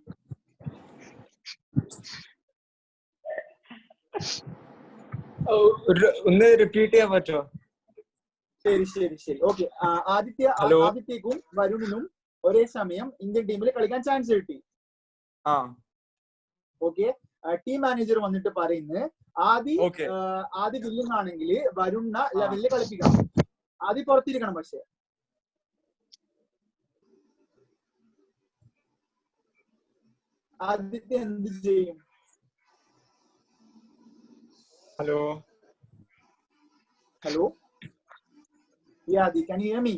ഒന്ന് റിപ്പീറ്റ് ചെയ്യാൻ പറ്റുമോ? ശരി. ഓക്കെ. ആദിത്യക്കും വരുണിനും ഒരേ സമയം ഇന്ത്യൻ ടീമിൽ കളിക്കാൻ ചാൻസ് കിട്ടി. ഓക്കെ. ടീം മാനേജർ വന്നിട്ട് പറയുന്നത് ആദ്യ വില്ലിംഗ് ആണെങ്കിൽ വരുണ ലെവലിൽ കളിപ്പിക്കണം, ആദ്യം പുറത്തിരിക്കണം. പക്ഷെ ആദിത്യ എന്ത് ചെയ്യും? Hello Adi, can you hear me?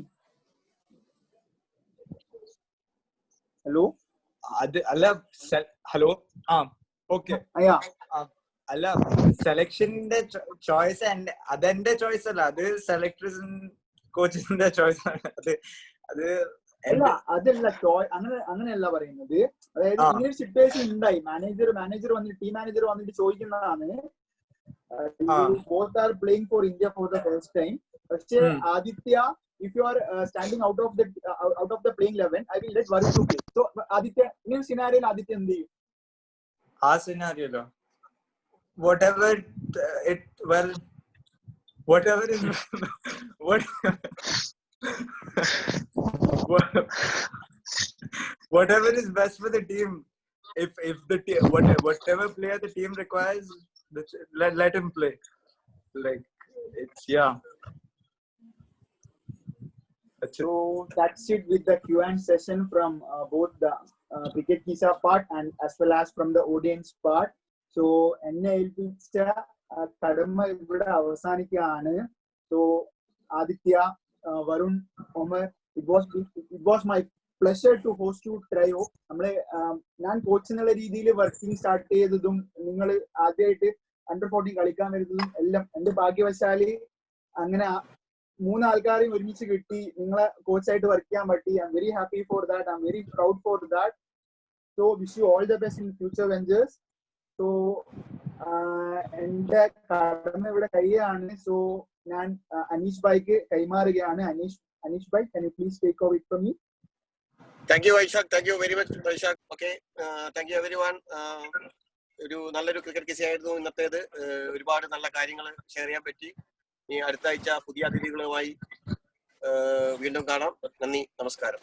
Hello? അല്ല ഹലോ ഓക്കെ. അല്ല സെലക്ഷന്റെ ചോയ്സ് അതെന്റെ ചോയ്സ് അല്ല, അത് സെലക്ടേഴ്സും കോച്ചസിന്റെ ചോയ്സ് ആണ്. അതല്ല അങ്ങനെയല്ല പറയുന്നത്. അതായത് ഇങ്ങനെ ഒരു സിറ്റുവേഷൻ ഉണ്ടായി, മാനേജർ വന്നിട്ട് ടീം മാനേജർ വന്നിട്ട് ചോദിക്കുന്നതാണ്, both are playing for India for the first time. പക്ഷേ Aditya, if you are standing out of the playing 11, I will let Varun to play. So Aditya, ഇങ്ങനെ ഒരു സിനാരിയോയിൽ ആദിത്യ എന്ത് ചെയ്യും? ആ സിനാരിയോയിലോ whatever is best for the team. If the team, whatever player the team requires, let him play. Like it's So that's it with the Q&A session from both the Cricket Kisa part and as well as from the audience part. So എന്നെ ഏൽപ്പിച്ച കടമ ഇവിടെ അവസാനിക്കുകയാണ്. So Aditya, Varun, Omar, it was my pleasure to host you trio. ഞാൻ coach എന്നുള്ള രീതിയിൽ working start ചെയ്തതും നിങ്ങൾ ആദ്യമായിട്ട് under-14 കളിക്കാൻ വരുന്നതും എല്ലാം എന്റെ ഭാഗ്യവശാലി അങ്ങനെ 3 ആൾക്കാരെയും ഒരുമിച്ച് കിട്ടി നിങ്ങളെ കോച്ചായിട്ട് വർക്ക് ചെയ്യാൻ പറ്റി. I am very happy for that. I am very proud for that. So wish you all the best in future ventures. So എന്റെ കടമ ഇവിടെ കഴിയാണ്. സോ ഞാൻ Aneesh ഭായിക്ക് കൈമാറുകയാണ്. Aneesh bhai, can you please take over it from me? Thank you Vaishak, thank you very much Vaishak. Okay, thank you everyone. ഒരു നല്ലൊരു cricket Qissa ആയിരുന്നു ഇന്നത്തേത്. ഒരുപാട് നല്ല കാര്യങ്ങൾ ഷെയർ ചെയ്യാൻ പറ്റി. ഇനി അടുത്ത ആഴ്ച പുതിയ അതിഥികളുമായി വീണ്ടും കാണാം. നന്ദി, നമസ്കാരം.